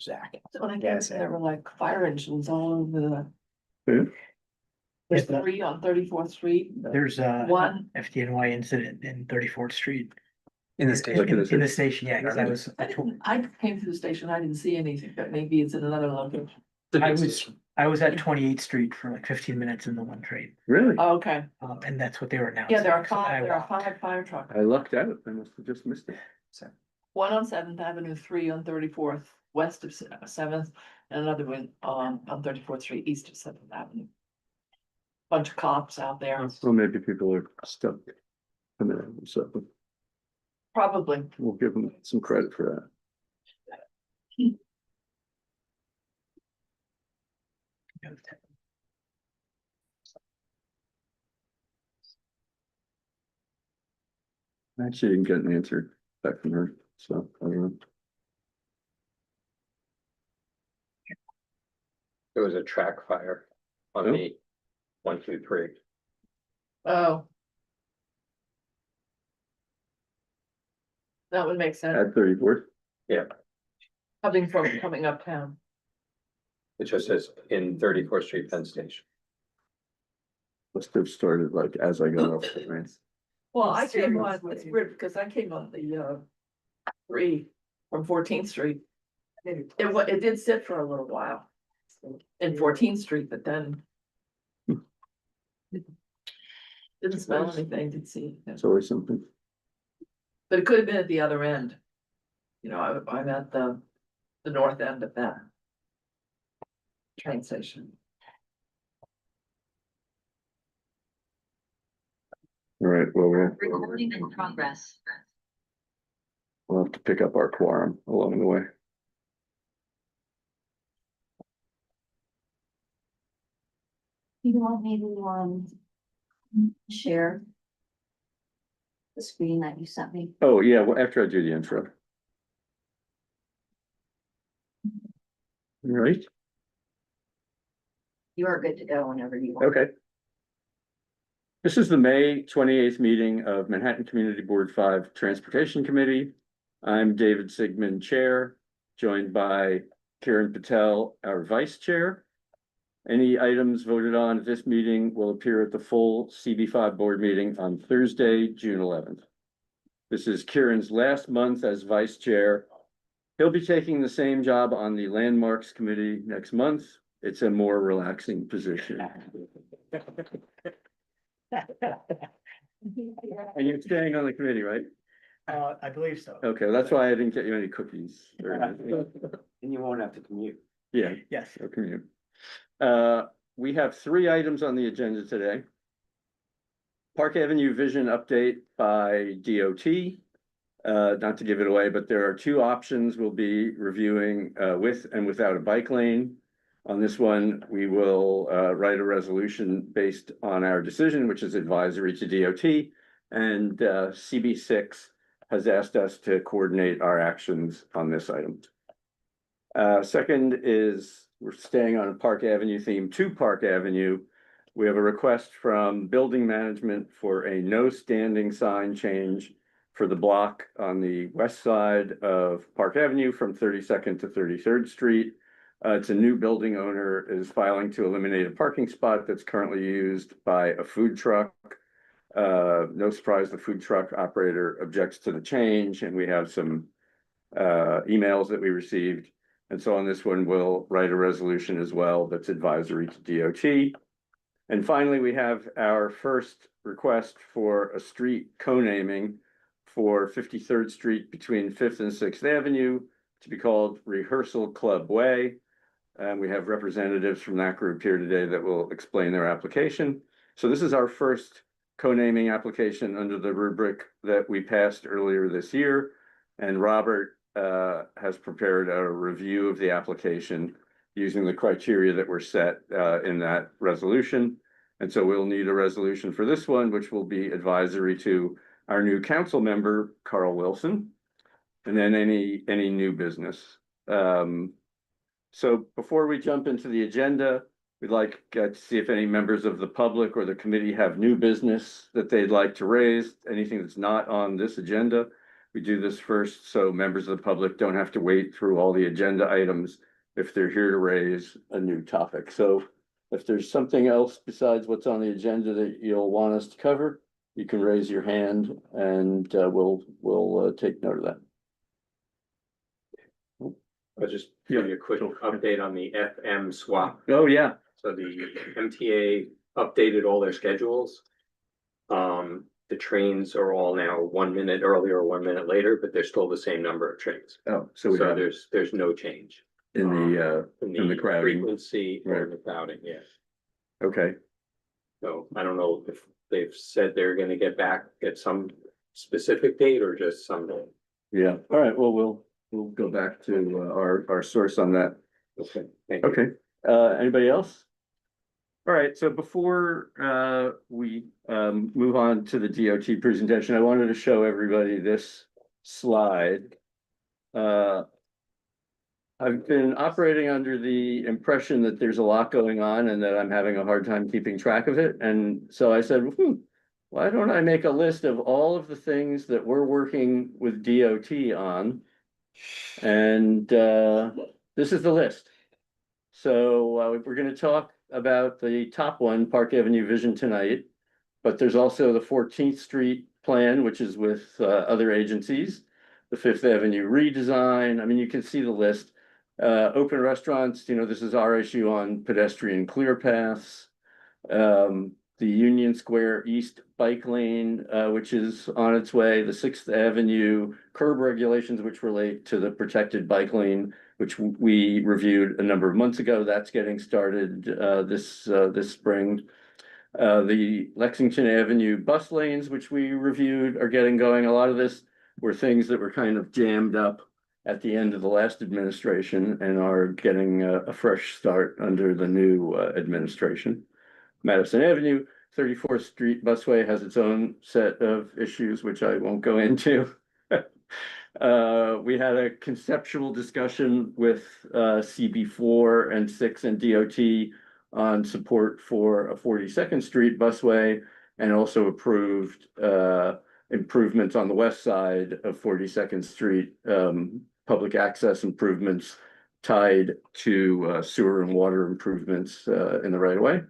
Zach. So when I Yeah, guess there were like fire engines all over the. Yeah. There's It's not- 3 on 34th Street. There's a One. FDNY incident in 34th Street. In the In- station. Like in the In the station, yeah, 'cause I came to the station, I didn't see anything, but maybe it's in another location. I was at 28th Street for like 15 minutes in the one train. Really? Oh, okay, And that's what they were announcing. yeah, there are So I there are walked. 5 fire trucks. I lucked out. I must have just missed it. One on 7th Avenue, 3 on 34th, west of 7th, and another one on 34th Street, east of 7th Avenue. Bunch of cops out there, Well, maybe people are stuck. Coming in, so probably. we'll give them some credit for that. I actually didn't get an answer back from her, so I don't know. There was a track fire on Oh. the 123. Oh. That would make sense, At 34th. coming uptown. It just says in 34th Street Penn Station. Must have started like as I got off the train. Well, I came on, it's weird because I came on the 3 from 14th Street. It did sit for a little while in 14th Street, but then. Didn't smell anything, didn't see anything, It's always something. but it could have been at the other end. You know, I'm at the north end of that. Train station. All right, well, Recording in progress. we'll have to pick up our quorum along the way. You want me to, share the screen that you sent me? Oh, yeah, well, after I do the intro. All right, You are good to go whenever you want. okay. This is the May 28th meeting of Manhattan Community Board 5 Transportation Committee. I'm David Sigmund, Chair, joined by Kiran Patel, our Vice Chair. Any items voted on at this meeting will appear at the full CB5 board meeting on Thursday, June 11th. This is Kiran's last month as Vice Chair. He'll be taking the same job on the Landmarks Committee next month. It's a more relaxing position. And you're staying on the committee, right? I believe so. Okay, that's why I didn't get you any cookies or anything. And you won't have to commute. Yeah, Yes. no commute. We have 3 items on the agenda today. Park Avenue Vision Update by DOT. Not to give it away, but there are 2 options we'll be reviewing with and without a bike lane. On this one, we will write a resolution based on our decision, which is advisory to DOT. And CB6 has asked us to coordinate our actions on this item. Second is, we're staying on a Park Avenue theme to Park Avenue. We have a request from building management for a no standing sign change for the block on the west side of Park Avenue from 32nd to 33rd Street. It's a new building owner is filing to eliminate a parking spot that's currently used by a food truck. No surprise, the food truck operator objects to the change, and we have some emails that we received. And so on this one, we'll write a resolution as well that's advisory to DOT. And finally, we have our first request for a street co-naming for 53rd Street between 5th and 6th Avenue to be called Rehearsal Club Way. And we have representatives from that group here today that will explain their application. So this is our first co-naming application under the rubric that we passed earlier this year. And Robert has prepared a review of the application using the criteria that were set in that resolution. And so we'll need a resolution for this one, which will be advisory to our new council member, Carl Wilson, and then any new business. So before we jump into the agenda, we'd like to see if any members of the public or the committee have new business that they'd like to raise, anything that's not on this agenda. We do this first, so members of the public don't have to wait through all the agenda items if they're here to raise a new topic. So if there's something else besides what's on the agenda that you'll want us to cover, you can raise your hand and we'll take note of that. I'll just give you a quick update on the FM swap. Oh, yeah. So the MTA updated all their schedules. The trains are all now 1 minute earlier, 1 minute later, but they're still the same number of trains. Oh, so we So have there's no change in the crowding. frequency or Right. the crowding, yeah. Okay, So I don't know if they've said they're gonna get back at some specific date or just someday. yeah. All right, well, we'll go back to our source on that. Okay, thank you. Okay, anybody else? All right, so before we move on to the DOT presentation, I wanted to show everybody this slide. I've been operating under the impression that there's a lot going on and that I'm having a hard time keeping track of it. And so I said, why don't I make a list of all of the things that we're working with DOT on? And this is the list. So we're going to talk about the top one, Park Avenue Vision tonight, but there's also the 14th Street plan, which is with other agencies, the Fifth Avenue redesign. I mean, you can see the list. Open restaurants, you know, this is our issue on pedestrian clear paths. The Union Square East bike lane, which is on its way, the Sixth Avenue curb regulations, which relate to the protected bike lane, which we reviewed a number of months ago. That's getting started this spring. The Lexington Avenue bus lanes, which we reviewed, are getting going. A lot of this were things that were kind of jammed up at the end of the last administration and are getting a fresh start under the new administration. Madison Avenue, 34th Street busway has its own set of issues, which I won't go into. We had a conceptual discussion with CB4 and 6 and DOT on support for a 42nd Street busway, and also approved improvements on the west side of 42nd Street, public access improvements tied to sewer and water improvements in the right of way.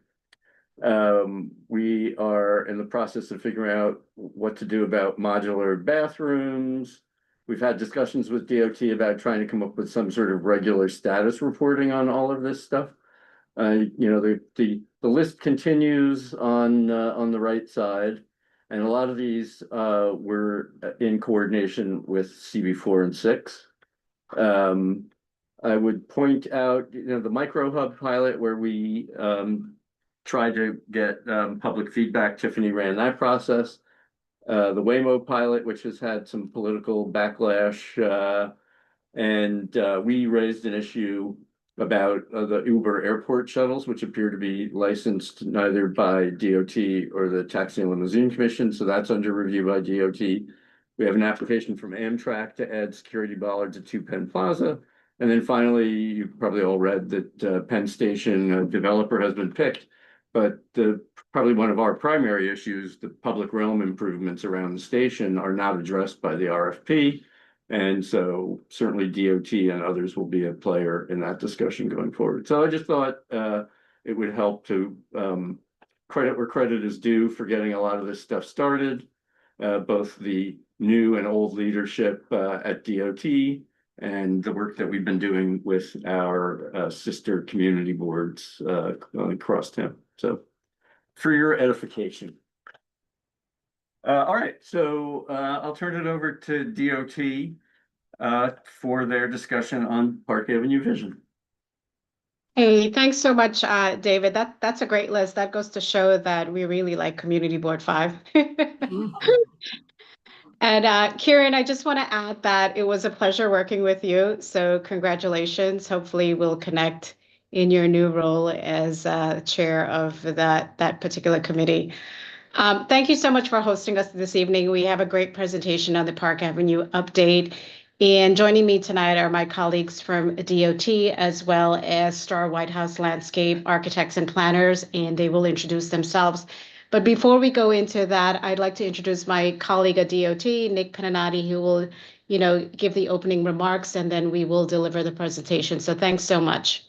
We are in the process of figuring out what to do about modular bathrooms. We've had discussions with DOT about trying to come up with some sort of regular status reporting on all of this stuff. You know, the list continues on the right side, and a lot of these were in coordination with CB4 and 6. I would point out, you know, the micro hub pilot where we tried to get public feedback. Tiffany ran that process. The Waymo pilot, which has had some political backlash, and we raised an issue about the Uber airport shuttles, which appear to be licensed neither by DOT or the Taxi and Limousine Commission. So that's under review by DOT. We have an application from Amtrak to add security bollards at 2 Penn Plaza. And then finally, you probably all read that Penn Station developer has been picked. But probably one of our primary issues, the public realm improvements around the station, are not addressed by the RFP. And so certainly DOT and others will be a player in that discussion going forward. So I just thought it would help to credit where credit is due for getting a lot of this stuff started, both the new and old leadership at DOT and the work that we've been doing with our sister community boards across town. So for your edification. All right, so I'll turn it over to DOT for their discussion on Park Avenue Vision. Hey, thanks so much, David. That's a great list. That goes to show that we really like Community Board 5. And Kieran, I just want to add that it was a pleasure working with you. So congratulations. Hopefully we'll connect in your new role as chair of that particular committee. Thank you so much for hosting us this evening. We have a great presentation on the Park Avenue update. And joining me tonight are my colleagues from DOT, as well as Star White House Landscape Architects and Planners, and they will introduce themselves. But before we go into that, I'd like to introduce my colleague at DOT, Nick Pennanati, who will, give the opening remarks, and then we will deliver the presentation. So thanks so much.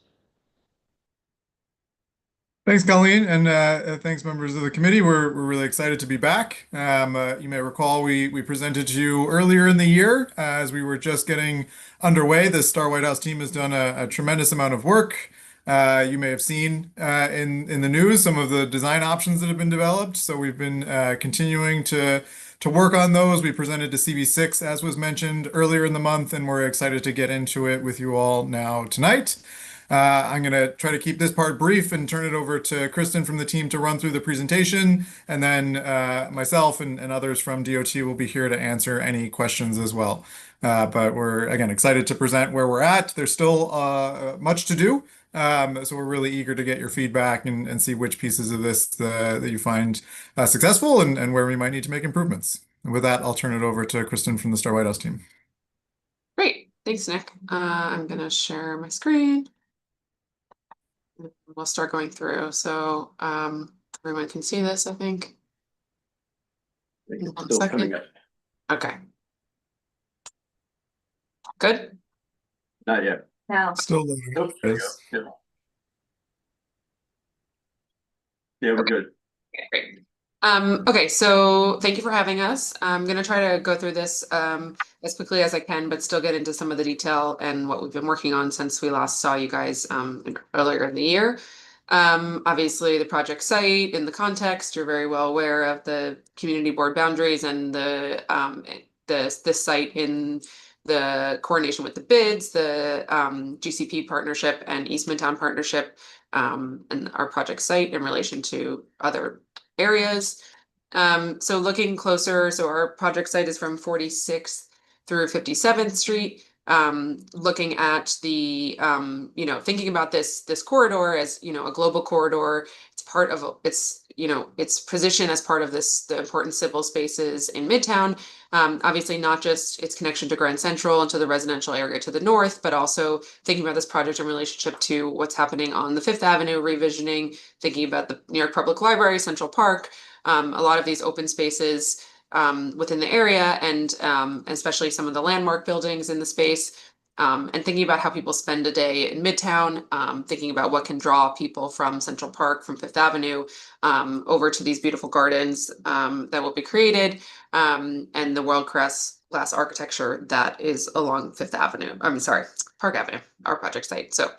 Thanks, Colleen, and thanks, members of the committee. We're really excited to be back. You may recall we presented to you earlier in the year as we were just getting underway. The Star White House team has done a tremendous amount of work. You may have seen in the news some of the design options that have been developed. So we've been continuing to work on those. We presented to CV6, as was mentioned earlier in the month, and we're excited to get into it with you all now tonight. I'm going to try to keep this part brief and turn it over to Kristen from the team to run through the presentation. And then myself and others from DOT will be here to answer any questions as well. But we're, again, excited to present where we're at. There's still much to do. So we're really eager to get your feedback and see which pieces of this that you find successful and where we might need to make improvements. And with that, I'll turn it over to Kristen from the Star White House team. Great, thanks, Nick. I'm gonna share my screen. We'll start going through. So everyone can see this, I think. One Still coming second. up. Okay. Good. Not yet. Now, Still loading. Nope, there you go. Yeah, we're good. Okay, great. Okay, so thank you for having us. I'm gonna try to go through this as quickly as I can, but still get into some of the detail and what we've been working on since we last saw you guys earlier in the year. Obviously, the project site in the context, you're very well aware of the community board boundaries and the site in the coordination with the bids, the GCP partnership and East Midtown partnership, and our project site in relation to other areas. So looking closer, so our project site is from 46th through 57th Street. Looking at the, thinking about this corridor as, a global corridor. It's part of its position as part of the important civil spaces in Midtown. Obviously not just its connection to Grand Central and to the residential area to the north, but also thinking about this project in relationship to what's happening on the Fifth Avenue revisioning, thinking about the New York Public Library, Central Park, a lot of these open spaces within the area, and especially some of the landmark buildings in the space, and thinking about how people spend a day in Midtown, thinking about what can draw people from Central Park, from Fifth Avenue, over to these beautiful gardens that will be created, and the world-class architecture that is along Fifth Avenue. Park Avenue, our project site. So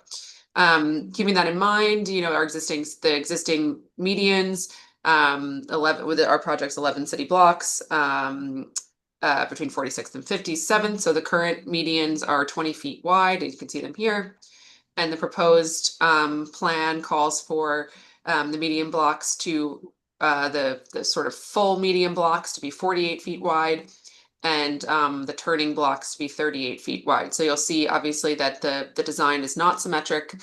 keeping that in mind, the existing medians, 11 with our project's 11 city blocks, between 46th and 57th. So the current medians are 20 feet wide, and you can see them here. And the proposed plan calls for the median blocks to the sort of full median blocks to be 48 feet wide, and the turning blocks to be 38 feet wide. So you'll see obviously that the design is not symmetric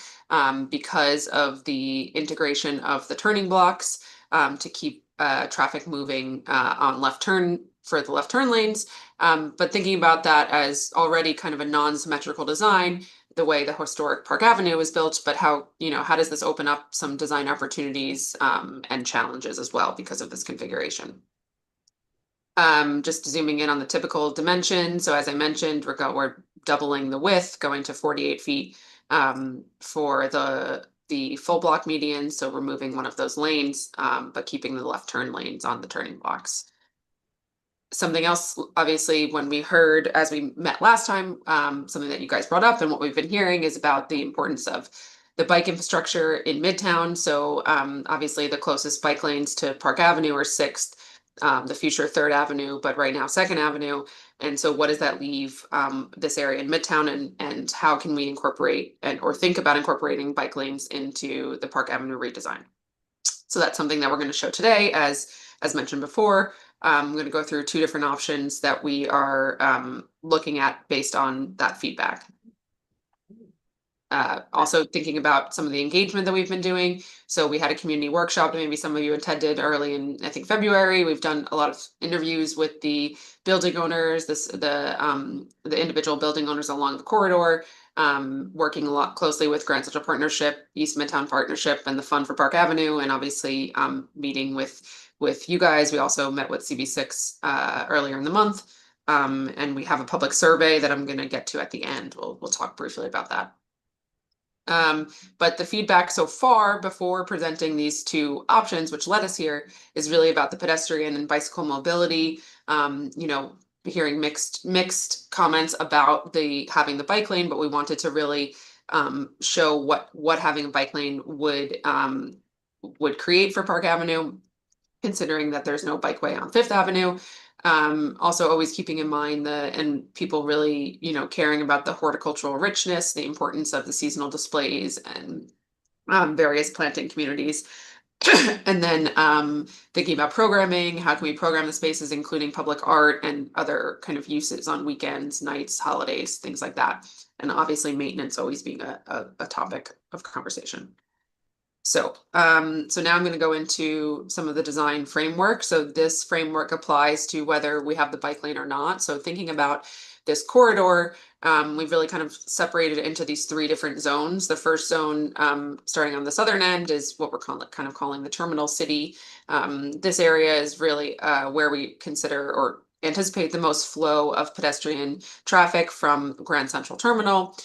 because of the integration of the turning blocks to keep traffic moving on left turn for the left turn lanes. But thinking about that as already kind of a non-symmetrical design, the way the historic Park Avenue is built, but how does this open up some design opportunities and challenges as well because of this configuration? Just zooming in on the typical dimension. So as I mentioned, we're doubling the width, going to 48 feet for the full block median. So removing one of those lanes, but keeping the left turn lanes on the turning blocks. Something else, obviously, when we heard, as we met last time, something that you guys brought up and what we've been hearing is about the importance of the bike infrastructure in Midtown. So obviously the closest bike lanes to Park Avenue are 6th, the future 3rd Avenue, but right now 2nd Avenue. And so what does that leave this area in Midtown, and how can we incorporate or think about incorporating bike lanes into the Park Avenue redesign? So that's something that we're going to show today, as mentioned before. I'm going to go through 2 different options that we are looking at based on that feedback. Also thinking about some of the engagement that we've been doing. So we had a community workshop that maybe some of you attended early in, I think, February. We've done a lot of interviews with the building owners, the individual building owners along the corridor, working a lot closely with Grand Central Partnership, East Midtown Partnership, and the Fund for Park Avenue, and obviously meeting with you guys. We also met with CB6 earlier in the month, and we have a public survey that I'm going to get to at the end. We'll talk briefly about that. But the feedback so far before presenting these two options, which led us here, is really about the pedestrian and bicycle mobility. You know, hearing mixed comments about having the bike lane, but we wanted to really show what having a bike lane would create for Park Avenue, considering that there's no bikeway on Fifth Avenue. Also always keeping in mind and people really, you know, caring about the horticultural richness, the importance of the seasonal displays and various planting communities. And then thinking about programming, how can we program the spaces, including public art and other kind of uses on weekends, nights, holidays, things like that. And obviously maintenance always being a topic of conversation. So now I'm going to go into some of the design framework. So this framework applies to whether we have the bike lane or not. So thinking about this corridor, we've really kind of separated it into these three different zones. The first zone, starting on the southern end, is what we're calling the terminal city. This area is really where we consider or anticipate the most flow of pedestrian traffic from Grand Central Terminal.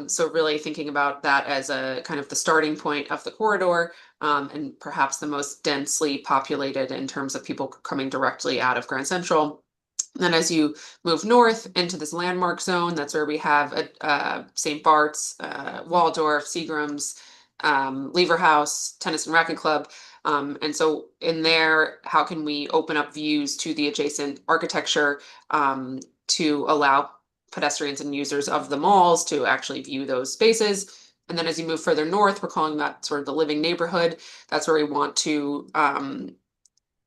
So really thinking about that as a kind of the starting point of the corridor, and perhaps the most densely populated in terms of people coming directly out of Grand Central. And then as you move north into this landmark zone, that's where we have St. Bart's, Waldorf, Seagram's, Lever House, Tennis and Racquet Club. And so in there, how can we open up views to the adjacent architecture to allow pedestrians and users of the malls to actually view those spaces? And then as you move further north, we're calling that sort of the living neighborhood. That's where we want to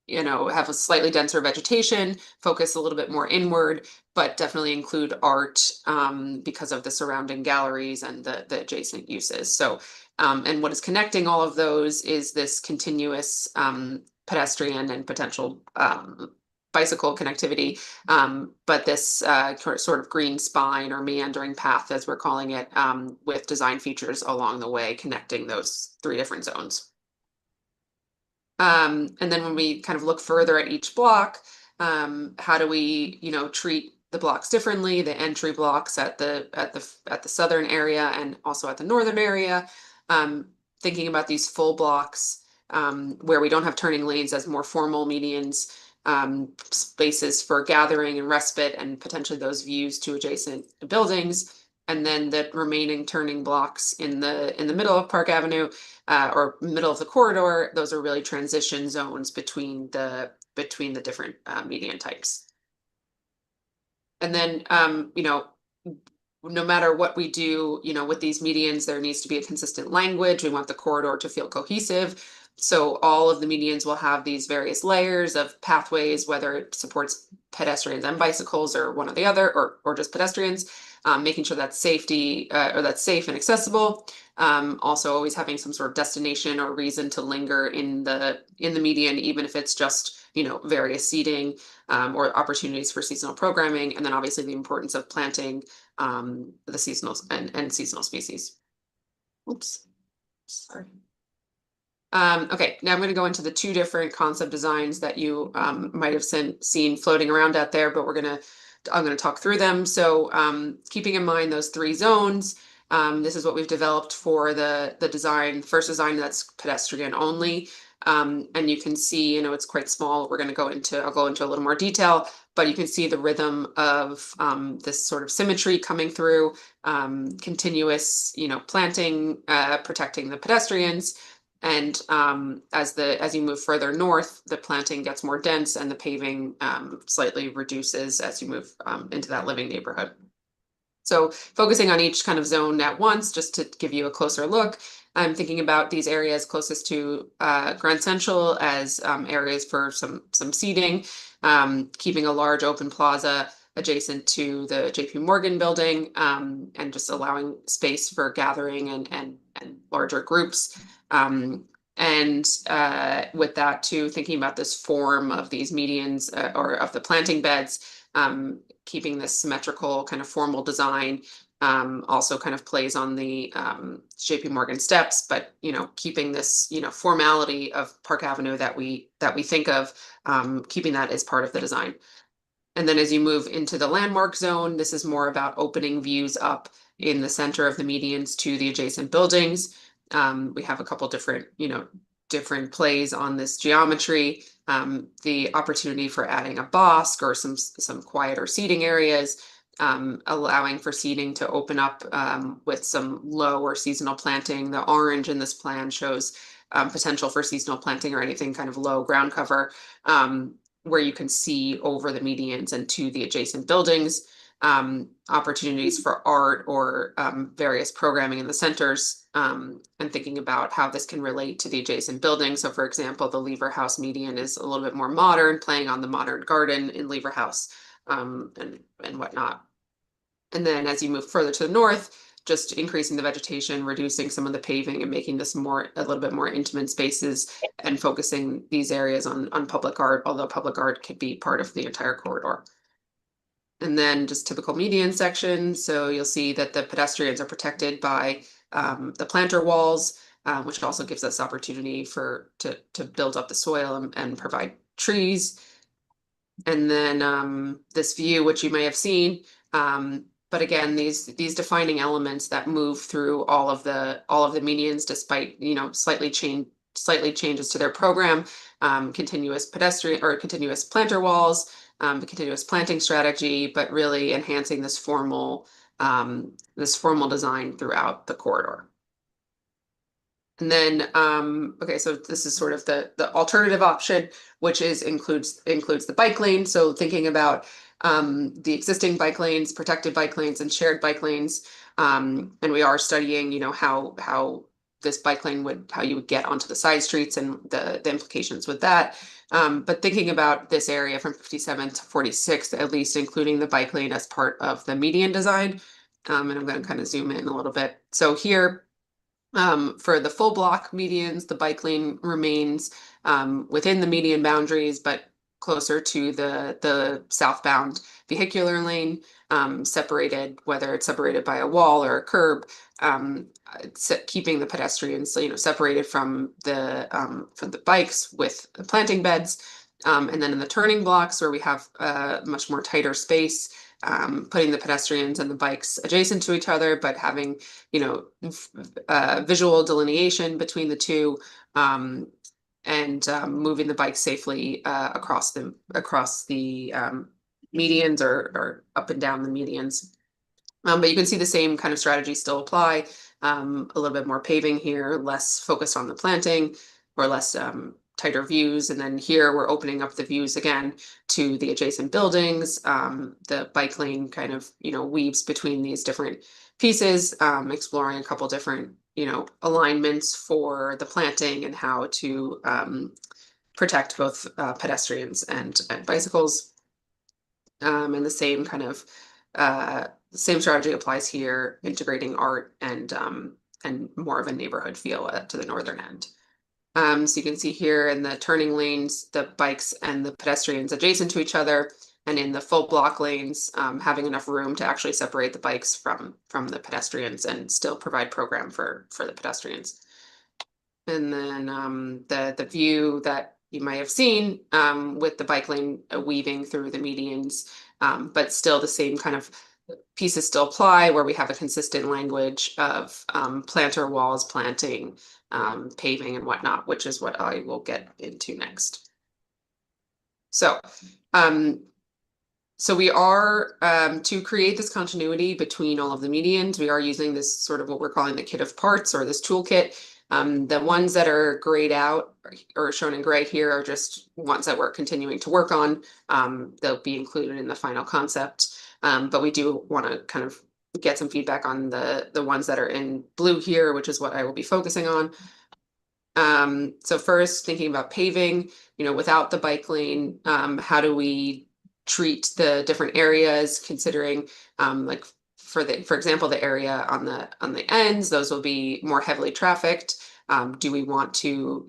you know, have a slightly denser vegetation, focus a little bit more inward, but definitely include art because of the surrounding galleries and the adjacent uses. So, and what is connecting all of those is this continuous pedestrian and potential bicycle connectivity, but this sort of green spine or meandering path, as we're calling it, with design features along the way connecting those three different zones. And then when we kind of look further at each block, how do we, you know, treat the blocks differently? The entry blocks at the southern area and also at the northern area. Thinking about these full blocks where we don't have turning lanes as more formal medians, spaces for gathering and respite, and potentially those views to adjacent buildings. And then the remaining turning blocks in the middle of Park Avenue or middle of the corridor, those are really transition zones between the different median types. And then, you know, no matter what we do, you know, with these medians, there needs to be a consistent language. We want the corridor to feel cohesive. So all of the medians will have these various layers of pathways, whether it supports pedestrians and bicycles or one or the other, or just pedestrians, making sure that's safety or that's safe and accessible. Also always having some sort of destination or reason to linger in the median, even if it's just, you know, various seating or opportunities for seasonal programming. And then obviously the importance of planting the seasonal and seasonal species. Oops, sorry. Okay, now I'm going to go into the two different concept designs that you might have seen floating around out there, but I'm going to talk through them. So keeping in mind those three zones, this is what we've developed for the first design that's pedestrian only. And you can see, you know, it's quite small. I'll go into a little more detail, but you can see the rhythm of this sort of symmetry coming through, continuous, you know, planting, protecting the pedestrians. And as you move further north, the planting gets more dense and the paving slightly reduces as you move into that living neighborhood. So focusing on each kind of zone at once, just to give you a closer look, I'm thinking about these areas closest to Grand Central as areas for some seating, keeping a large open plaza adjacent to the JP Morgan building, and just allowing space for gathering and larger groups. And with that too, thinking about this form of these medians or of the planting beds, keeping this symmetrical kind of formal design, also kind of plays on the JP Morgan steps, but keeping this formality of Park Avenue that we think of, keeping that as part of the design. And then as you move into the landmark zone, this is more about opening views up in the center of the medians to the adjacent buildings. We have a couple different different plays on this geometry. The opportunity for adding a bosque or some quieter seating areas, allowing for seating to open up with some low or seasonal planting. The orange in this plan shows potential for seasonal planting or anything kind of low ground cover, where you can see over the medians and to the adjacent buildings. Opportunities for art or various programming in the centers, and thinking about how this can relate to the adjacent buildings. So for example, the Lever House median is a little bit more modern, playing on the modern garden in Lever House, and whatnot. And then as you move further to the north, just increasing the vegetation, reducing some of the paving, and making this a little bit more intimate spaces, and focusing these areas on public art, although public art could be part of the entire corridor. And then just typical median section. So you'll see that the pedestrians are protected by the planter walls, which also gives us opportunity to build up the soil and provide trees. And then this view, which you may have seen, but again, these defining elements that move through all of the medians, despite slightly changes to their program, continuous pedestrian or continuous planter walls, continuous planting strategy, but really enhancing this formal design throughout the corridor. And then, okay, so this is sort of the alternative option, which includes the bike lane. So thinking about the existing bike lanes, protected bike lanes, and shared bike lanes, and we are studying, how this bike lane how you would get onto the side streets and the implications with that. But thinking about this area from 57 to 46, at least including the bike lane as part of the median design. And I'm going to kind of zoom in a little bit. So here, for the full block medians, the bike lane remains within the median boundaries, but closer to the southbound vehicular lane, separated, whether it's separated by a wall or a curb, keeping the pedestrians, separated from the bikes with planting beds. And then in the turning blocks, where we have much more tighter space, putting the pedestrians and the bikes adjacent to each other, but having, visual delineation between the two, and moving the bike safely across the medians or up and down the medians. But you can see the same kind of strategy still apply. A little bit more paving here, less focused on the planting, or less tighter views. And then here we're opening up the views again to the adjacent buildings. The bike lane kind of, weaves between these different pieces, exploring a couple different, alignments for the planting and how to protect both pedestrians and bicycles. And the same kind of same strategy applies here, integrating art and more of a neighborhood feel to the northern end. So you can see here in the turning lanes, the bikes and the pedestrians adjacent to each other, and in the full block lanes, having enough room to actually separate the bikes from the pedestrians and still provide program for the pedestrians. And then the view that you might have seen with the bike lane weaving through the medians, but still the same kind of pieces still apply, where we have a consistent language of planter walls, planting, paving and whatnot, which is what I will get into next. So we are, to create this continuity between all of the medians, we are using this sort of what we're calling the kit of parts, or this toolkit. The ones that are grayed out or shown in gray here are just ones that we're continuing to work on. They'll be included in the final concept. But we do want to kind of get some feedback on the ones that are in blue here, which is what I will be focusing on. So first, thinking about paving, without the bike lane, how do we treat the different areas, considering like for example, the area on the ends, those will be more heavily trafficked. Do we want to,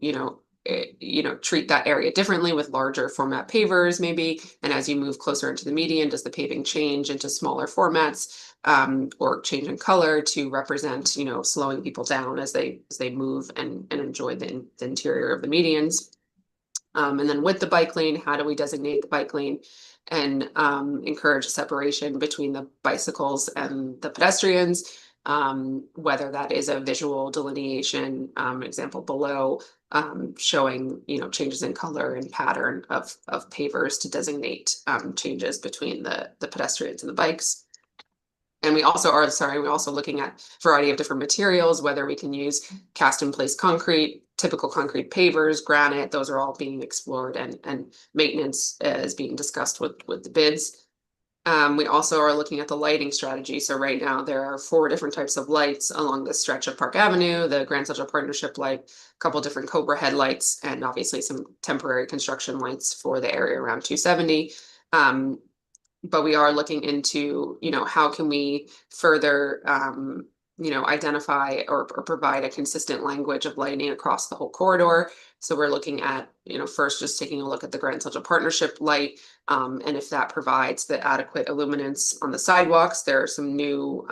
treat that area differently with larger format pavers maybe? And as you move closer into the median, does the paving change into smaller formats? or change in color to represent, you know, slowing people down as they move and enjoy the interior of the medians. And then with the bike lane, how do we designate the bike lane and encourage separation between the bicycles and the pedestrians? Whether that is a visual delineation, example below, showing, you know, changes in color and pattern of pavers to designate changes between the pedestrians and the bikes. And we're also looking at a variety of different materials, whether we can use cast in place concrete, typical concrete pavers, granite, those are all being explored, and maintenance is being discussed with the bids. We also are looking at the lighting strategy. So right now there are 4 different types of lights along the stretch of Park Avenue, the Grand Central Partnership light, a couple different Cobra headlights, and obviously some temporary construction lights for the area around 270. But we are looking into, you know, how can we further, you know, identify or provide a consistent language of lighting across the whole corridor. So we're looking at, you know, first just taking a look at the Grand Central Partnership light, and if that provides the adequate illuminance on the sidewalks. There are some new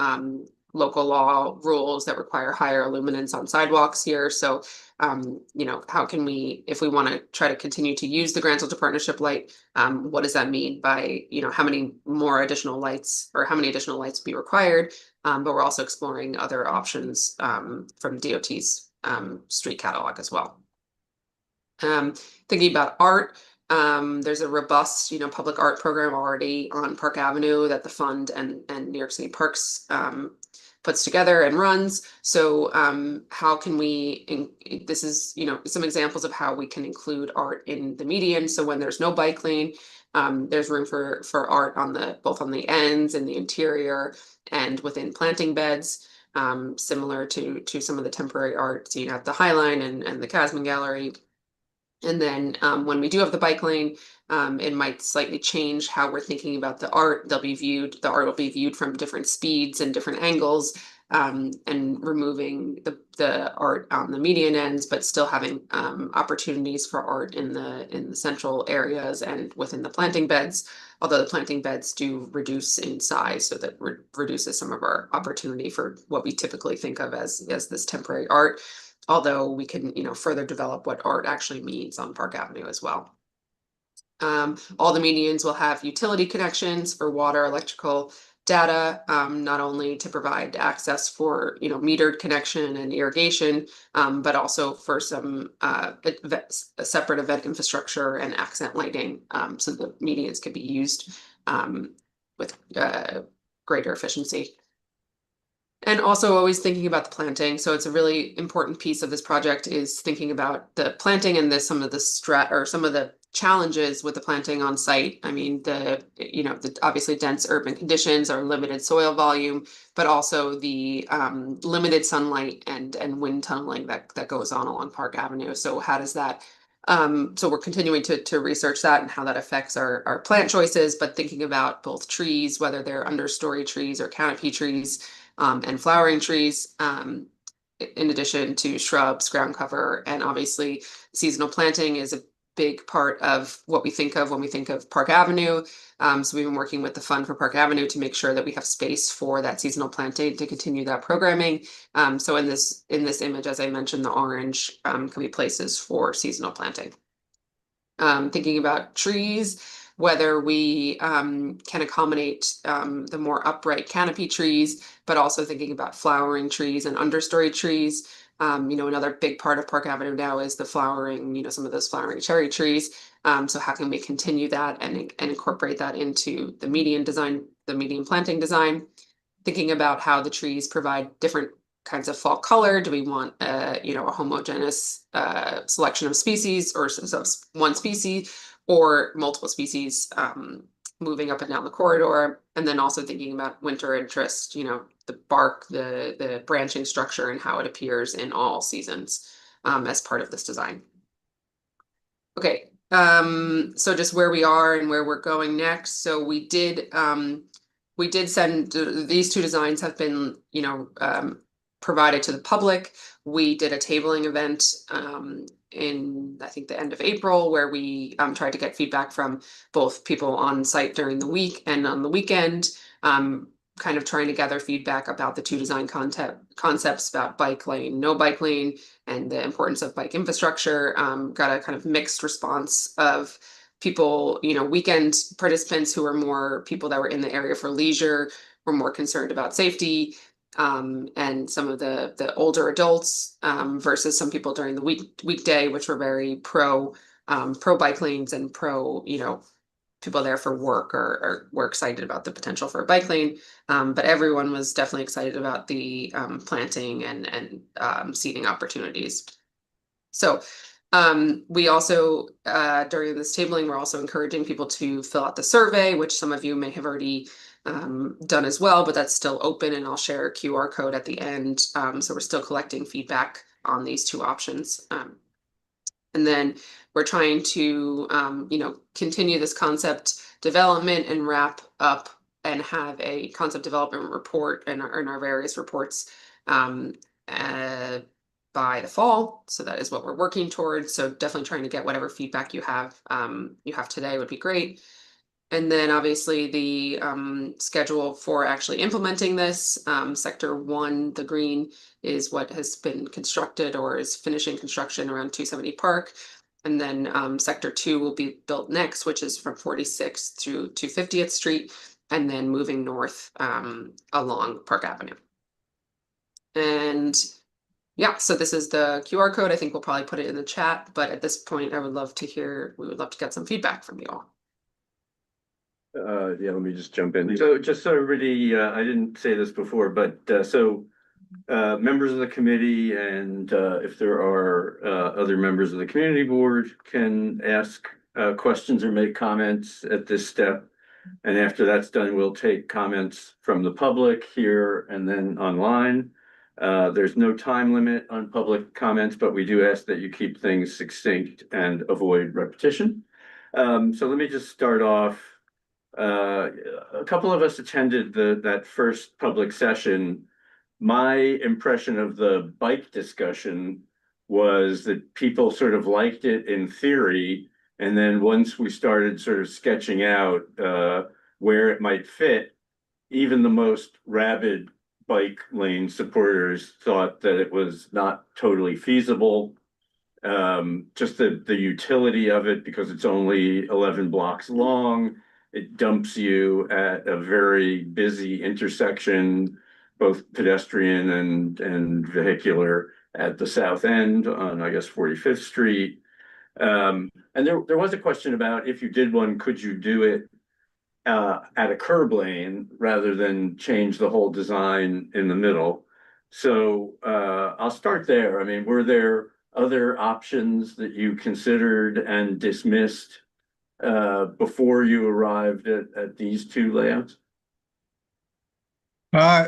local law rules that require higher illuminance on sidewalks here. So, you know, how can we, if we want to try to continue to use the Grand Central Partnership light, what does that mean by, you know, how many additional lights be required? But we're also exploring other options from DOT's street catalog as well. Thinking about art, there's a robust, you know, public art program already on Park Avenue that the fund and New York City Parks puts together and runs. So how can we, this is, you know, some examples of how we can include art in the median. So when there's no bike lane, there's room for art on both on the ends and the interior and within planting beds, similar to some of the temporary art seen at the High Line and the Casman Gallery. And then when we do have the bike lane, it might slightly change how we're thinking about the art. The art will be viewed from different speeds and different angles, and removing the art on the median ends, but still having opportunities for art in the central areas and within the planting beds. Although the planting beds do reduce in size, so that reduces some of our opportunity for what we typically think of as this temporary art. Although we can, you know, further develop what art actually means on Park Avenue as well. All the medians will have utility connections for water, electrical data, not only to provide access for, you know, metered connection and irrigation, but also for some separate event infrastructure and accent lighting, so the medians could be used with greater efficiency. And also always thinking about the planting. So it's a really important piece of this project is thinking about the planting and some of the challenges with the planting on site. I mean, the obviously dense urban conditions are limited soil volume, but also the limited sunlight and wind tunneling that goes on along Park Avenue. So how does that so we're continuing to research that and how that affects our plant choices, but thinking about both trees, whether they're understory trees or canopy trees, and flowering trees, in addition to shrubs, ground cover, and obviously seasonal planting is a big part of what we think of when we think of Park Avenue. So we've been working with the Fund for Park Avenue to make sure that we have space for that seasonal planting to continue that programming. So in this image, as I mentioned, the orange can be places for seasonal planting. Thinking about trees, whether we can accommodate the more upright canopy trees, but also thinking about flowering trees and understory trees. You know, another big part of Park Avenue now is the flowering, you know, some of those flowering cherry trees. So how can we continue that and incorporate that into the median design, the median planting design? Thinking about how the trees provide different kinds of fall color. Do we want you know, a homogeneous selection of species or one species or multiple species moving up and down the corridor? And then also thinking about winter interest, you know, the bark, the branching structure and how it appears in all seasons as part of this design. Okay, so just where we are and where we're going next. So we did send, these 2 designs have been, you know, provided to the public. We did a tabling event in, I think, the end of April, where we tried to get feedback from both people on site during the week and on the weekend. kind of trying to gather feedback about the two design concepts about bike lane, no bike lane, and the importance of bike infrastructure. Got a kind of mixed response of people, weekend participants who were more people that were in the area for leisure, were more concerned about safety, and some of the older adults, versus some people during the weekday, which were very pro bike lanes and pro, people there for work or were excited about the potential for a bike lane. But everyone was definitely excited about the planting and seating opportunities. So we also, during this tabling, we're also encouraging people to fill out the survey, which some of you may have already done as well, but that's still open, and I'll share a QR code at the end. So we're still collecting feedback on these two options. And then we're trying to, continue this concept development and wrap up and have a concept development report in our various reports by the fall. So that is what we're working towards. So definitely trying to get whatever feedback you have today would be great. And then obviously the schedule for actually implementing this, sector 1, the green, is what has been constructed or is finishing construction around 270 Park. And then sector 2 will be built next, which is from 46th through to 50th Street, and then moving north along Park Avenue. And yeah, so this is the QR code. I think we'll probably put it in the chat, but at this point, we would love to get some feedback from you all. Yeah, let me just jump in. So just so everybody, I didn't say this before, but members of the committee and if there are other members of the community board can ask questions or make comments at this step. And after that's done, we'll take comments from the public here and then online. There's no time limit on public comments, but we do ask that you keep things succinct and avoid repetition. So let me just start off. A couple of us attended that first public session. My impression of the bike discussion was that people sort of liked it in theory, and then once we started sort of sketching out where it might fit, even the most rabid bike lane supporters thought that it was not totally feasible. Just the utility of it, because it's only 11 blocks long. It dumps you at a very busy intersection, both pedestrian and vehicular, at the south end on, I guess, 45th Street. And there was a question about, if you did one, could you do it at a curb lane rather than change the whole design in the middle? So I'll start there. I mean, were there other options that you considered and dismissed before you arrived at these two layouts?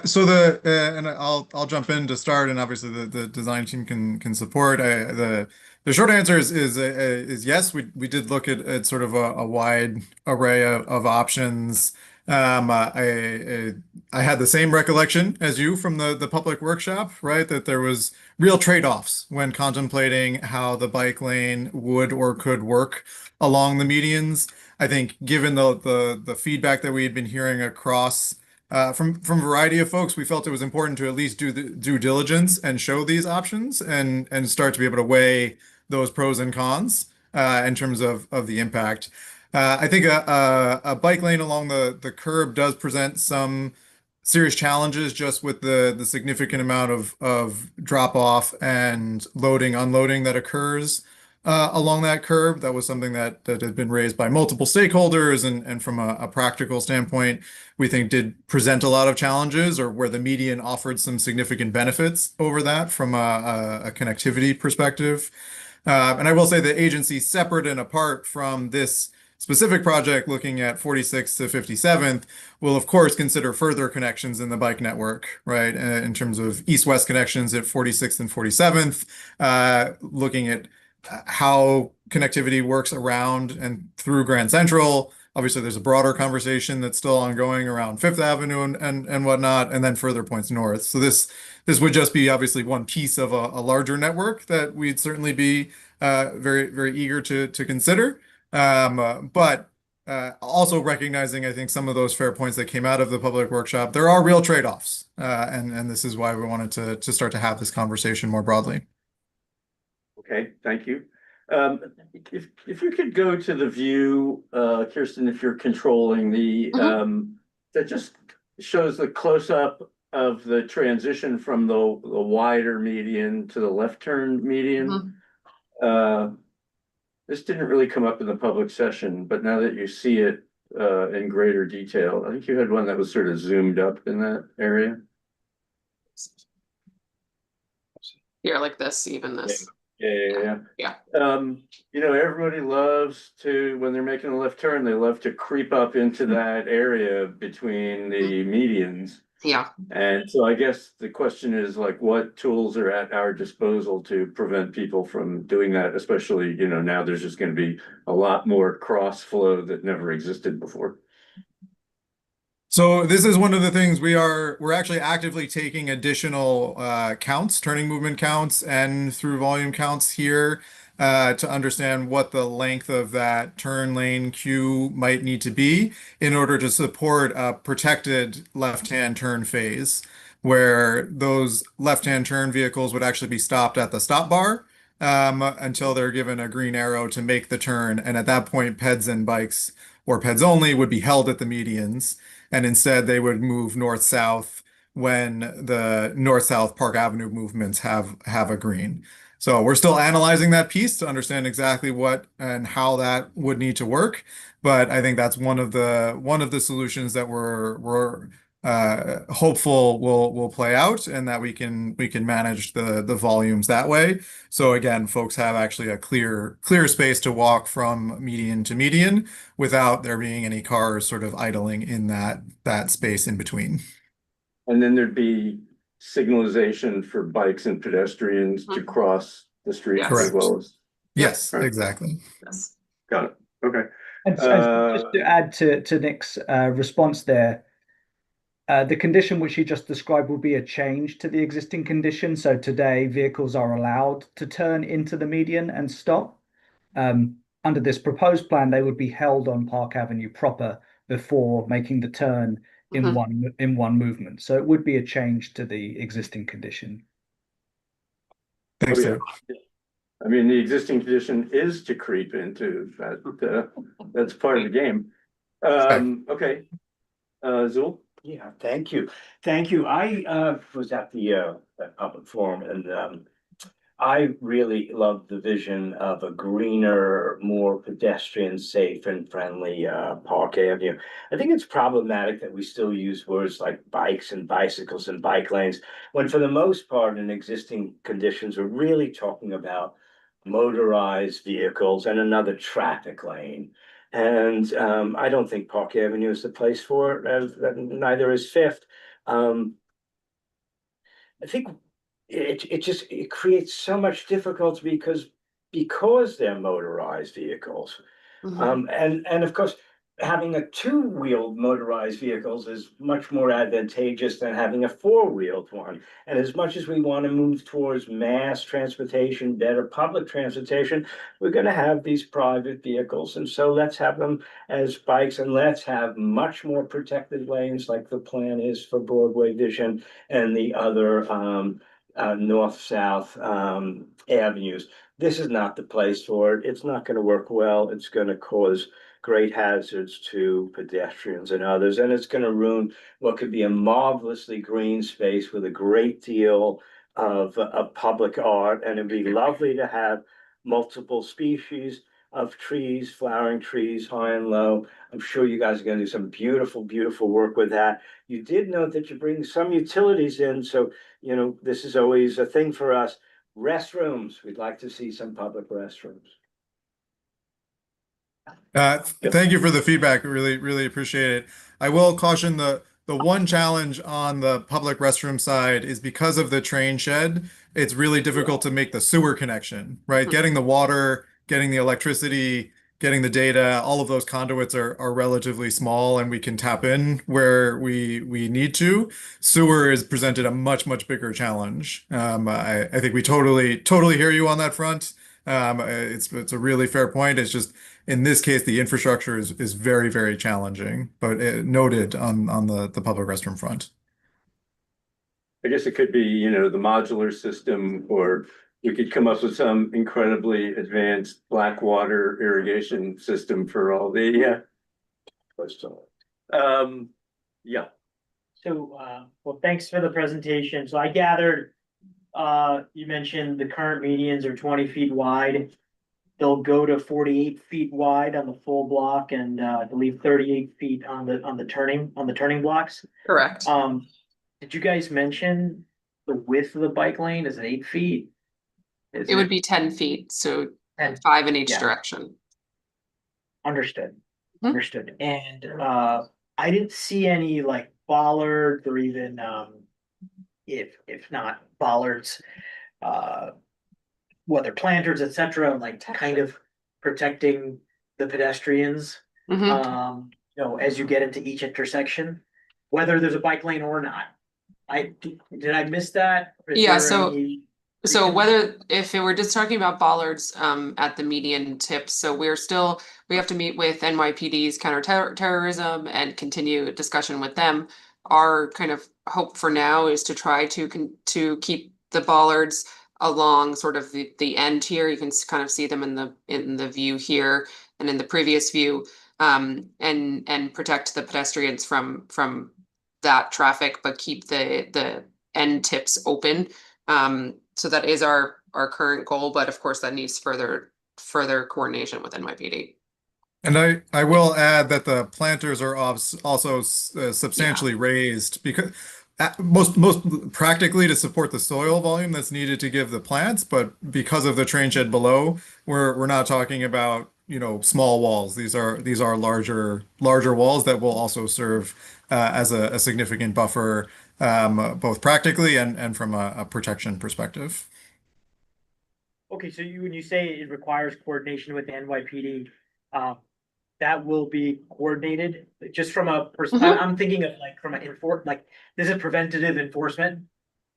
So and I'll jump in to start, and obviously the design team can support. The short answer is yes. We did look at sort of a wide array of options. I had the same recollection as you from the public workshop, right? That there was real trade-offs when contemplating how the bike lane would or could work along the medians. I think given the feedback that we had been hearing across from a variety of folks, we felt it was important to at least do the due diligence and show these options and start to be able to weigh those pros and cons in terms of the impact. I think a bike lane along the curb does present some serious challenges just with the significant amount of drop off and loading, unloading that occurs along that curb. That was something that had been raised by multiple stakeholders, and from a practical standpoint, we think did present a lot of challenges, or where the median offered some significant benefits over that from a connectivity perspective. And I will say the agency, separate and apart from this specific project looking at 46th to 57th, will of course consider further connections in the bike network, right? In terms of east-west connections at 46th and 47th, looking at how connectivity works around and through Grand Central. Obviously, there's a broader conversation that's still ongoing around Fifth Avenue and whatnot, and then further points north. So this would just be obviously one piece of a larger network that we'd certainly be very, very eager to consider. But also recognizing, I think, some of those fair points that came out of the public workshop, there are real trade-offs. And this is why we wanted to start to have this conversation more broadly. Okay, thank you. If you could go to the view, Kirsten, if you're controlling the, that just shows the close-up of the transition from the wider median to the left turn median. This didn't really come up in the public session, but now that you see it in greater detail, I think you had one that was sort of zoomed up in that area. Here, like this, even this. Yeah. Yeah. You know, everybody loves to, when they're making a left turn, they love to creep up into that area between the medians. Yeah. And so I guess the question is like, what tools are at our disposal to prevent people from doing that? Especially, you know, now there's just going to be a lot more cross flow that never existed before. So this is one of the things we're actually actively taking additional counts, turning movement counts and through volume counts here to understand what the length of that turn lane queue might need to be in order to support a protected left-hand turn phase, where those left-hand turn vehicles would actually be stopped at the stop bar until they're given a green arrow to make the turn. And at that point, peds and bikes or peds only would be held at the medians. And instead they would move north-south when the north-south Park Avenue movements have a green. So we're still analyzing that piece to understand exactly what and how that would need to work. But I think that's one of the solutions that we're hopeful will play out, and that we can manage the volumes that way. So again, folks have actually a clear space to walk from median to median without there being any cars sort of idling in that space in between. And then there'd be signalization for bikes and pedestrians to cross the street as well as. Yes, exactly. Yes. Got it. Okay. And just to add to Nick's response there, the condition which he just described will be a change to the existing condition. So today, vehicles are allowed to turn into the median and stop. Under this proposed plan, they would be held on Park Avenue proper before making the turn in one movement. So it would be a change to the existing condition. Thanks, Dave. I mean, the existing condition is to creep into that. That's part of the game. Okay. Zul? Yeah, thank you. I was at the public forum, and I really love the vision of a greener, more pedestrian safe and friendly Park Avenue. I think it's problematic that we still use words like bikes and bicycles and bike lanes, when for the most part in existing conditions, we're really talking about motorized vehicles and another traffic lane. And I don't think Park Avenue is the place for it, neither is Fifth. I think it creates so much difficulty because they're motorized vehicles. And of course, having a two-wheeled motorized vehicles is much more advantageous than having a four-wheeled one. And as much as we want to move towards mass transportation, better public transportation, we're going to have these private vehicles. And so let's have them as bikes, and let's have much more protected lanes like the plan is for Broadway Vision and the other north-south avenues. This is not the place for it. It's not going to work well. It's going to cause great hazards to pedestrians and others, and it's going to ruin what could be a marvelously green space with a great deal of public art. And it'd be lovely to have multiple species of trees, flowering trees, high and low. I'm sure you guys are going to do some beautiful, beautiful work with that. You did note that you bring some utilities in, so you know this is always a thing for us. Restrooms, we'd like to see some public restrooms. Thank you for the feedback. Really appreciate it. I will caution the one challenge on the public restroom side is because of the train shed, it's really difficult to make the sewer connection, right? Getting the water, getting the electricity, getting the data, all of those conduits are relatively small, and we can tap in where we need to. Sewer has presented a much bigger challenge. I think we totally hear you on that front. It's a really fair point. It's just in this case, the infrastructure is very, very challenging, but noted on the public restroom front. I guess it could be, the modular system, or we could come up with some incredibly advanced black water irrigation system for all the, yeah. So, well, thanks for the presentation. So I gathered, you mentioned the current medians are 20 feet wide. They'll go to 48 feet wide on the full block and, I believe 38 feet on the turning blocks. Correct. Did you guys mention the width of the bike lane? Is it 8 feet? It would be 10 feet, so 10. 5 in each Yeah. direction. Understood. Mhm. Understood. And I didn't see any like bollards or even if not bollards, whether planters, etc., like kind of protecting the pedestrians. Mhm. As you get into each intersection, whether there's a bike lane or not. Did I miss that? Is Yeah, there so- any So reason? if we're just talking about bollards at the median tips, so we have to meet with NYPD's counterterrorism and continue discussion with them. Our kind of hope for now is to try to keep the bollards along sort of the end here. You can kind of see them in the view here and in the previous view, and protect the pedestrians from that traffic, but keep the end tips open. So that is our current goal, but of course that needs further coordination with NYPD. And I will add that the planters are also substantially raised because most practically to support the soil volume that's needed to give the plants, but because of the train shed below, we're not talking about, small walls. These are larger walls that will also serve as a significant buffer, both practically and from a protection perspective. Okay, so when you say it requires coordination with the NYPD, that will be coordinated just from a I'm thinking of like from an this is preventative enforcement.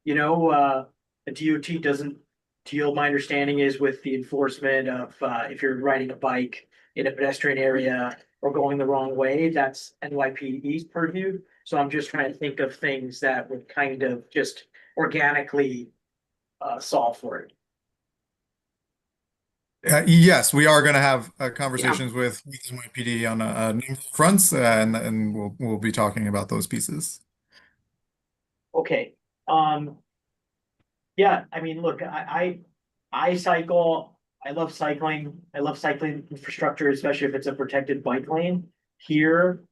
The DOT doesn't deal, my understanding is with the enforcement of if you're riding a bike in a pedestrian area or going the wrong way, that's NYPD's purview. So I'm just trying to think of things that would kind of just organically solve for it. Yes, we are going to have conversations with NYPD on a number of fronts, and we'll be talking about those pieces. Okay. Yeah, I mean, look, I cycle. I love cycling. I love cycling infrastructure, especially if it's a protected bike lane. Here,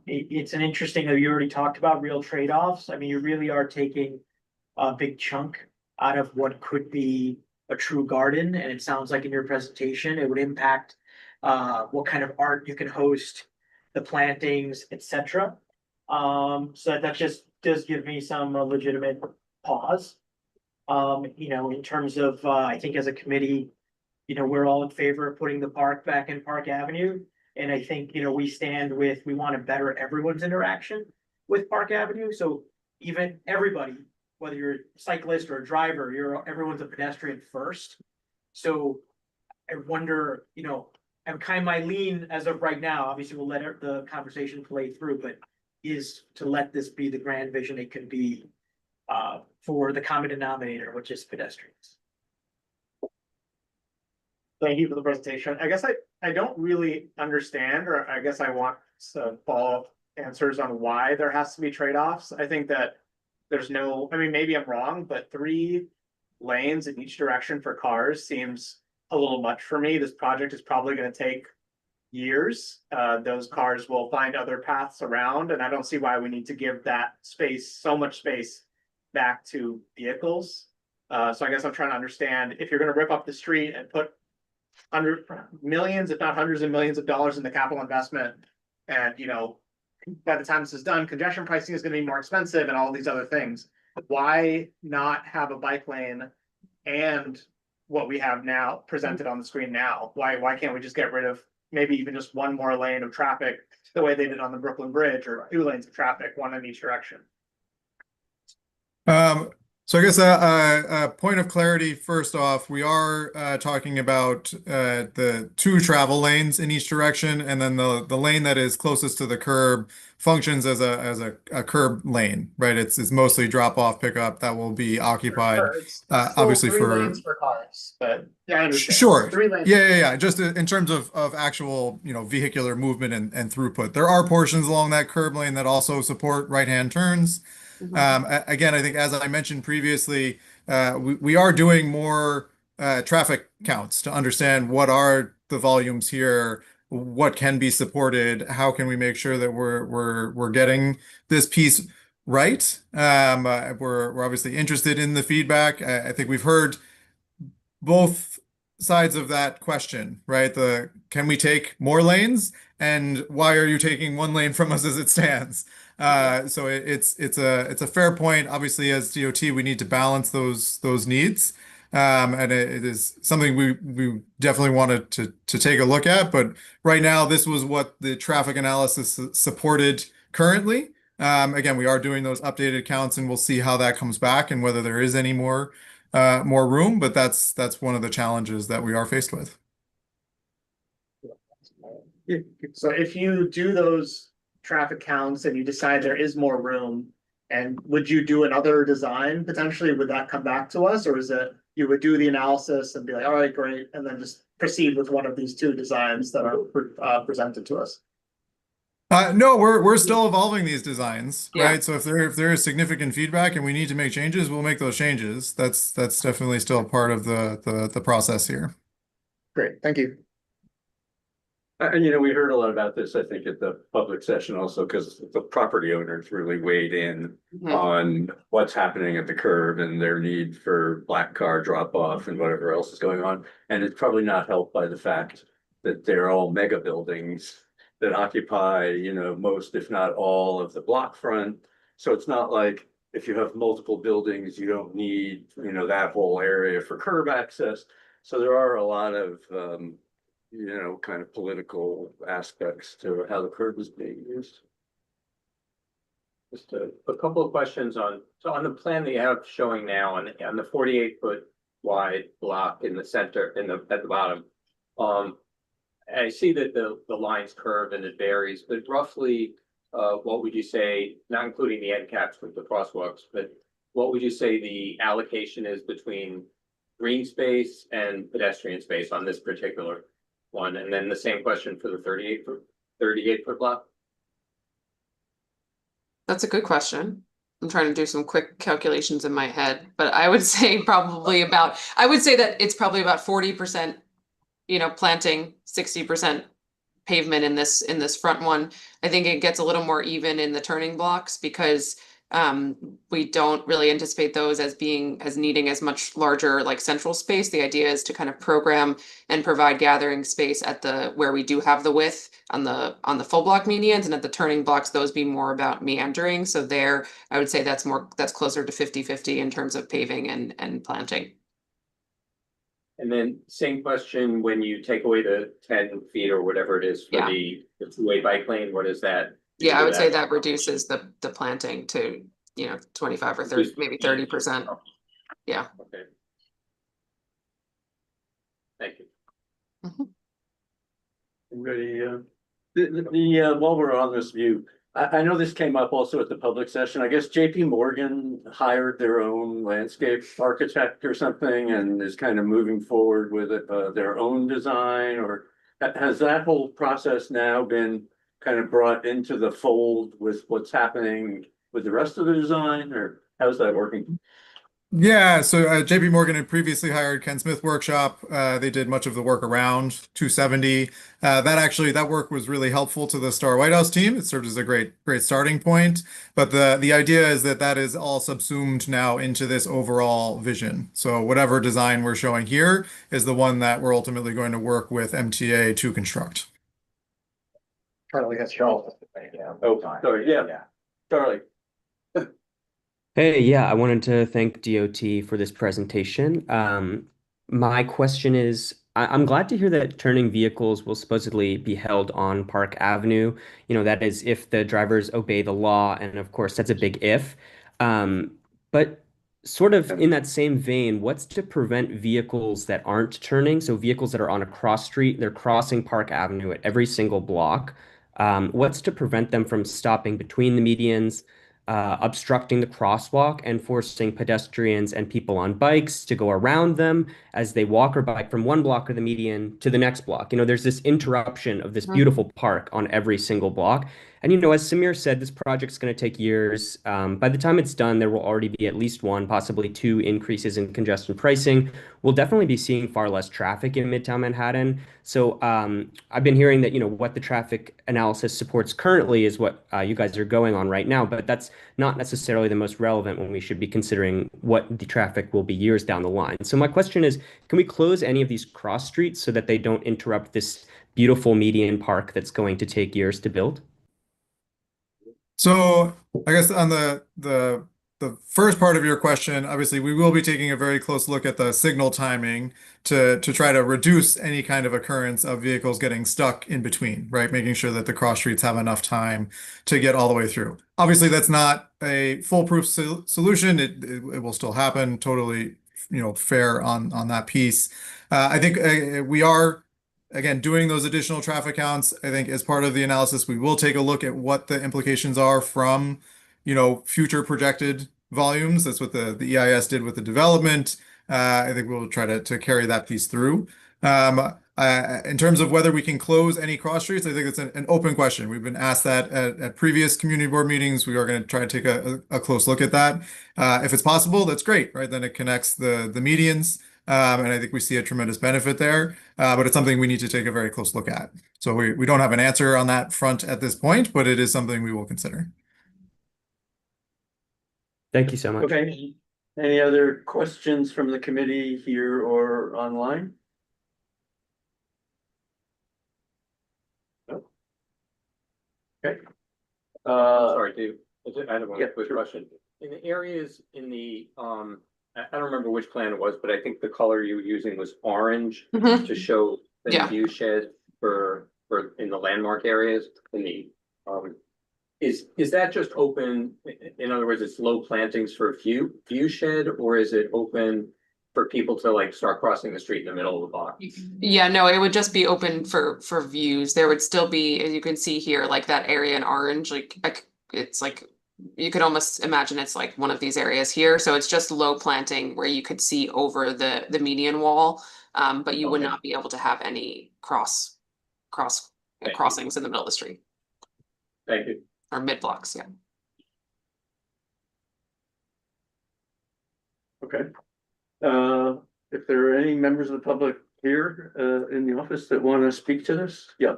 it's an interesting, you already talked about real trade-offs. I mean, you really are taking a big chunk out of what could be a true garden, and it sounds like in your presentation, it would impact what kind of art you can host, the plantings, etc. So that just does give me some legitimate pause. In terms of, I think as a committee, we're all in favor of putting the park back in Park Avenue. And I think, we want to better everyone's interaction with Park Avenue. So even everybody, whether you're a cyclist or a driver, everyone's a pedestrian first. So I wonder, and kind of my lean as of right now, obviously we'll let the conversation play through, but is to let this be the grand vision it could be for the common denominator, which is pedestrians. Thank you for the presentation. I guess I don't really understand, or I guess I want some follow-up answers on why there has to be trade-offs. I think that maybe I'm wrong, but 3 lanes in each direction for cars seems a little much for me. This project is probably going to take years. Those cars will find other paths around, and I don't see why we need to give that space, so much space, back to vehicles. So I guess I'm trying to understand, if you're going to rip up the street and put millions, if not hundreds of millions of dollars in the capital investment, and by the time this is done, congestion pricing is going to be more expensive and all these other things. Why not have a bike lane and what we have now presented on the screen now? Why can't we just get rid of maybe even just one more lane of traffic the way they did on the Brooklyn Bridge, or 2 lanes of traffic, one in each direction? So I guess a point of clarity first off, we are talking about the two travel lanes in each direction, and then the lane that is closest to the curb functions as a curb lane, right? It's mostly drop off pickup that will be occupied, It's still obviously three for lanes for cars, but yeah, I understand. Sure. Three lanes. Yeah. Just in terms of actual, vehicular movement and throughput. There are portions along that curb lane that also support right-hand turns. Again, I think as I mentioned previously, we are doing more traffic counts to understand what are the volumes here, what can be supported, how can we make sure that we're getting this piece right. We're obviously interested in the feedback. I think we've heard both sides of that question, right? Can we take more lanes, and why are you taking one lane from us as it stands? So it's a fair point. Obviously, as DOT, we need to balance those needs. And it is something we definitely wanted to take a look at. But right now, this was what the traffic analysis supported currently. Again, we are doing those updated counts, and we'll see how that comes back and whether there is any more room. But that's one of the challenges that we are faced with. So if you do those traffic counts and you decide there is more room, and would you do another design potentially? Would that come back to us, or is it you would do the analysis and be like, all right, great, and then just proceed with one of these two designs that are presented to us? No, we're still evolving these designs, Yeah. right? So if there is significant feedback and we need to make changes, we'll make those changes. That's definitely still part of the process here. Great, thank you. And we heard a lot about this, I think, at the public session also, because the property owners really weighed in on what's happening at the curb and their need for black car drop off and whatever else is going on. And it's probably not helped by the fact that they're all mega buildings that occupy, most, if not all, of the block front. So it's not like if you have multiple buildings, you don't need, that whole area for curb access. So there are a lot of kind of political aspects to how the curb is being used. Just a couple of questions on the plan that you have showing now on the 48-foot wide block in the center, at the bottom. I see that the lines curve and it varies, but roughly, what would you say, not including the end caps with the crosswalks, but what would you say the allocation is between green space and pedestrian space on this particular one? And then the same question for the 38-foot block. That's a good question. I'm trying to do some quick calculations in my head, but I would say that it's probably about 40%, planting, 60% pavement in this front one. I think it gets a little more even in the turning blocks because we don't really anticipate those as needing as much larger like central space. The idea is to kind of program and provide gathering space at where we do have the width on the full block medians, and at the turning blocks, those be more about meandering. So there, I would say that's closer to 50-50 in terms of paving and planting. And then same question, when you take away the 10 feet or whatever it is for the two-way bike lane, what is that? Yeah, I would say that reduces the planting to, 25 or 30, maybe 30%. Yeah. Okay. Thank you. Ready? While we're on this view, I know this came up also at the public session. I guess JP Morgan hired their own landscape architect or something and is kind of moving forward with their own design, or has that whole process now been kind of brought into the fold with what's happening with the rest of the design, or how's that working? Yeah, so JP Morgan had previously hired Ken Smith Workshop. They did much of the work around 270. That work was really helpful to the Star White House team. It served as a great starting point. But the idea is that is all subsumed now into this overall vision. So whatever design we're showing here is the one that we're ultimately going to work with MTA to construct. Charlie has Charles. Oh, sorry. Yeah. Charlie. Hey, yeah, I wanted to thank DOT for this presentation. My question is, I'm glad to hear that turning vehicles will supposedly be held on Park Avenue. That is if the drivers obey the law, and of course, that's a big if. But Sort of in that same vein, what's to prevent vehicles that aren't turning? So vehicles that are on a cross street, they're crossing Park Avenue at every single block. What's to prevent them from stopping between the medians, obstructing the crosswalk, and forcing pedestrians and people on bikes to go around them as they walk or bike from one block of the median to the next block? You know, there's this interruption of this beautiful park on every single block. And, you know, as Samir said, this project's going to take years. By the time it's done, there will already be at least one, possibly two increases in congestion pricing. We'll definitely be seeing far less traffic in Midtown Manhattan. So I've been hearing that, you know, what the traffic analysis supports currently is what you guys are going on right now, but that's not necessarily the most relevant when we should be considering what the traffic will be years down the line. So my question is, can we close any of these cross streets so that they don't interrupt this beautiful median park that's going to take years to build? So I guess on the first part of your question, obviously we will be taking a very close look at the signal timing to try to reduce any kind of occurrence of vehicles getting stuck in between, right? Making sure that the cross streets have enough time to get all the way through. Obviously, that's not a foolproof solution. It will still happen. Totally, you know, fair on that piece. I think we are, again, doing those additional traffic counts. I think as part of the analysis, we will take a look at what the implications are from, you know, future projected volumes. That's what the EIS did with the development. I think we'll try to carry that piece through. In terms of whether we can close any cross streets, I think it's an open question. We've been asked that at previous community board meetings. We are going to try to take a close look at that. If it's possible, that's great, right? Then it connects the medians. And I think we see a tremendous benefit there, but it's something we need to take a very close look at. So we don't have an answer on that front at this point, but it is something we will consider. Thank you so much. Okay. Any other questions from the committee here or online? No? Okay. Sorry, Dave, I have one yeah, quick sure. question. In the areas in the, I don't remember which plan it was, but I think the color you were using was orange Mhm. to show the Yeah. view shed for in the landmark areas in the, is that just open? In other words, it's low plantings for view shed, or is it open for people to like start crossing the street in the middle of the block? Yeah, no, it would just be open for views. There would still be, as you can see here, like that area in orange, like it's like you could almost imagine it's like one of these areas here. So it's just low planting where you could see over the median wall, but you would Okay. not be able to have any crossings in the middle of the street Thank you. or mid blocks. Yeah. Okay. If there are any members of the public here in the office that want to speak to this, yeah.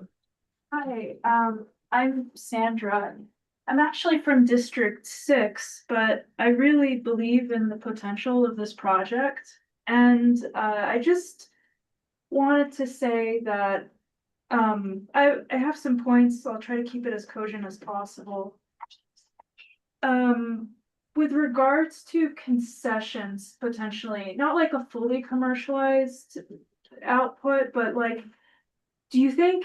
Hi, I'm Sandra. I'm actually from District 6, but I really believe in the potential of this project. And I just wanted to say that I have some points. So I'll try to keep it as cogent as possible. With regards to concessions, potentially, not like a fully commercialized output, but like, do you think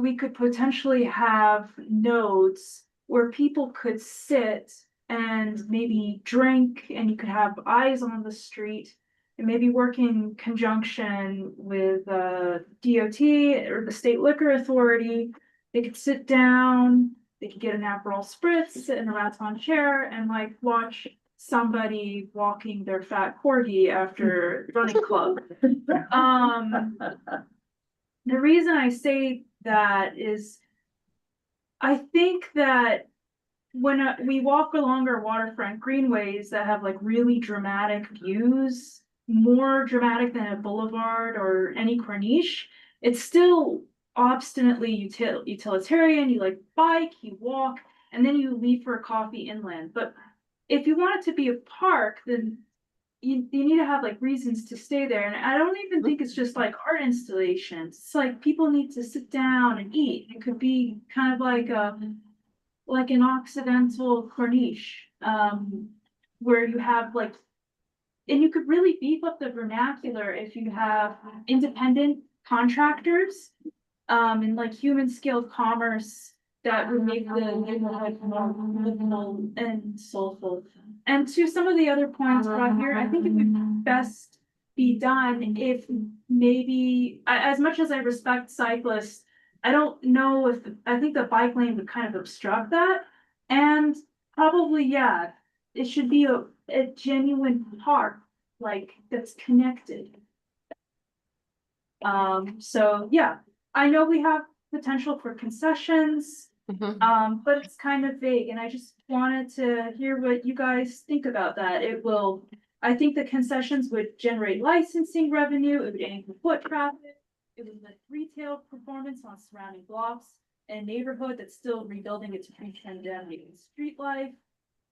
we could potentially have nodes where people could sit and maybe drink, and you could have eyes on the street, and maybe work in conjunction with DOT or the State Liquor Authority? They could sit down, they could get an Aperol spritz, sit in a raton chair, and like watch somebody walking their fat corgi after running club. The reason I say that is I think that when we walk along our waterfront greenways that have like really dramatic views, more dramatic than a boulevard or any corniche, it's still obstinately utilitarian. You like bike, you walk, and then you leave for a coffee inland. But if you want it to be a park, then you need to have like reasons to stay there. And I don't even think it's just like art installations. It's like people need to sit down and eat. It could be kind of like an Occidental corniche, where you have like, and you could really beef up the vernacular if you have independent contractors, and like human scaled commerce that would make the neighborhood more livable and soulful. And to some of the other points brought here, I think it would best be done if maybe, as much as I respect cyclists, I don't know if, I think the bike lane would kind of obstruct that. And probably, yeah, it should be a genuine park, like, that's connected. So, yeah, I know we have potential for concessions, but it's kind of vague, and I just wanted to hear what you guys think about that. I think the concessions would generate licensing revenue, it would anchor foot traffic, it would lift retail performance on surrounding blocks, and a neighborhood that's still rebuilding its pre-pandemic street life.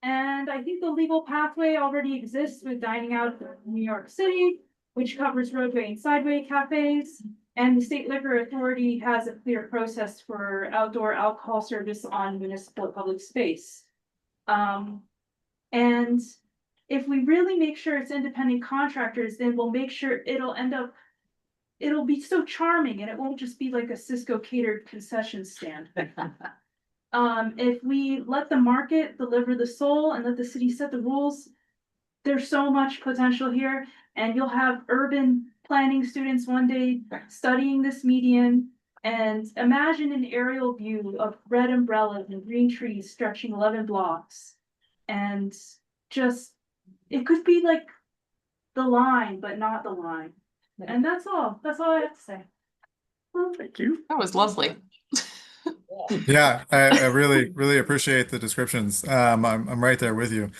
And I think the legal pathway already exists with dining out in New York City, which covers roadway and sideway cafes. And the state liquor authority has a clear process for outdoor alcohol service on municipal public space. And if we really make sure it's independent contractors, then we'll make sure it'll be so charming and it won't just be like a Cisco catered concession stand. If we let the market deliver the soul and let the city set the rules, there's so much potential here, and you'll have urban planning students one day studying this median, and imagine an aerial view of red umbrellas and green trees stretching 11 blocks. And just, it could be like the line, but not the line. And that's all I have to say. Thank you. That was lovely. Yeah, I really, really appreciate the descriptions. I'm right there with you.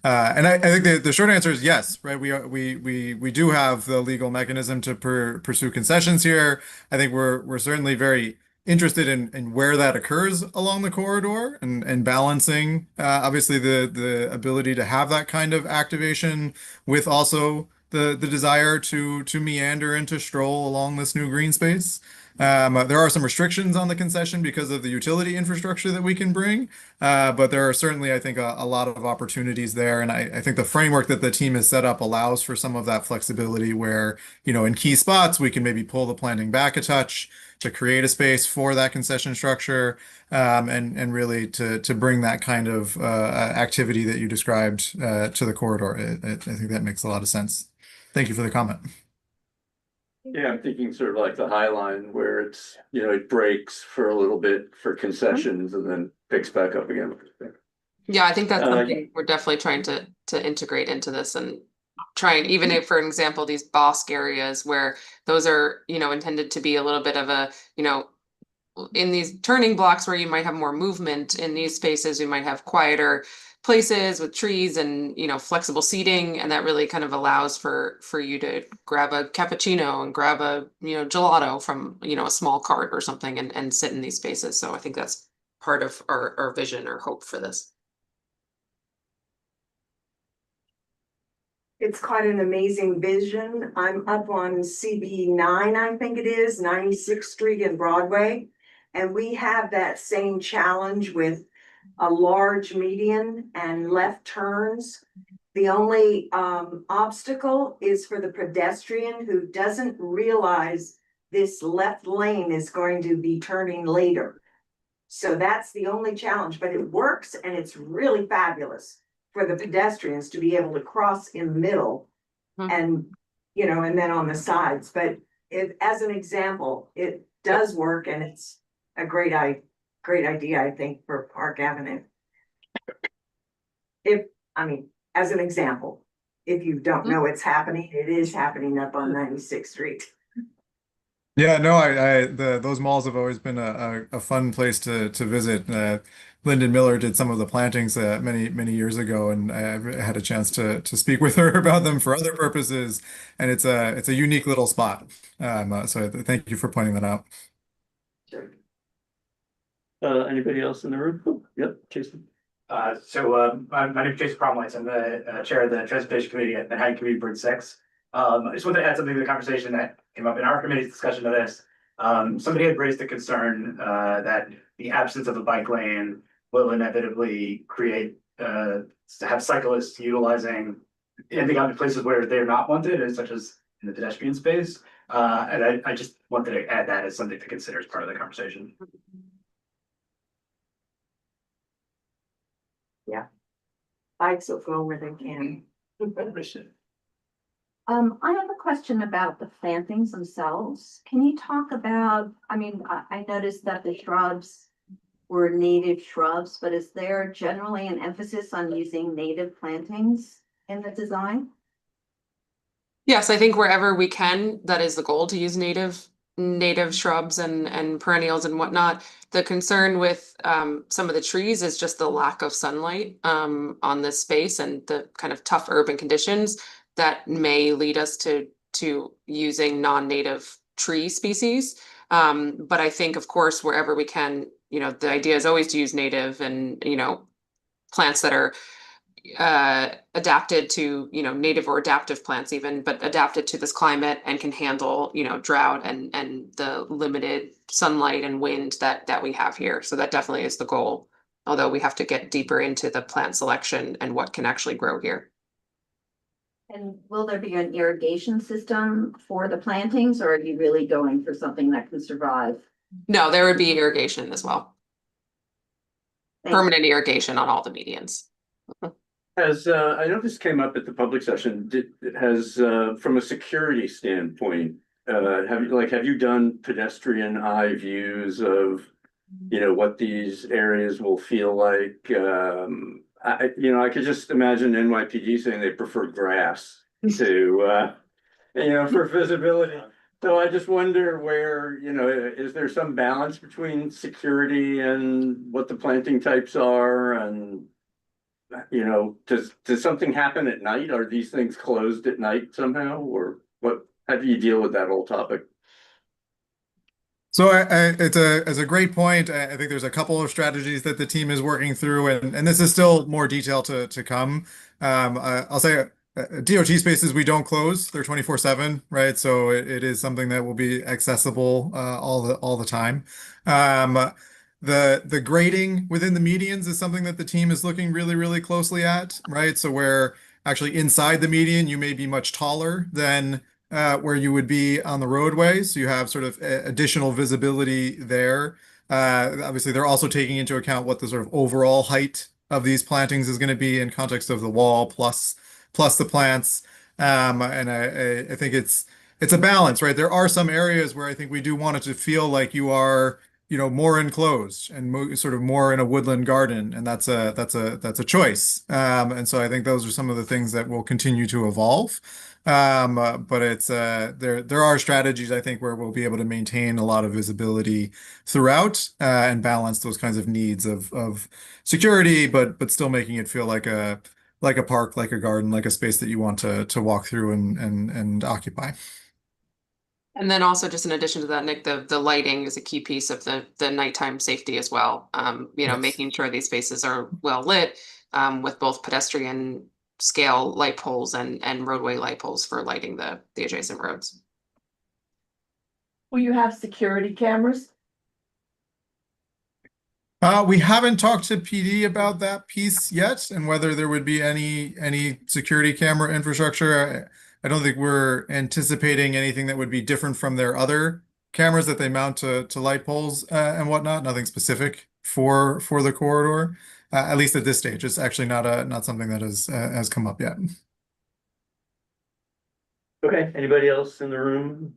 And I think the short answer is yes, right? We do have the legal mechanism to pursue concessions here. I think we're certainly very interested in where that occurs along the corridor and balancing obviously the ability to have that kind of activation with also the desire to meander and to stroll along this new green space. There are some restrictions on the concession because of the utility infrastructure that we can bring, but there are certainly, I think, a lot of opportunities there. And I think the framework that the team has set up allows for some of that flexibility where, in key spots, we can maybe pull the planning back a touch to create a space for that concession structure, and really to bring that kind of activity that you described to the corridor. I think that makes a lot of sense. Thank you for the comment. Yeah, I'm thinking sort of like the High Line where it's, it breaks for a little bit for concessions and then picks back up again. Yeah, I think that's something we're definitely trying to integrate into this, and trying, even if, for example, these Bosque areas where those are, intended to be a little bit of a, in these turning blocks where you might have more movement, in these spaces, we might have quieter places with trees and, flexible seating, and that really kind of allows for you to grab a cappuccino and grab a, gelato from, a small cart or something and sit in these spaces. So I think that's part of our vision or hope for this. It's quite an amazing vision. I'm up on CB9, I think it is, 96th Street and Broadway. And we have that same challenge with a large median and left turns. The only obstacle is for the pedestrian who doesn't realize this left lane is going to be turning later. So that's the only challenge, but it works and it's really fabulous for the pedestrians to be able to cross in the middle and, and then on the sides. But as an example, it does work, and it's a great idea, I think, for Park Avenue. As an example, if you don't know it's happening, it is happening up on 96th Street. Yeah, no, those malls have always been a fun place to visit. Lyndon Miller did some of the plantings many years ago, and I had a chance to speak with her about them for other purposes. And it's a unique little spot. So thank you for pointing that out. Sure. Anybody else in the room? Oh, yep, Jason. My name is Jason Cromwell. I'm the chair of the Transportation Committee at Manhattan Community Board 6. I just wanted to add something to the conversation that came up in our committee's discussion of this. Somebody had raised the concern that the absence of a bike lane will inevitably create to have cyclists ending up in places where they're not wanted, such as in the pedestrian space. And I just wanted to add that as something to consider as part of the conversation. Bikes will go where they can. I have a question about the plantings themselves. Can you talk about, I noticed that the shrubs were native shrubs, but is there generally an emphasis on using native plantings in the design? Yes, I think wherever we can, that is the goal, to use native shrubs and perennials and whatnot. The concern with some of the trees is just the lack of sunlight on this space and the kind of tough urban conditions that may lead us to using non-native tree species. But I think, of course, wherever we can, the idea is always to use native and, plants that are adapted to, native or adaptive plants even, but adapted to this climate and can handle, drought and the limited sunlight and wind that we have here. So that definitely is the goal. Although we have to get deeper into the plant selection and what can actually grow here. And will there be an irrigation system for the plantings, or are you really going for something that can survive? No, there would be irrigation as well. Permanent irrigation on all the medians. As I know this came up at the public session, from a security standpoint, have you done pedestrian eye views of, what these areas will feel like? I could just imagine NYPD saying they prefer grass to, for visibility. So I just wonder where, is there some balance between security and what the planting types are? And, does something happen at night? Are these things closed at night somehow? Or how do you deal with that whole topic? So it's a great point. I think there's a couple of strategies that the team is working through, and this is still more detail to come. I'll say DOT spaces we don't close; they're 24/7, right? So it is something that will be accessible all the time. The grading within the medians is something that the team is looking really, really closely at, right? So where actually inside the median you may be much taller than where you would be on the roadway. So you have sort of additional visibility there. Obviously, they're also taking into account what the sort of overall height of these plantings is going to be in context of the wall plus the plants. And I think it's a balance, right? There are some areas where I think we do want it to feel like you are, more enclosed and sort of more in a woodland garden, and that's a choice. And so I think those are some of the things that will continue to evolve. But it's there are strategies I think where we'll be able to maintain a lot of visibility throughout and balance those kinds of needs of security, but still making it feel like a park, like a garden, like a space that you want to walk through and occupy. And then also, just in addition to that, Nick, the lighting is a key piece of the nighttime safety as well. Yes. Making sure these spaces are well lit with both pedestrian scale light poles and roadway light poles for lighting the adjacent roads. Will you have security cameras? We haven't talked to PD about that piece yet, and whether there would be any security camera infrastructure. I don't think we're anticipating anything that would be different from their other cameras that they mount to light poles and whatnot. Nothing specific for the corridor, at least at this stage. It's actually not something that has come up yet. Okay, anybody else in the room?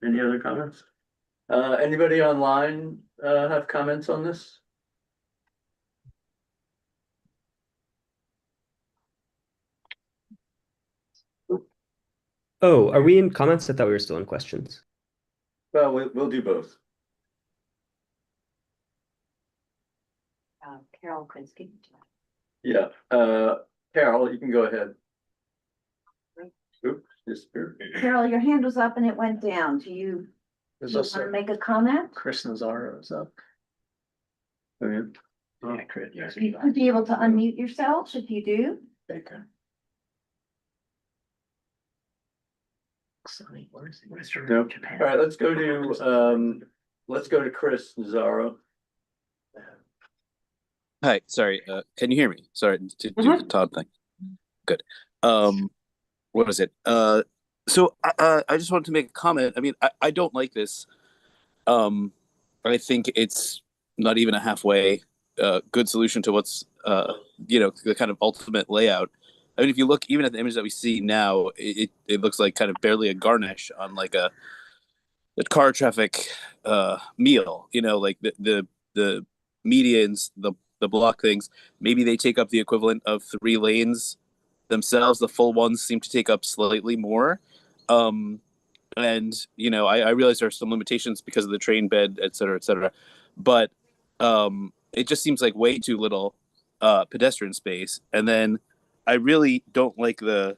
Any other comments? Anybody online have comments on this? Oh, are we in comments? I thought we were still in questions. Well, we'll do both. Carol Krinsky. Yeah, Carol, you can go ahead. Oops, disappeared. Carol, your hand was up and it went down. Do you want to make a comment? Chris Nazaro is up. Oh, yeah. Yeah, Chris, yes. You could be able to unmute yourself if you do. Baker. Sunny, where's Nope. All right, let's go to Chris Nazaro. Hi, sorry, can you hear me? Sorry to do the Todd thing. Good. What is it? So I just wanted to make a comment. I mean, I don't like this. I think it's not even a halfway good solution to what's the kind of ultimate layout. I mean, if you look even at the image that we see now, it looks like kind of barely a garnish on like a car traffic meal. Like the medians, the block things, maybe they take up the equivalent of 3 lanes themselves. The full ones seem to take up slightly more. And I realize there are some limitations because of the train bed, et cetera, but it just seems like way too little pedestrian space. And then I really don't like the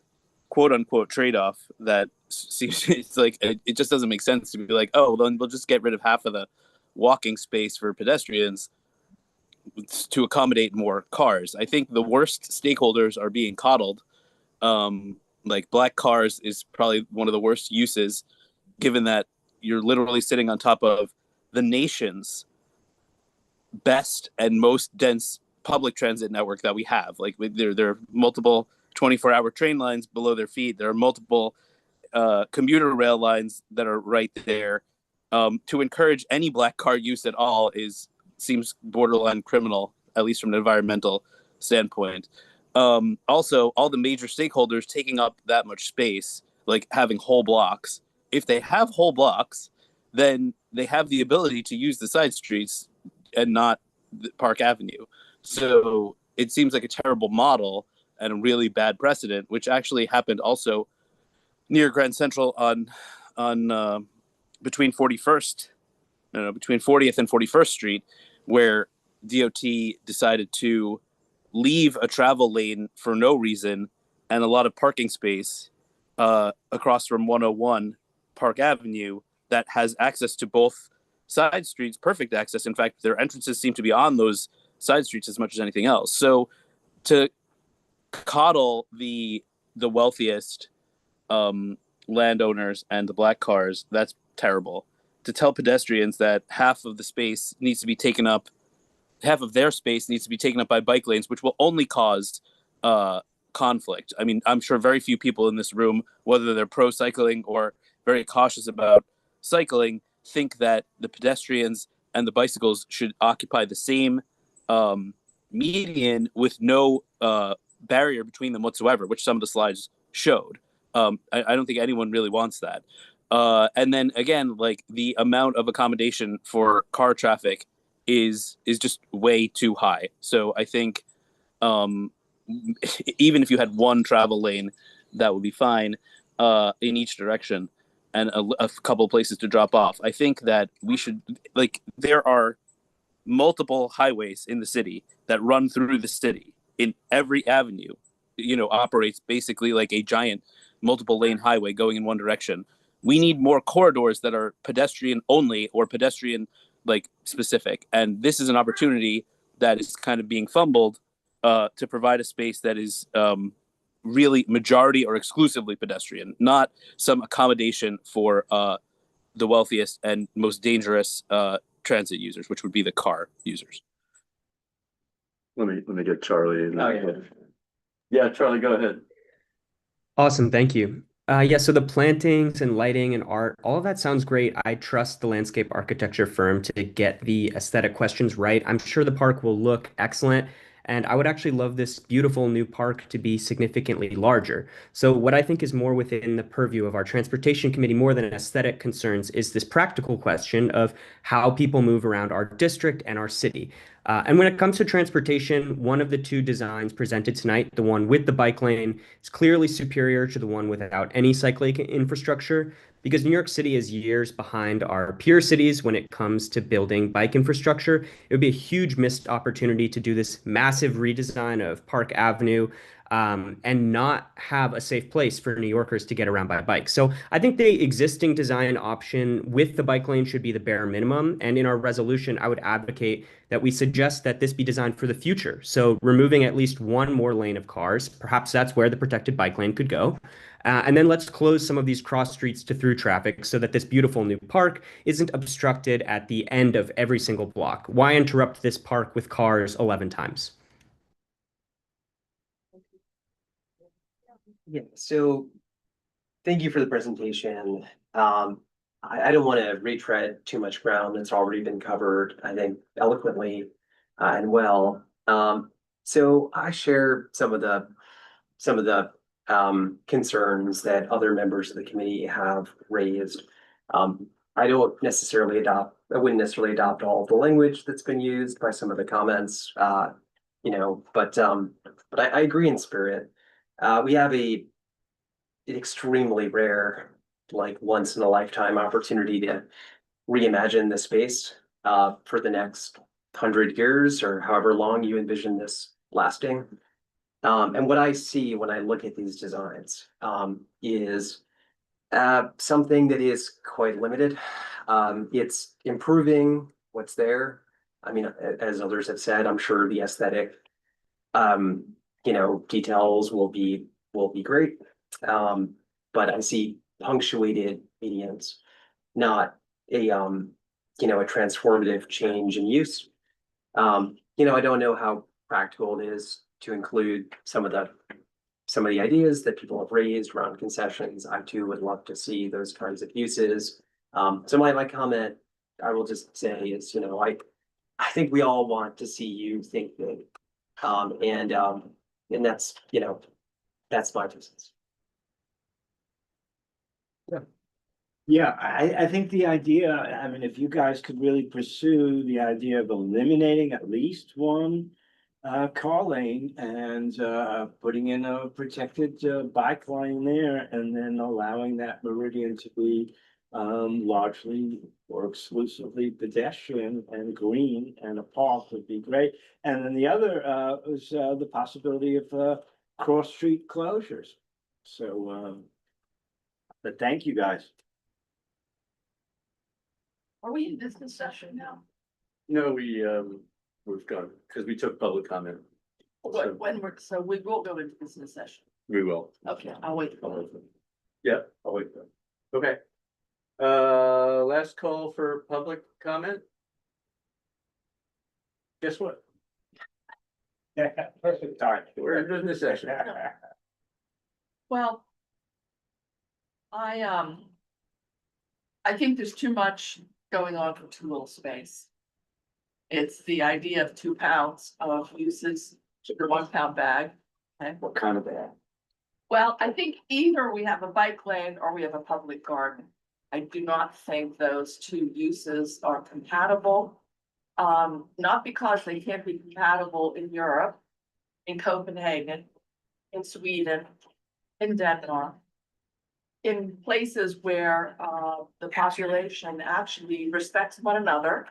quote unquote trade-off that seems, it's like it just doesn't make sense to be like, oh, then we'll just get rid of half of the walking space for pedestrians to accommodate more cars. I think the worst stakeholders are being coddled. Like black cars is probably one of the worst uses, given that you're literally sitting on top of the nation's best and most dense public transit network that we have. Like there are multiple 24-hour train lines below their feet. There are multiple commuter rail lines that are right there. To encourage any black car use at all seems borderline criminal, at least from an environmental standpoint. Also, all the major stakeholders taking up that much space, like having whole blocks. If they have whole blocks, then they have the ability to use the side streets and not Park Avenue. So it seems like a terrible model and a really bad precedent, which actually happened also near Grand Central on between 40th and 41st Street, where DOT decided to leave a travel lane for no reason and a lot of parking space across from 101 Park Avenue that has access to both side streets, perfect access. In fact, their entrances seem to be on those side streets as much as anything else. So to coddle the wealthiest landowners and the black cars, that's terrible. To tell pedestrians that half of their space needs to be taken up by bike lanes, which will only cause conflict. I mean, I'm sure very few people in this room, whether they're pro cycling or very cautious about cycling, think that the pedestrians and the bicycles should occupy the same median with no barrier between them whatsoever, which some of the slides showed. I don't think anyone really wants that. And then again, like the amount of accommodation for car traffic is just way too high. So I think even if you had one travel lane, that would be fine in each direction, and a couple of places to drop off. I think that we should, like, there are multiple highways in the city that run through the city. In every avenue, operates basically like a giant multiple lane highway going in one direction. We need more corridors that are pedestrian only or pedestrian like specific. And this is an opportunity that is kind of being fumbled to provide a space that is really majority or exclusively pedestrian, not some accommodation for the wealthiest and most dangerous transit users, which would be the car users. Let me get Charlie. Yeah, Charlie, go ahead. Awesome, thank you. Yeah, so the plantings and lighting and art, all of that sounds great. I trust the landscape architecture firm to get the aesthetic questions right. I'm sure the park will look excellent, and I would actually love this beautiful new park to be significantly larger. So what I think is more within the purview of our transportation committee, more than aesthetic concerns, is this practical question of how people move around our district and our city. And when it comes to transportation, one of the two designs presented tonight, the one with the bike lane, is clearly superior to the one without any cycling infrastructure, because New York City is years behind our peer cities when it comes to building bike infrastructure. It would be a huge missed opportunity to do this massive redesign of Park Avenue and not have a safe place for New Yorkers to get around by bike. So I think the existing design option with the bike lane should be the bare minimum. And in our resolution, I would advocate that we suggest that this be designed for the future. So removing at least one more lane of cars, perhaps that's where the protected bike lane could go. And then let's close some of these cross streets to through traffic so that this beautiful new park isn't obstructed at the end of every single block. Why interrupt this park with cars 11 times? Yeah, so thank you for the presentation. I don't want to retread too much ground that's already been covered, I think, eloquently. and well. So I share some of the concerns that other members of the committee have raised. I wouldn't necessarily adopt all of the language that's been used by some of the comments, but I agree in spirit. We have an extremely rare, like once in a lifetime opportunity to reimagine the space for the next 100 years or however long you envision this lasting. And what I see when I look at these designs is something that is quite limited. It's improving what's there. I mean, as others have said, I'm sure the aesthetic, details will be great. But I see punctuated medians, not a transformative change in use. I don't know how practical it is to include some of the ideas that people have raised around concessions. I too would love to see those kinds of uses. So my comment, I will just say is, I think we all want to see you think big. And that's, that's my 2 cents. Yeah, I think the idea, I mean, if you guys could really pursue the idea of eliminating at least one car lane and putting in a protected bike lane there, and then allowing that meridian to be largely or exclusively pedestrian and green, and a park would be great. And then the other is the possibility of cross street closures. So but thank you guys. Are we in business session now? No, we've gone, because we took public comment. So So we will go into business session. we will. Okay, I'll wait. Yeah, I'll wait. Okay. Last call for public comment. Guess what? Perfect time. We're in business session. Well, I think there's too much going on for too little space. It's the idea of 2 pounds of uses for 1 pound bag. Okay. What kind of bag? Well, I think either we have a bike lane or we have a public garden. I do not think those 2 uses are compatible. Not because they can't be compatible in Europe, in Copenhagen, in Sweden, in Denmark, in places where the population actually respects one another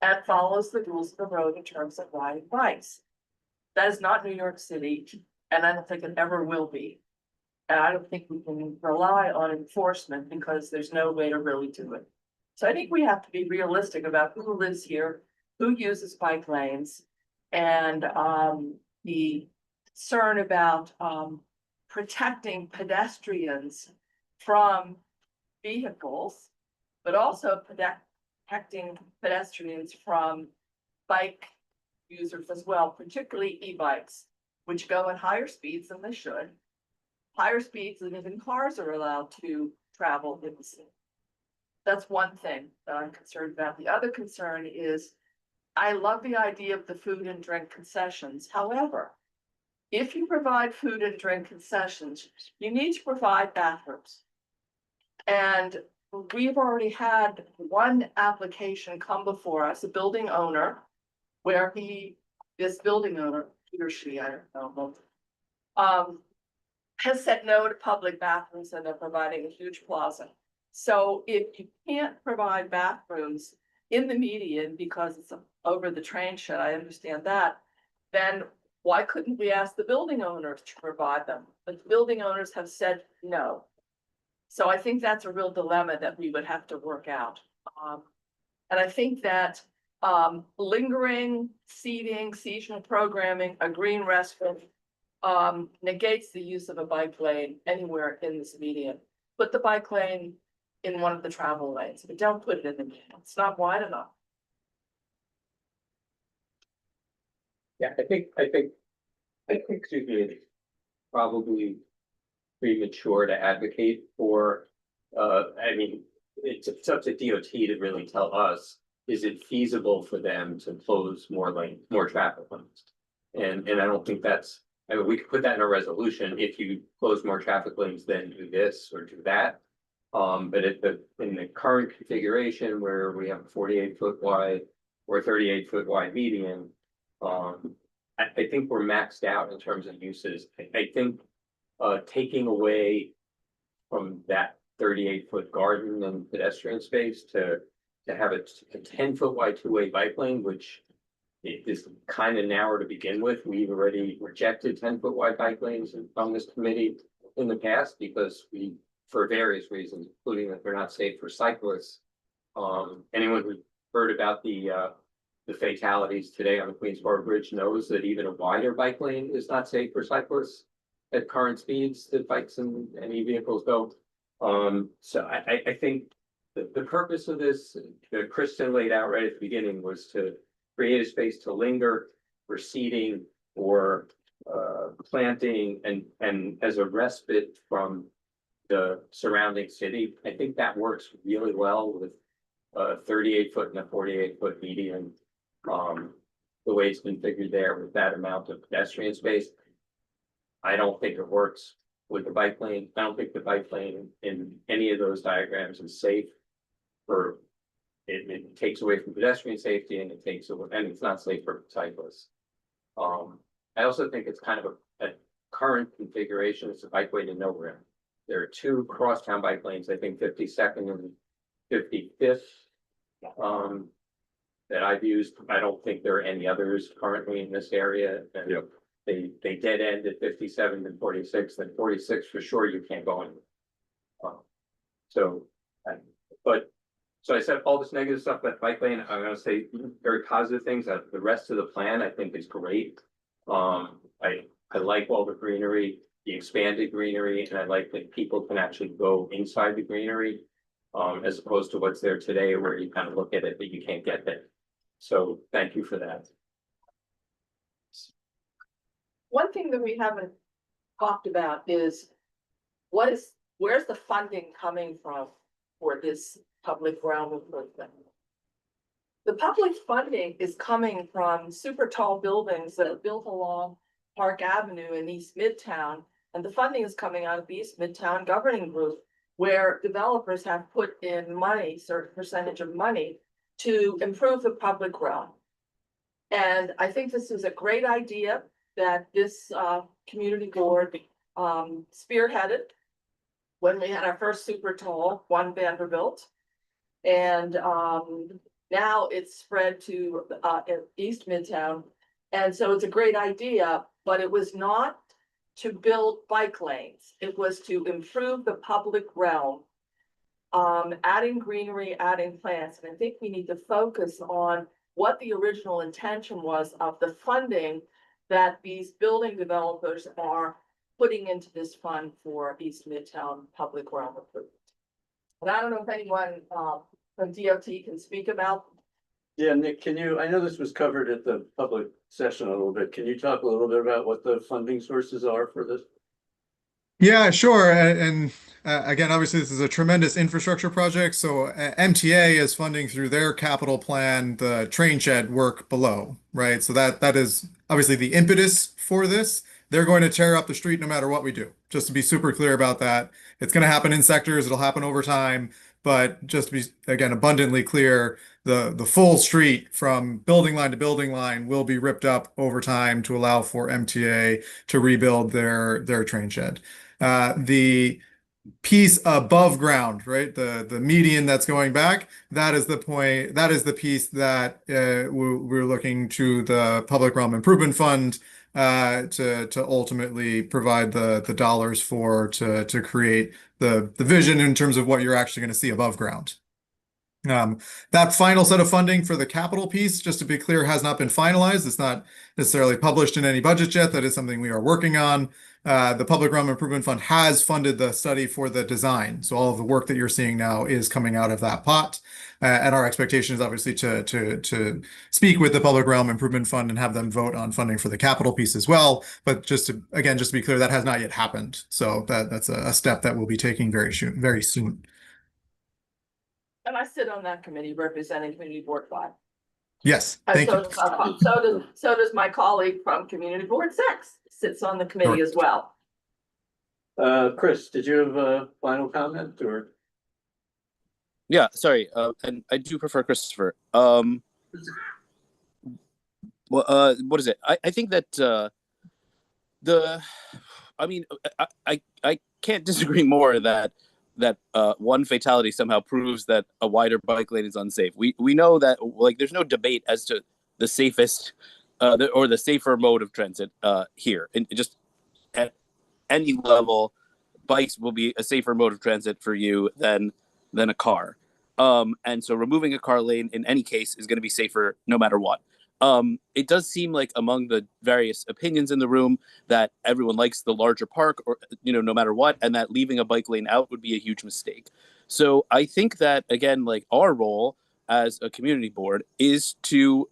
and follows the rules of the road in terms of riding bikes. That is not New York City, and I don't think it ever will be. And I don't think we can rely on enforcement because there's no way to really do it. So I think we have to be realistic about who lives here, who uses bike lanes, and the concern about protecting pedestrians from vehicles, but also protecting pedestrians from bike users as well, particularly e-bikes, which go at higher speeds than they should. Higher speeds than even cars are allowed to travel in the city. That's one thing that I'm concerned about. The other concern is I love the idea of the food and drink concessions. However, if you provide food and drink concessions, you need to provide bathrooms. And we've already had one application come before us, a building owner, where this building owner, he or she, I don't know, has said no to public bathrooms, and they're providing a huge plaza. So if you can't provide bathrooms in the median because it's over the train shed, I understand that, then why couldn't we ask the building owners to provide them? But the building owners have said no. So I think that's a real dilemma that we would have to work out. And I think that lingering seating, seasonal programming, a green restaurant negates the use of a bike lane anywhere in this median. Put the bike lane in one of the travel lanes, but don't put it in the median. It's not wide enough. Yeah, I think, excuse me, it's probably premature to advocate for, I mean, it's up to DOT to really tell us is it feasible for them to close more traffic lanes? And I don't think that's, I mean, we could put that in a resolution, if you close more traffic lanes, then do this or do that. But in the current configuration where we have a 48-foot wide or 38-foot wide median, I think we're maxed out in terms of uses. I think taking away from that 38-foot garden and pedestrian space to have a 10-foot wide two-way bike lane, which it is kind of narrow to begin with. We've already rejected 10-foot wide bike lanes from this committee in the past because for various reasons, including that they're not safe for cyclists. Anyone who heard about the fatalities today on the Queensboro Bridge knows that even a wider bike lane is not safe for cyclists at current speeds that bikes and any vehicles go. So I think the purpose of this, that Kristen laid out right at the beginning, was to create a space to linger for seating or planting and as a respite from the surrounding city. I think that works really well with a 38-foot and a 48-foot median. The way it's been figured there with that amount of pedestrian space. I don't think it works with the bike lane. I don't think the bike lane in any of those diagrams is safe for it takes away from pedestrian safety and it's not safe for cyclists. I also think it's kind of a current configuration. It's a bikeway to nowhere. There are two crosstown bike lanes, I think 52nd and 55th, that I've used. I don't think there are any others currently in this area. And they dead end at 57 and 46, then 46 for sure you can't go in. So I said all this negative stuff about bike lane. I'm gonna say very positive things. The rest of the plan I think is great. I like all the greenery, the expanded greenery, and I like that people can actually go inside the greenery, as opposed to what's there today where you kind of look at it but you can't get there. So thank you for that. One thing that we haven't talked about is where's the funding coming from for this public realm improvement? The public funding is coming from super tall buildings that are built along Park Avenue in East Midtown. And the funding is coming out of the East Midtown Governing Group, where developers have put in money, certain percentage of money, to improve the public realm. And I think this is a great idea that this community board spearheaded when we had our first super tall, One Vanderbilt. And now it's spread to East Midtown. And so it's a great idea, but it was not to build bike lanes. It was to improve the public realm, adding greenery, adding plants. And I think we need to focus on what the original intention was of the funding that these building developers are putting into this fund for East Midtown public realm improvement. And I don't know if anyone from DOT can speak about. Yeah, Nick, I know this was covered at the public session a little bit. Can you talk a little bit about what the funding sources are for this? Yeah, sure. And again, obviously, this is a tremendous infrastructure project. So MTA is funding through their capital plan the train shed work below, right? So that is obviously the impetus for this. They're going to tear up the street no matter what we do. Just to be super clear about that. It's going to happen in sectors. It'll happen over time. But just to be, again, abundantly clear, the full street from building line to building line will be ripped up over time to allow for MTA to rebuild their train shed. The piece above ground, right? The median that's going back, that is the point, that is the piece that we're looking to the Public Realm Improvement Fund to ultimately provide the dollars for to create the vision in terms of what you're actually going to see above ground. That final set of funding for the capital piece, just to be clear, has not been finalized. It's not necessarily published in any budget yet. That is something we are working on. The Public Realm Improvement Fund has funded the study for the design. So all of the work that you're seeing now is coming out of that pot. And our expectation is obviously to speak with the Public Realm Improvement Fund and have them vote on funding for the capital piece as well. But just to be clear, that has not yet happened. So that's a step that we'll be taking very soon. And I sit on that committee representing Community Board 5. Yes, And thank so you. does my colleague from Community Board 6, sits on the committee as well. Chris, did you have a final comment or? Yeah, sorry. And I do prefer Christopher. Well, what is it? I think that I mean, I can't disagree more that one fatality somehow proves that a wider bike lane is unsafe. We know that, like, there's no debate as to the safest or the safer mode of transit here, and just at any level, bikes will be a safer mode of transit for you than a car. And so removing a car lane in any case is going to be safer no matter what. It does seem like among the various opinions in the room that everyone likes the larger park, or no matter what, and that leaving a bike lane out would be a huge mistake. So I think that, again, like, our role as a community board is to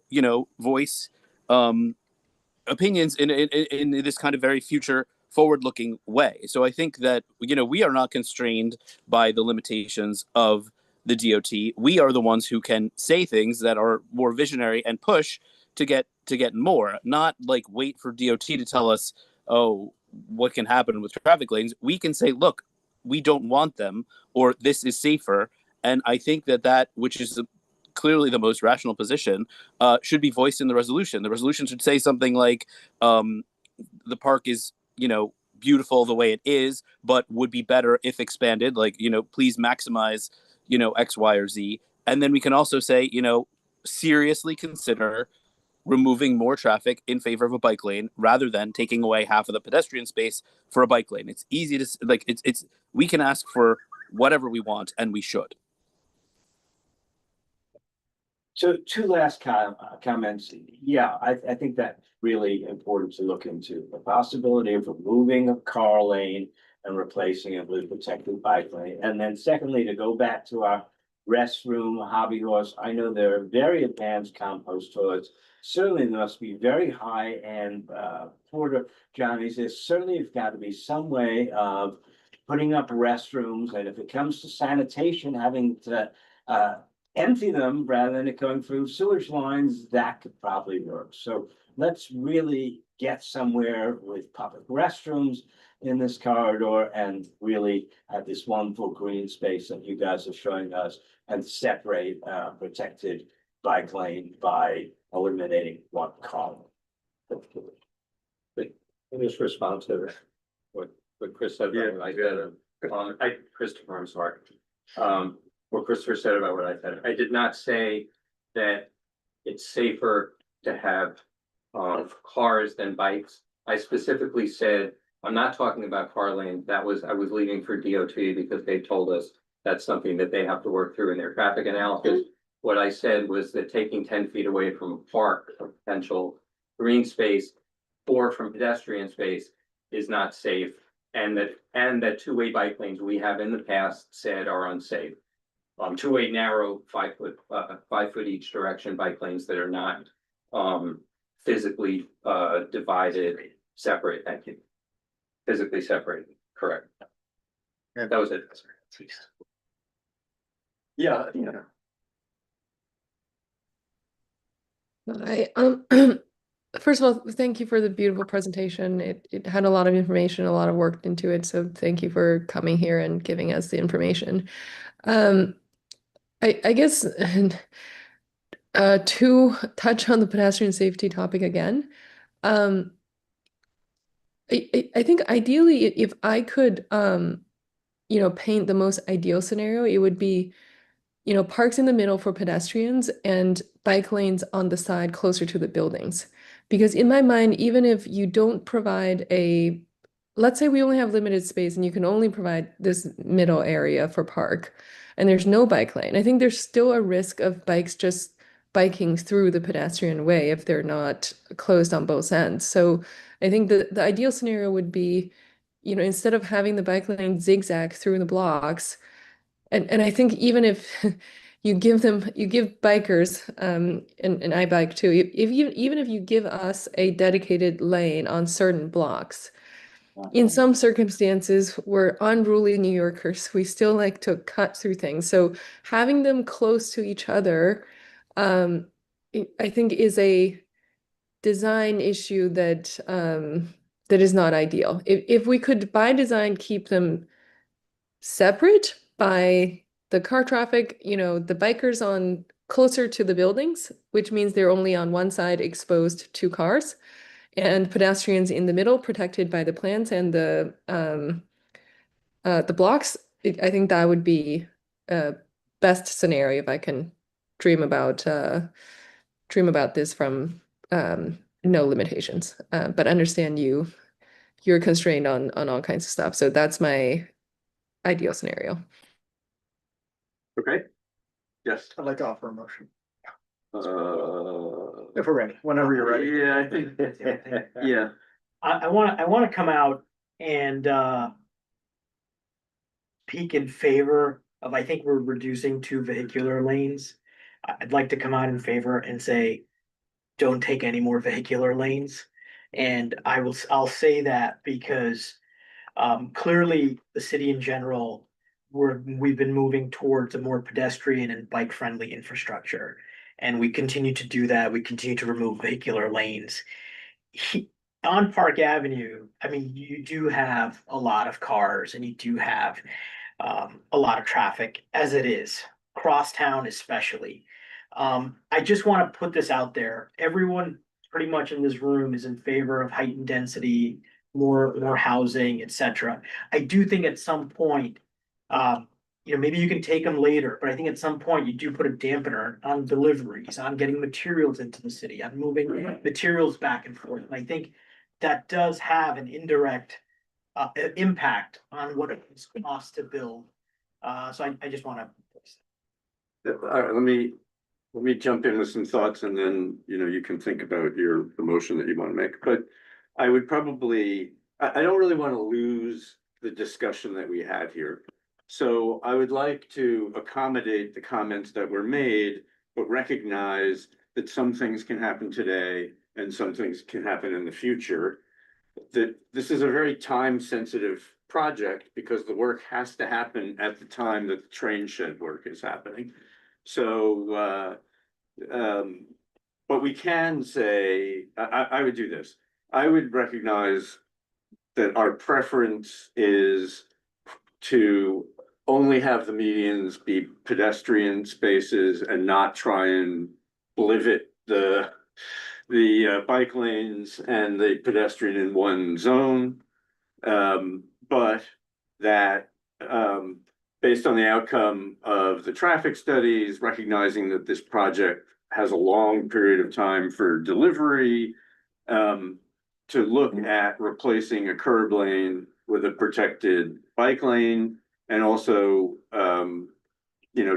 voice opinions in this kind of very future forward-looking way. So I think that we are not constrained by the limitations of the DOT. We are the ones who can say things that are more visionary and push to get more, not like wait for DOT to tell us, oh, what can happen with traffic lanes. We can say, look, we don't want them, or this is safer. And I think that which is clearly the most rational position, should be voiced in the resolution. The resolution should say something like, the park is, beautiful the way it is, but would be better if expanded. Like, please maximize, X, Y, or Z. And then we can also say, seriously consider removing more traffic in favor of a bike lane rather than taking away half of the pedestrian space for a bike lane. It's easy to, like, we can ask for whatever we want, and we should. So two last comments. Yeah, I think that's really important to look into. The possibility of removing a car lane and replacing it with a protected bike lane. And then secondly, to go back to our restroom, hobby horse, I know there are very advanced compost toilets. Certainly there must be very high-end porta johnies. There's certainly got to be some way of putting up restrooms. And if it comes to sanitation, having to empty them rather than it going through sewage lines, that could probably work. So let's really get somewhere with public restrooms in this corridor and really have this wonderful green space that you guys are showing us, and separate protected bike lane by eliminating one car. Let me just respond to what Chris said. Christopher, I'm sorry. What Christopher said about what I said. I did not say that it's safer to have cars than bikes. I specifically said, I'm not talking about car lane. I was leaving for DOT because they told us that's something that they have to work through in their traffic analysis. What I said was that taking 10 feet away from a park or potential green space or from pedestrian space is not safe, and that two-way bike lanes we have in the past said are unsafe. Two-way narrow 5 foot each direction bike lanes that are not physically divided, separate. Thank you. Physically separated, correct. That was it. Yeah. First of all, thank you for the beautiful presentation. It had a lot of information, a lot of work into it. So thank you for coming here and giving us the information. I guess to touch on the pedestrian safety topic again, I think ideally, if I could, paint the most ideal scenario, it would be, parks in the middle for pedestrians and bike lanes on the side closer to the buildings. Because in my mind, even if you don't provide let's say we only have limited space and you can only provide this middle area for park and there's no bike lane, I think there's still a risk of bikes just biking through the pedestrian way if they're not closed on both ends. So I think the ideal scenario would be, instead of having the bike lane zigzag through the blocks, and I think even if you give bikers, and I bike too, even if you give us a dedicated lane on certain blocks, in some circumstances, we're unruly New Yorkers. We still like to cut through things. So having them close to each other, I think is a design issue that that is not ideal. If we could, by design, keep them separate by the car traffic, the bikers on closer to the buildings, which means they're only on one side exposed to cars, and pedestrians in the middle protected by the plants and the blocks. I think that would be a best scenario if I can dream about this from no limitations. But understand you're constrained on all kinds of stuff. So that's my ideal scenario. Okay. Yes. I'd like to offer a motion. Uh, If we're ready, whenever you're ready. yeah, I think, yeah. I wanna come out and speak in favor of, I think we're reducing 2 vehicular lanes. I'd like to come out in favor and say, don't take any more vehicular lanes. And I'll say that because clearly the city in general, we've been moving towards a more pedestrian and bike friendly infrastructure. And we continue to do that. We continue to remove vehicular lanes. On Park Avenue, I mean, you do have a lot of cars and you do have a lot of traffic as it is, crosstown especially. I just want to put this out there. Everyone pretty much in this room is in favor of heightened density, more housing, etc. I do think at some point, maybe you can take them later, but I think at some point you do put a dampener on deliveries, on getting materials into the city, on moving materials back and forth. And I think that does have an indirect impact on what it costs to build. So I just want to. All right, let me jump in with some thoughts and then, you can think about the motion that you want to make. But I would probably, I don't really want to lose the discussion that we had here. So I would like to accommodate the comments that were made, but recognize that some things can happen today and some things can happen in the future. That this is a very time-sensitive project because the work has to happen at the time that the train shed work is happening. So, but we can say, I would do this. I would recognize that our preference is to only have the medians be pedestrian spaces and not try and blivet the bike lanes and the pedestrian in one zone. But that based on the outcome of the traffic studies, recognizing that this project has a long period of time for delivery, to look at replacing a curb lane with a protected bike lane, and also,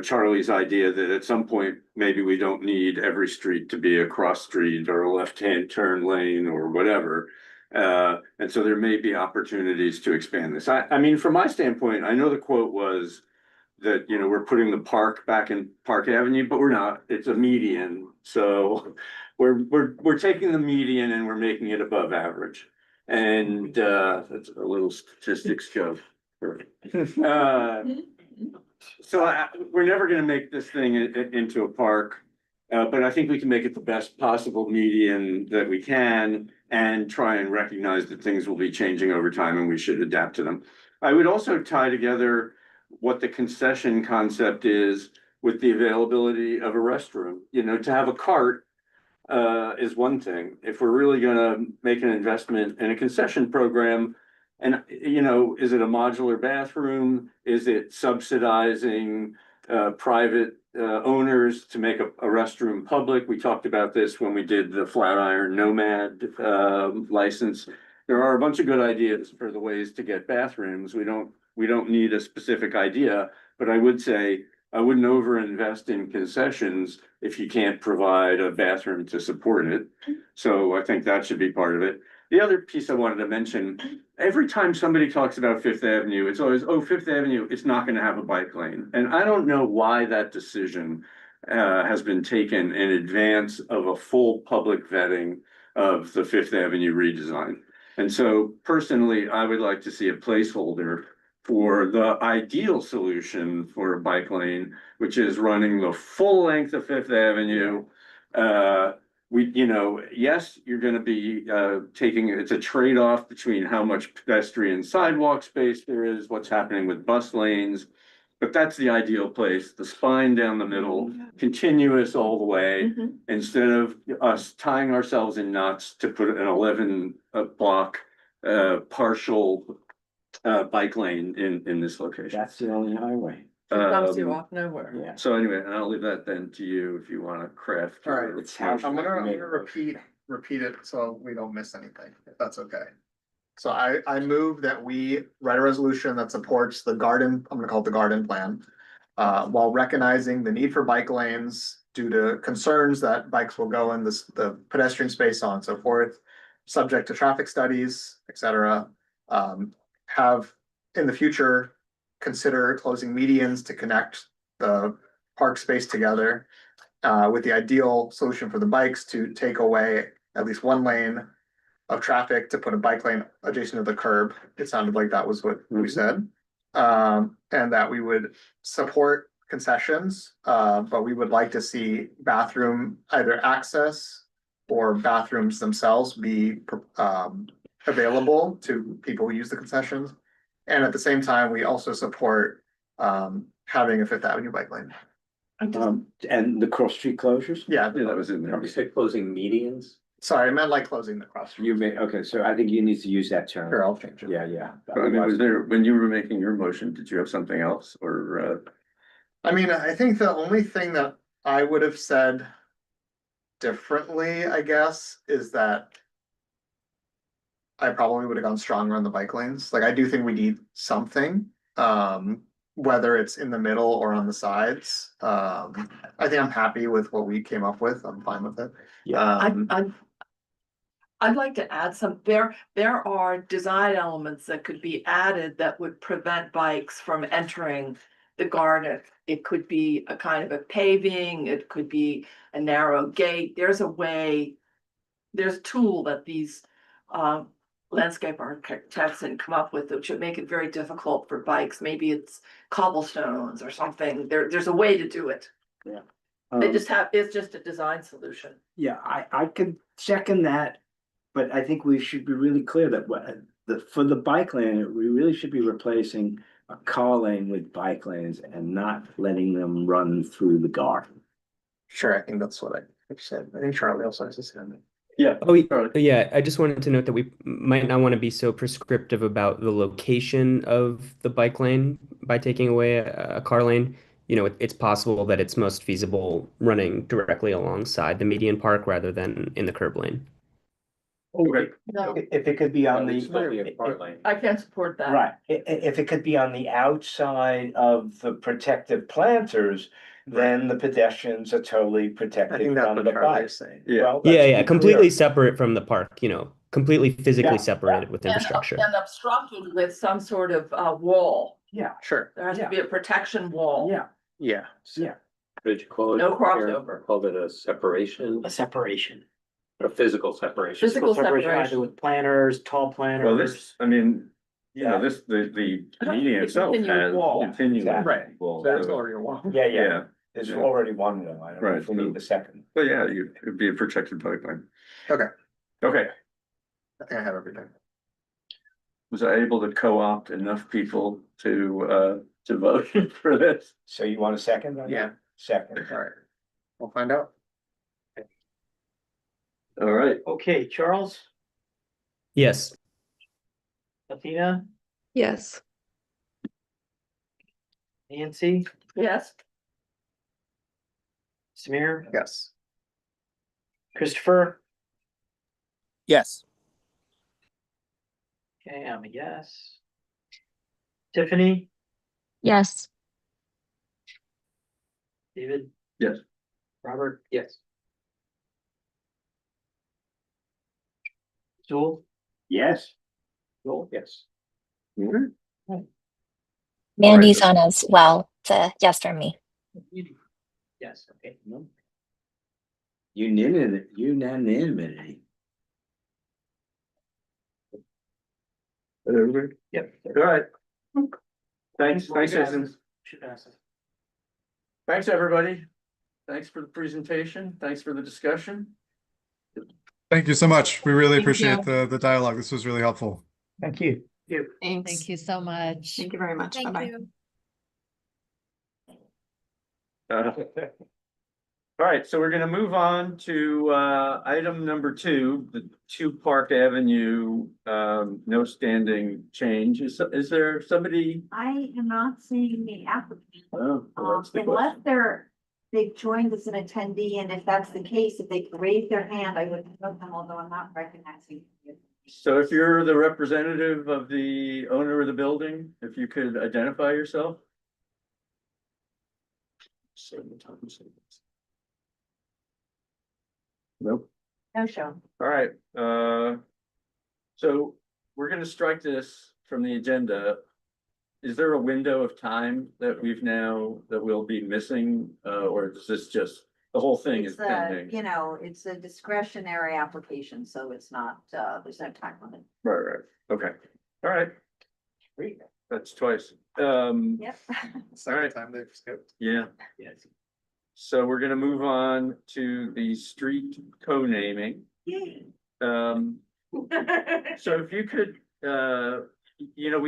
Charlie's idea that at some point, maybe we don't need every street to be a cross street or a left-hand turn lane or whatever. And so there may be opportunities to expand this. I mean, from my standpoint, I know the quote was that, we're putting the park back in Park Avenue, but we're not. It's a median. So we're taking the median and we're making it above average. And that's a little statistics joke. So we're never going to make this thing into a park, but I think we can make it the best possible median that we can and try and recognize that things will be changing over time and we should adapt to them. I would also tie together what the concession concept is with the availability of a restroom. To have a cart is one thing. If we're really going to make an investment in a concession program, and, is it a modular bathroom? Is it subsidizing private owners to make a restroom public? We talked about this when we did the Flatiron Nomad license. There are a bunch of good ideas for the ways to get bathrooms. We don't need a specific idea, but I would say I wouldn't overinvest in concessions if you can't provide a bathroom to support it. So I think that should be part of it. The other piece I wanted to mention, every time somebody talks about Fifth Avenue, it's always, oh, Fifth Avenue, it's not going to have a bike lane. And I don't know why that decision has been taken in advance of a full public vetting of the Fifth Avenue redesign. And so personally, I would like to see a placeholder for the ideal solution for a bike lane, which is running the full length of Fifth Avenue. Yes, you're gonna be it's a trade-off between how much pedestrian sidewalk space there is, what's happening with bus lanes. But that's the ideal place, the spine down the middle, continuous all the way, instead of us tying ourselves in knots to put an 11 block partial bike lane in this location. That's the only highway. Comes you off nowhere. Yeah. So anyway, and I'll leave that then to you if you want to craft. All right, your It's how- I'm gonna motion. repeat it so we don't miss anything, if that's okay. So I move that we write a resolution that supports the garden, I'm gonna call it the garden plan. While recognizing the need for bike lanes due to concerns that bikes will go in the pedestrian space, so on and so forth. Subject to traffic studies, et cetera. Have in the future, consider closing medians to connect the park space together. With the ideal solution for the bikes to take away at least one lane of traffic to put a bike lane adjacent to the curb. It sounded like that was what we said. And that we would support concessions, but we would like to see bathroom either access or bathrooms themselves be available to people who use the concessions. And at the same time, we also support having a Fifth Avenue bike lane. And the cross street closures? Yeah, that was in there. You said closing medians? Sorry, I meant like closing the cross. You may, okay, so I think you need to use that term. Sure, I'll change it. Yeah. I mean, was there, when you were making your motion, did you have something else or? I mean, I think the only thing that I would have said differently, I guess, is that I probably would have gone stronger on the bike lanes. Like, I do think we need something, whether it's in the middle or on the sides. I think I'm happy with what we came up with. I'm fine with it. I'd like to add there are design elements that could be added that would prevent bikes from entering the garden. It could be a kind of a paving, it could be a narrow gate. There's a tool that these landscape architects had come up with, which would make it very difficult for bikes. Maybe it's cobblestones or something. There's a way to do it. Yeah. It's just a design solution. Yeah, I could second that, but I think we should be really clear that for the bike lane, we really should be replacing a car lane with bike lanes and not letting them run through the garden. Sure, I think that's what I said. I think Charlie also has to say that. Yeah. Yeah, I just wanted to note that we might not want to be so prescriptive about the location of the bike lane by taking away a car lane. It's possible that it's most feasible running directly alongside the median park rather than in the curb lane. Okay. No, If it could be on It's supposed to be the, a car lane. I can't support that. right, if it could be on the outside of the protective planters, then the pedestrians are totally I protected think that's from what the Charlie bikes. is saying. Yeah. Well, Yeah, let's yeah, be completely clear. separate from the park, completely physically Yeah, separated with And infrastructure. obstructed with some sort of wall. Yeah, Sure. There has to be a protection wall. Yeah. What did you call it? No Karen? crossover. Called it a separation, a separation. a physical separation. Physical separation. Either with planters, tall planters. Well, Yeah. the It has to be median a itself continuous has wall. continuous. Right. wall, That's so- already a wall. Yeah. There's already one though. I don't know if we Right. need the second. But yeah, it'd be a protected bike lane. Okay, Okay, I think I have everything. was I able to co-opt enough people to vote for this? So you want a second? on that? Yeah. Second. All right. We'll find out. All right, Okay, Charles, Yes. Athena, Yes. Nancy, Yes, Samir, Yes. Christopher. Yes. Okay, I'm a yes. Tiffany, Yes. David, yes. Robert. Yes. Joel, Yes. Joel, yes. Mandy's on as well. It's a yes from me. Yes, okay. Unanimity. Everybody? Yep. All right. Thanks, Jason. Should pass it. Thanks, everybody. Thanks for the presentation. Thanks for the discussion. Thank you so much. We really Thank appreciate you. the dialogue. This was really helpful. Thank you. Thanks. Thank you so much. Thank you very much. Bye-bye. All right, so we're gonna move on to item number 2, the 2 Park Avenue no standing change. Is there somebody? I am not seeing the applicant. Oh, well, that's the Unless question. they've joined as an attendee, and if that's the case, if they could raise their hand, I would know them, although I'm not recognizing you. So if you're the representative of the owner of the building, if you could identify yourself. Nope. No show. All right, so we're gonna strike this from the agenda. Is there a window of time that we'll be missing, or is this just, the whole thing is It's a, pending? you know, it's a discretionary application, so it's not, there's no time limit. Right, okay, all right. That's twice, Yep. all right, Time they've skipped. yeah. Yes. So we're gonna move on to the street co-naming. So if you could, you know,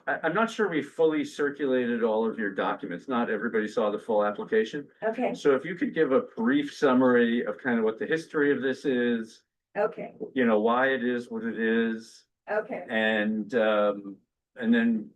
I'm not sure we fully circulated all of your documents. Not everybody saw the full application. Okay, So if you could give a brief summary of kind of what the history of this is, okay, you know, why it is what it is, okay. and then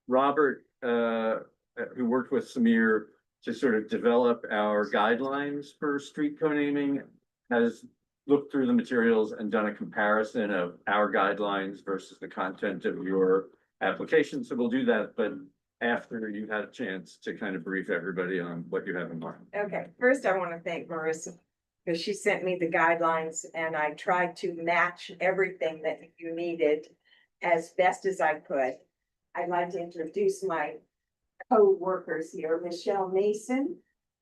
Robert, who worked with Samir to sort of develop our guidelines for street co-naming, has looked through the materials and done a comparison of our guidelines versus the content of your application. So we'll do that, but after you've had a chance to kind of brief everybody on what you have in mind. Okay, first I want to thank Marissa, because she sent me the guidelines and I tried to match everything that you needed as best as I could. I'd like to introduce my co-workers here, Michelle Mason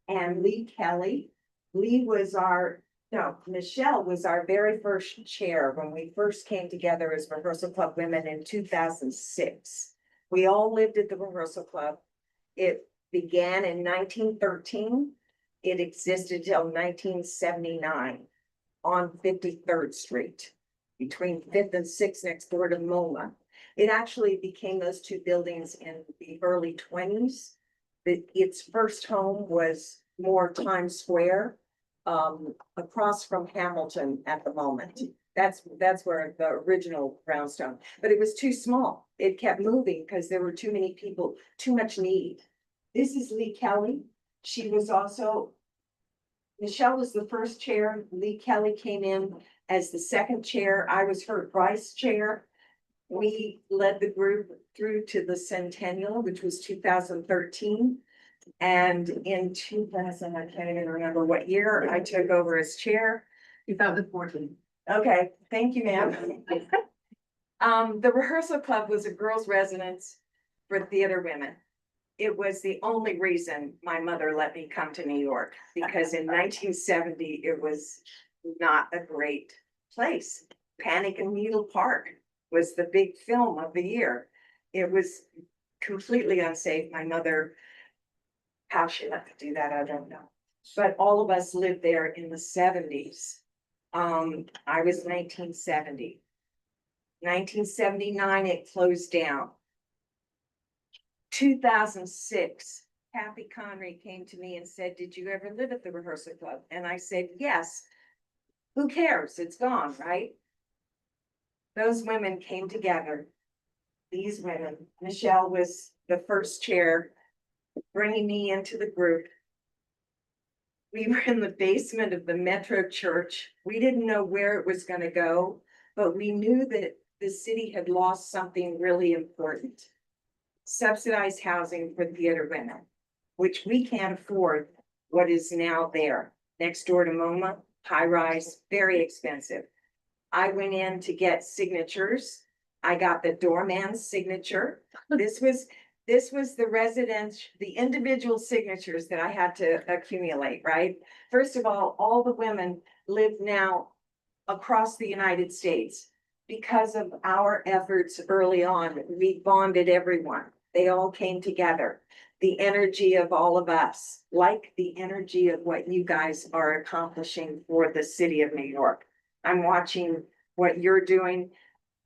and Lee Kelly. Michelle was our very first chair when we first came together as Rehearsal Club Women in 2006. We all lived at the Rehearsal Club. It began in 1913. It existed till 1979 on 53rd Street, between 5th and 6th next door to MoMA. It actually became those 2 buildings in the early 20s. Its first home was more Times Square, across from Hamilton at the moment. That's where the original brownstone, but it was too small. It kept moving because there were too many people, too much need. This is Lee Kelly. Michelle was the first chair. Lee Kelly came in as the second chair. I was her vice chair. We led the group through to the centennial, which was 2013. And in 2000, I can't even remember what year, I took over as chair. 2014. Okay, thank you, ma'am. The Rehearsal Club was a girls' residence for theater women. It was the only reason my mother let me come to New York, because in 1970, it was not a great place. Panic in Needle Park was the big film of the year. It was completely unsafe. My mother, how she let me do that, I don't know. But all of us lived there in the 70s. I was 1970. 1979, it closed down. 2006, Kathy Conry came to me and said, "Did you ever live at the Rehearsal Club?" And I said, "Yes." Who cares? It's gone, right? Those women came together. These women, Michelle was the first chair, bringing me into the group. We were in the basement of the Metro Church. We didn't know where it was going to go, but we knew that the city had lost something really important. Subsidized housing for theater women, which we can't afford what is now there. Next door to MoMA, high rise, very expensive. I went in to get signatures. I got the doorman's signature. This was the individual signatures that I had to accumulate, right? First of all the women live now across the United States. because of our efforts early on, we bonded everyone. They all came together. The energy of all of us, like the energy of what you guys are accomplishing for the city of New York. I'm watching what you're doing.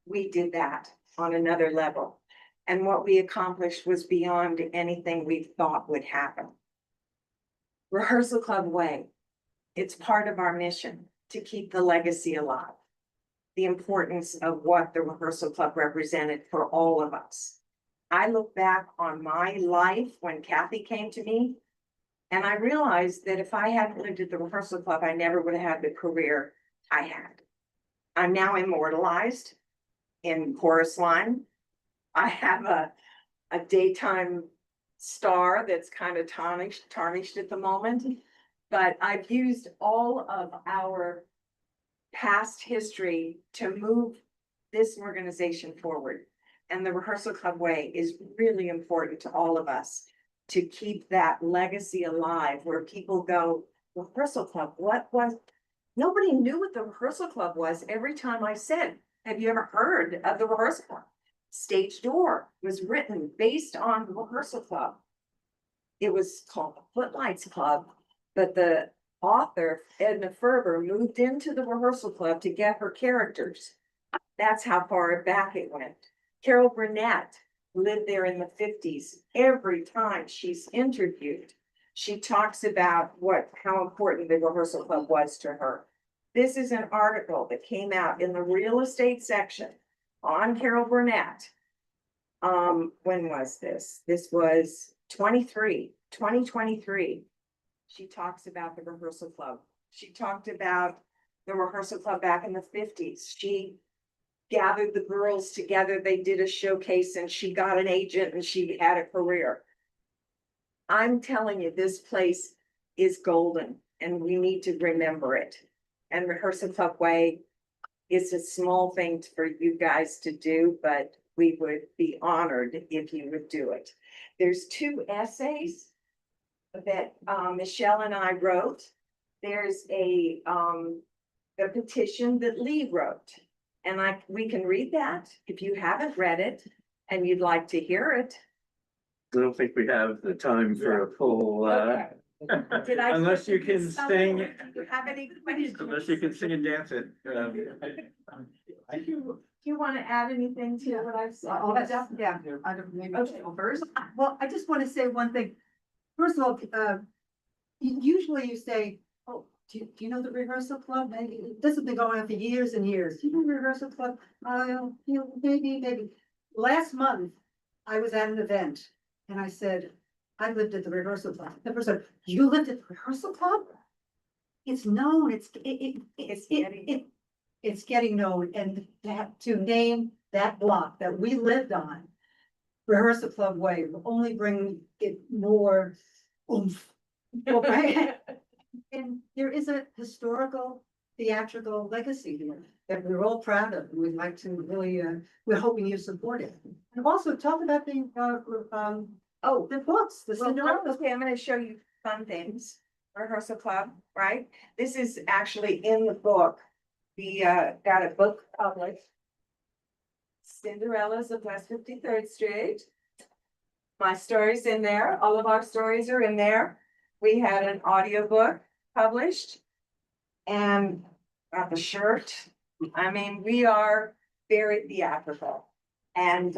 We did that on another level. And what we accomplished was beyond anything we thought would happen. Rehearsal Club Way. It's part of our mission to keep the legacy alive. The importance of what the Rehearsal Club represented for all of us. I look back on my life when Kathy came to me, and I realized that if I hadn't lived at the Rehearsal Club, I never would have had the career I had. I'm now immortalized in Chorus Line. I have a daytime star that's kind of tarnished at the moment, but I've used all of our past history to move this organization forward. And the Rehearsal Club Way is really important to all of us to keep that legacy alive, where people go, Rehearsal Club, what was? Nobody knew what the Rehearsal Club was. Every time I said, have you ever heard of the Rehearsal Club? Stage Door was written based on the Rehearsal Club. It was called the Footlights Club, but the author, Edna Ferber, moved into the Rehearsal Club to get her characters. That's how far back it went. Carol Burnett lived there in the 50s. Every time she's interviewed, she talks about how important the Rehearsal Club was to her. This is an article that came out in the real estate section on Carol Burnett. When was this? This was 2023. She talks about the Rehearsal Club. She talked about the Rehearsal Club back in the 50s. She gathered the girls together. They did a showcase and she got an agent and she had a career. I'm telling you, this place is golden and we need to remember it. And Rehearsal Club Way is a small thing for you guys to do, but we would be honored if you would do it. There's 2 essays that Michelle and I wrote. There's a petition that Lee wrote. And we can read that if you haven't read it and you'd like to hear it. I don't think we have the time for a full, Okay. Did I unless you can sing, Do you have any questions? unless you can sing and dance it. Do you want to add anything to what I've said? Yeah, I don't, maybe first. Well, I just want to say one thing. First of all, usually you say, oh, do you know the Rehearsal Club? Maybe this has been going on for years and years. Do you know the Rehearsal Club? Maybe. Last month, I was at an event and I said, I lived at the Rehearsal Club. The person said, you lived at the Rehearsal Club? It's known, it's getting known, and to name that block that we lived on, Rehearsal Club Way, will only bring it more oomph. Okay? And there is a historical theatrical legacy here that we're all proud of, and we'd like to really, we're hoping you support it. And also talk about the books, the Cinderella. Okay, I'm gonna show you fun things. Rehearsal Club, right? This is actually in the book. We got a book published. Cinderella's of West 53rd Street. My story's in there. All of our stories are in there. We had an audiobook published and got the shirt. I mean, we are very theatrical and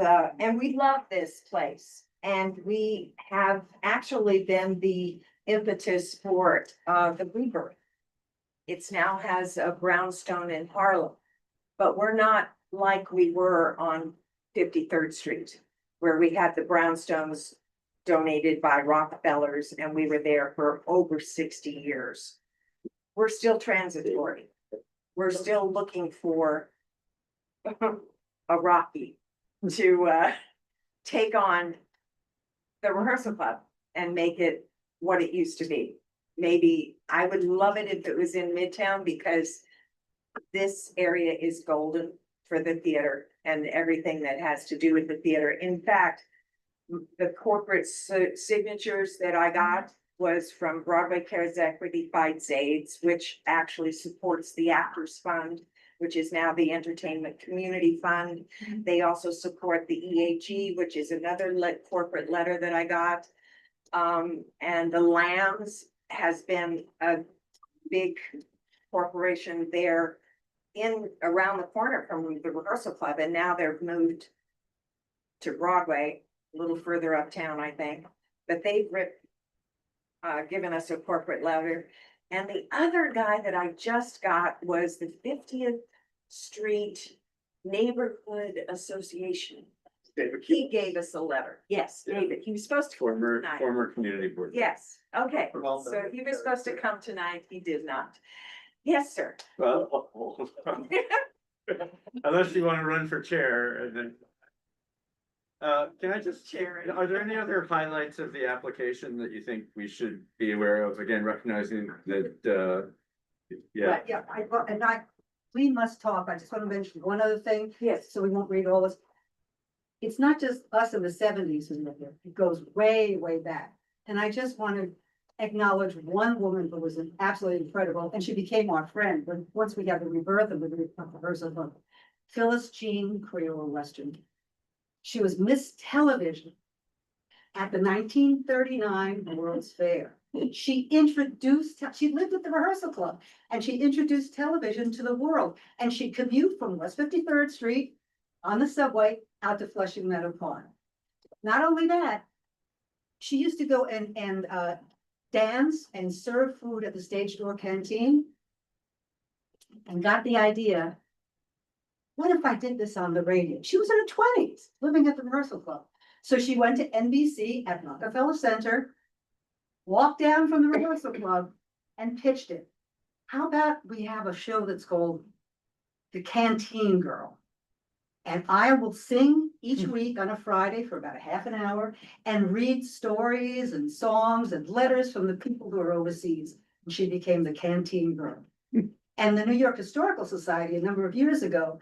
we love this place. And we have actually been the impetus for the rebirth. It's now has a brownstone in Harlem, but we're not like we were on 53rd Street, where we had the brownstones donated by Rockefellers and we were there for over 60 years. We're still transitory. We're still looking for a Rocky to take on the Rehearsal Club and make it what it used to be. Maybe I would love it if it was in Midtown, because this area is golden for the theater and everything that has to do with the theater. In fact, the corporate signatures that I got was from Broadway Cares Equity Fights AIDS, which actually supports the Actors Fund which is now the Entertainment Community Fund. They also support the EAG, which is another corporate letter that I got. And the Lambs has been a big corporation there around the corner from the Rehearsal Club, and now they've moved to Broadway, a little further uptown, I think. But they've given us a corporate letter. And the other guy that I just got was the 50th Street Neighborhood Association. He gave us a letter. Yes, David, he was supposed to. tonight. Former community board. Yes, okay, Well, so he was supposed to come tonight, he did not. Yes, sir. Well, unless you want to run for chair, and then. Can I just, are there any other highlights of the application that you think we should be aware of? Again, recognizing that, yeah. Right, yeah, we must talk, I just want to mention one other thing. Yes. So we won't read all this. It's not just us in the 70s who lived there, it goes way, way back. And I just want to acknowledge one woman who was absolutely incredible, and she became our friend once we got the rebirth of the Rehearsal Club. Phyllis Jean Creole Western. She was Miss Television at the 1939 World's Fair. She lived at the Rehearsal Club, and she introduced television to the world. And she'd commute from West 53rd Street on the subway out to Flushing Meadow Park. Not only that, she used to go and dance and serve food at the Stage Door Canteen, and got the idea, what if I did this on the radio? She was in her 20s, living at the Rehearsal Club. So she went to NBC at Rockefeller Center, walked down from the Rehearsal Club, and pitched it. How about we have a show that's called The Canteen Girl? And I will sing each week on a Friday for about a half an hour and read stories and songs and letters from the people who are overseas. And she became the Canteen Girl. And the New York Historical Society, a number of years ago,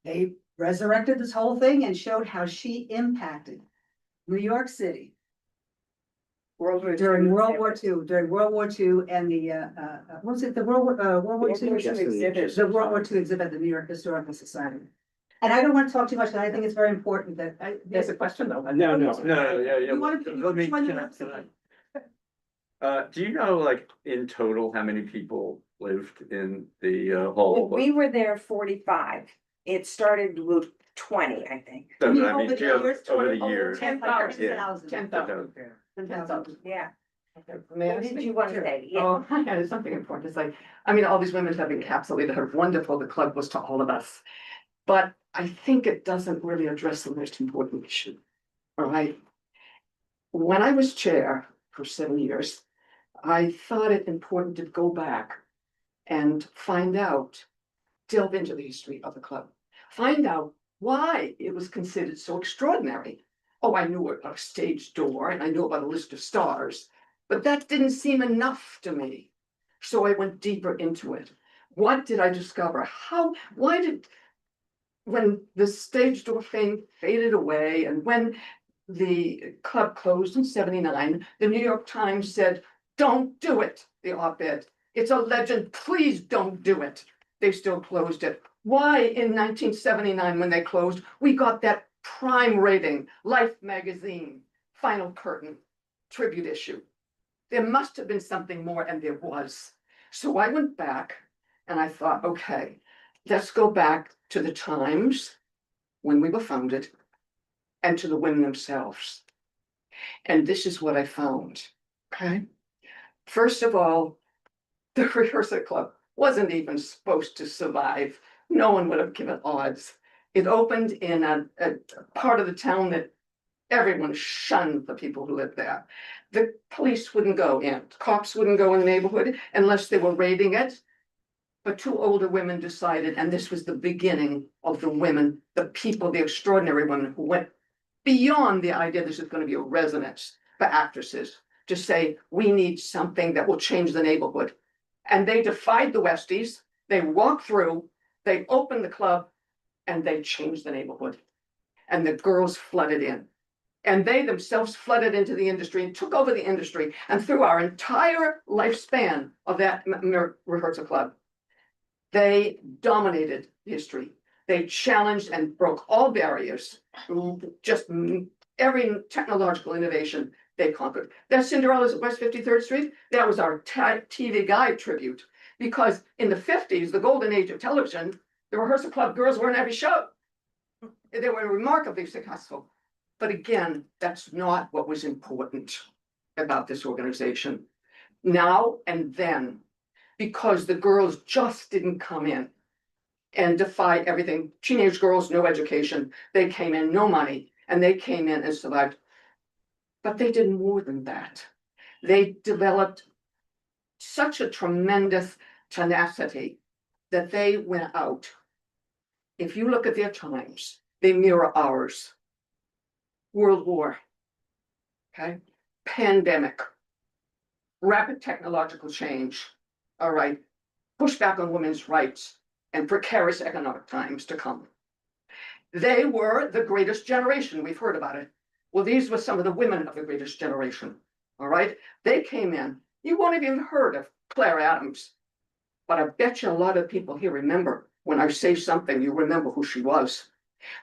they resurrected this whole thing and showed how she impacted New York City during World War II, and the what was it, the World War II exhibit, the World War II exhibit at the New York Historical Society. And I don't want to talk too much, but I think it's very important that There's a question though. No, yeah. You wanna be- Let me, you wanna- can do you know, like, in total, how many people lived in the hall? We were there 45. It started with 20, I think. So, You I know, mean, over the do you have years, over the 20 years. 10,000. Yeah. 10,000. 10,000. Yeah. May I What did speak? you want to say? Yeah. Oh, yeah, there's something important. It's like, I mean, all these women have encapsulated how wonderful the club was to all of us. But I think it doesn't really address the most important issue. All right. When I was chair for 7 years, I thought it important to go back and find out, delve into the history of the club, find out why it was considered so extraordinary. Oh, I knew about a stage door and I knew about a list of stars, but that didn't seem enough to me. So I went deeper into it. What did I discover? When the stage door fame faded away and when the club closed in 79, the New York Times said, "Don't do it," the op-ed. "It's a legend, please don't do it." They still closed it. Why in 1979, when they closed, we got that prime rating, Life magazine, Final Curtain, tribute issue. There must have been something more, and there was. So I went back and I thought, okay, let's go back to the times when we were founded and to the women themselves. And this is what I found, okay? First of all, the Rehearsal Club wasn't even supposed to survive. No one would have given odds. It opened in a part of the town that everyone shunned the people who lived there. The police wouldn't go in, cops wouldn't go in the neighborhood unless they were raiding it. But two older women decided, and this was the beginning of the women, the people, the extraordinary women who went beyond the idea this is going to be a residence for actresses, to say, we need something that will change the neighborhood. And they defied the Westies, they walked through, they opened the club, and they changed the neighborhood. And the girls flooded in. And they themselves flooded into the industry and took over the industry. And through our entire lifespan of that Rehearsal Club, They dominated history. They challenged and broke all barriers. Just every technological innovation they conquered. That Cinderella's at West 53rd Street, that was our TV Guide tribute. Because in the 50s, the golden age of television, the rehearsal club girls were in every show. They were remarkably successful. But again, that's not what was important about this organization. Now and then, because the girls just didn't come in and defy everything. Teenage girls, no education. They came in, no money, and they came in and survived. But they did more than that. They developed such a tremendous tenacity that they went out. If you look at their times, they mirror ours. World War, okay, pandemic, rapid technological change, all right, pushback on women's rights, and precarious economic times to come. They were the greatest generation. We've heard about it. Well, these were some of the women of the greatest generation, all right? They came in. You won't have even heard of Claire Adams, but I bet you a lot of people here remember when I say something, you remember who she was.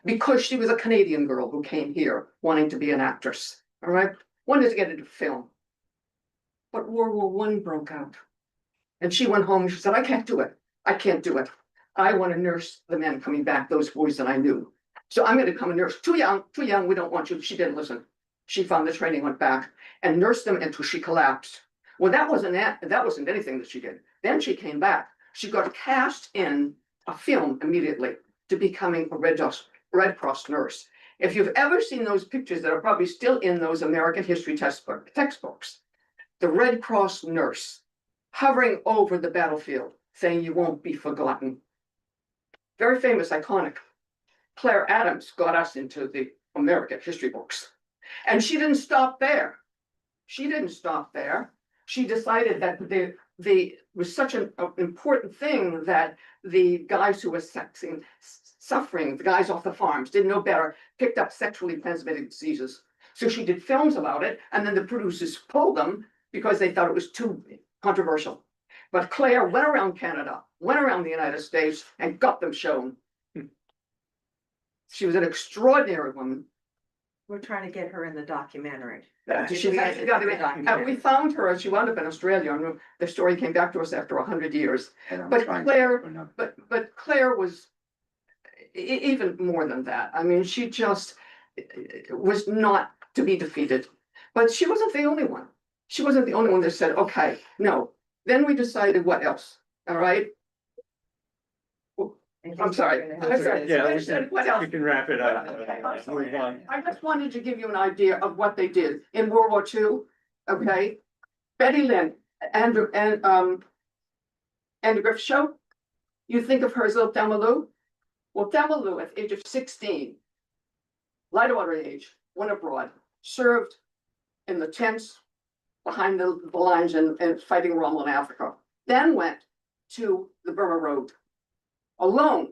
Because she was a Canadian girl who came here wanting to be an actress, all right? Wanted to get into film. But World War I broke out. And she went home and she said, I can't do it. I can't do it. I want to nurse the men coming back, those boys that I knew. So I'm going to come and nurse. Too young, we don't want you. She didn't listen. She found the training, went back and nursed them until she collapsed. Well, that wasn't anything that she did. Then she came back. She got cast in a film immediately to becoming a Red Cross nurse. If you've ever seen those pictures that are probably still in those American history textbooks, the Red Cross nurse hovering over the battlefield saying you won't be forgotten. Very famous, iconic. Claire Adams got us into the American history books. And she didn't stop there. She didn't stop there. She decided that the was such an important thing that the guys who were suffering, the guys off the farms, didn't know better, picked up sexually transmitted diseases. So she did films about it, and then the producers pulled them because they thought it was too controversial. But Claire went around Canada, went around the United States, and got them shown. She was an extraordinary woman. We're trying to get her in the documentary. We found her, she wound up in Australia, and the story came back to us after 100 years. But Claire was even more than that. I mean, she just was not to be defeated. But she wasn't the only one. She wasn't the only one that said, okay, no. Then we decided what else, all right? I'm sorry. Yeah, What else? you can wrap it up. Move on. I just wanted to give you an idea of what they did in World War II, okay? Betty Lynn, Andrew Griffith Show. You think of her as little Thelma Lou? Well, Thelma Lou, at the age of 16, light order age, went abroad, served in the tents behind the lines and fighting Rommel in Africa. Then went to the Burma Road alone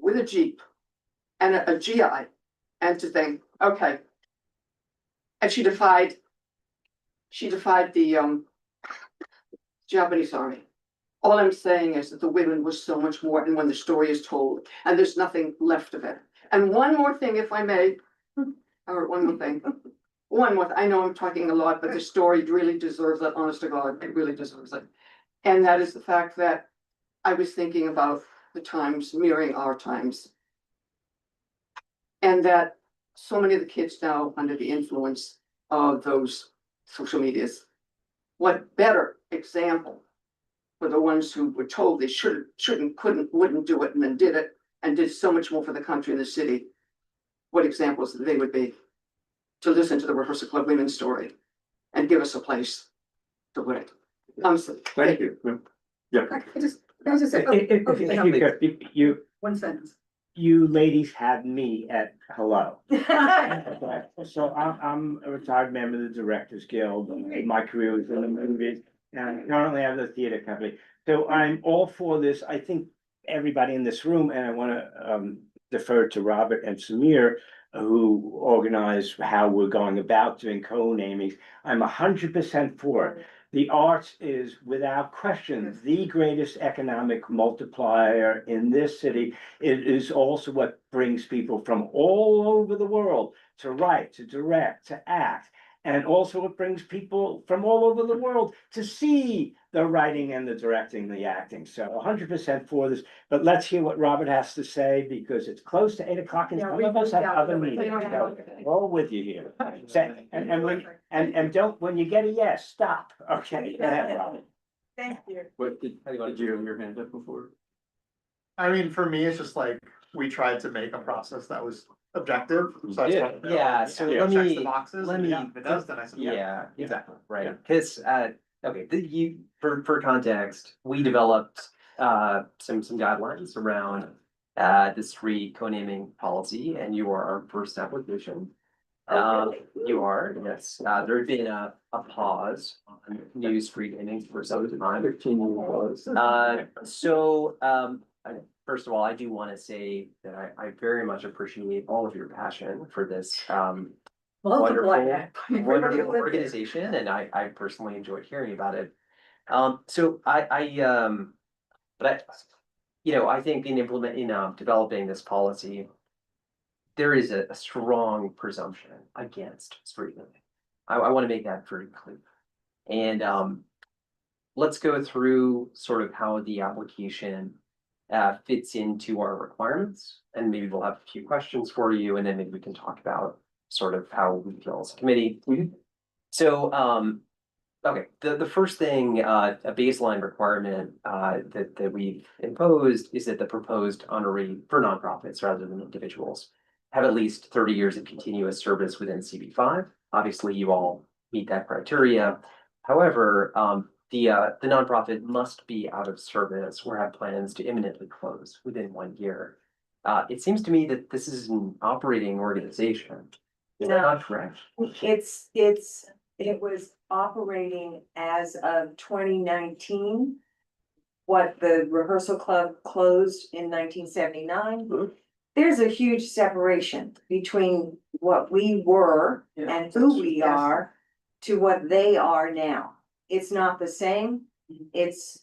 with a Jeep and a GI, and to think, okay. And she defied the Japanese army. All I'm saying is that the women was so much more, and when the story is told, and there's nothing left of it. And one more thing, if I may, or one more thing. I know I'm talking a lot, but the story really deserves it, honest to God, it really deserves it. And that is the fact that I was thinking about the times mirroring our times. And that so many of the kids now under the influence of those social medias, what better example for the ones who were told they shouldn't, couldn't, wouldn't do it, and then did it, and did so much more for the country and the city. What examples they would be to listen to the Rehearsal Club Women's story and give us a place to put it. Thank you. Yeah. I just say, If you, One sentence. you ladies had me at hello. Okay, so I'm a retired member of the Directors Guild. My career was in the movies, and I currently have the theater company. So I'm all for this. I think everybody in this room, and I want to defer to Robert and Samir, who organize how we're going about doing co-namings. I'm 100% for it. The arts is without question the greatest economic multiplier in this city. It is also what brings people from all over the world to write, to direct, to act. And also it brings people from all over the world to see the writing and the directing, the acting. So 100% for this, but let's hear what Robert has to say because it's close to 8 o'clock and some of us have other meetings. So we're all with you here. And don't, when you get a yes, stop, okay? Thank you. What, did you have your hand up before? I mean, for me, it's just like, we tried to make a process that was objective, so I just Yeah. wanted to know, Yeah, so if let it checks me- the boxes, let and me- yeah, if it does, then I said, Yeah, exactly, Yeah. right. Cause, okay, for context, we developed, some guidelines around, the street co-naming policy, and you are our first application. You are, yes, there'd been a pause on new street namings for some time. First of all, I do wanna say that I very much appreciate all of your passion for this, wonderful organization, and I personally enjoyed hearing about it. I think in developing this policy, there is a strong presumption against street naming. I want to make that very clear. And let's go through sort of how the application fits into our requirements, and maybe we'll have a few questions for you, and then maybe we can talk about sort of how we feel as a committee. So, okay, the first thing, a baseline requirement that we've imposed is that the proposed honoree for nonprofits rather than individuals have at least 30 years of continuous service within CB5. Obviously, you all meet that criteria. However, the nonprofit must be out of service or have plans to imminently close within 1 year. It seems to me that this is an operating organization. Is that not correct? It was operating as of 2019. What the rehearsal club closed in 1979. There's a huge separation between what we were and who we are to what they are now. It's not the same. It's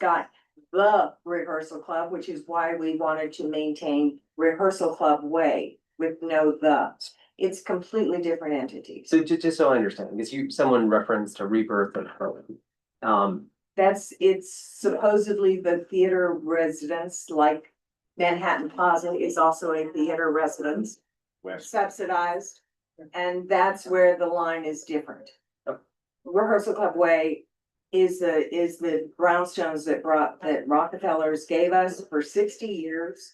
got the rehearsal club, which is why we wanted to maintain rehearsal club way with no the. It's completely different entities. So just so I understand, because someone referenced a rebirth of Harlem. It's supposedly the theater residence, like Manhattan Plaza is also a theater residence. Subsidized, and that's where the line is different. Rehearsal Club Way is the brownstones that Rockefellers gave us for 60 years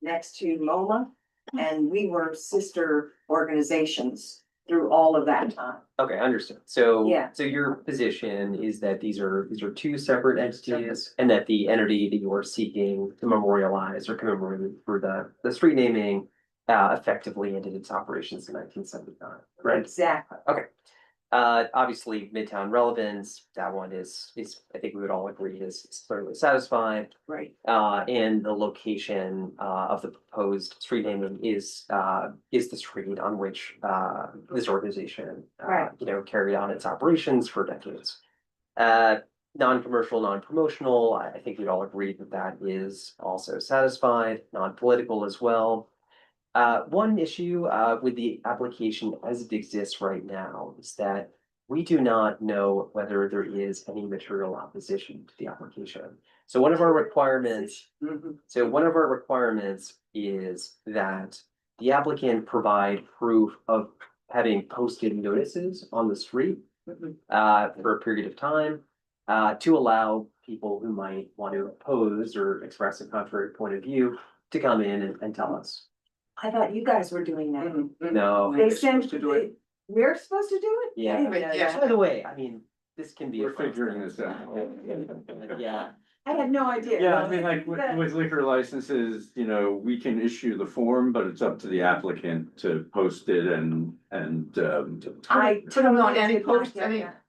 next to MoMA, and we were sister organizations through all of that time. Okay, understood. So, Yeah. so your position is that these are two separate entities, and that the entity that you are seeking to memorialize or commemorate for the street naming effectively ended its operations in 1979, right? Exactly. Okay. Obviously, Midtown relevance, that one is I think we would all agree is clearly satisfied. Right. And the location of the proposed street naming is the street on which this organization Right. Carried on its operations for decades. Non-commercial, non-promotional, I think we'd all agree that that is also satisfied, non-political as well. One issue with the application as it exists right now is that we do not know whether there is any material opposition to the application. So one of our requirements, is that the applicant provide proof of having posted notices on the street for a period of time to allow people who might want to oppose or express a contrary point of view to come in and tell us. I thought you guys were doing that. No. They sent, we're supposed to do it? I Yeah, didn't know that. by the way, I mean, this can be. We're figuring this out. Yeah. I had no idea. Yeah, I mean, like with liquor licenses, we can issue the form, but it's up to the applicant to post it and. I Put them on totally any did not post, get any that.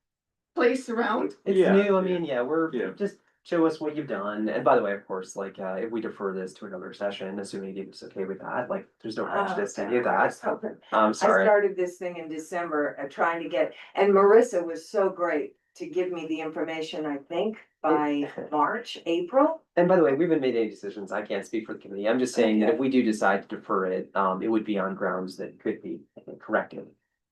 place around. It's Yeah. new, I mean, we're Yeah. just, show us what you've done. And by the way, of course, like, if we defer this to another session, assuming it's okay with that, like, there's no prejudice to any of that. I'm I sorry. started this thing in December, trying to get, and Marissa was so great to give me the information, I think, by March, April. And by the way, we haven't made any decisions. I can't speak for the committee. I'm just saying that if we do decide to defer it, it would be on grounds that could be, I think, corrected.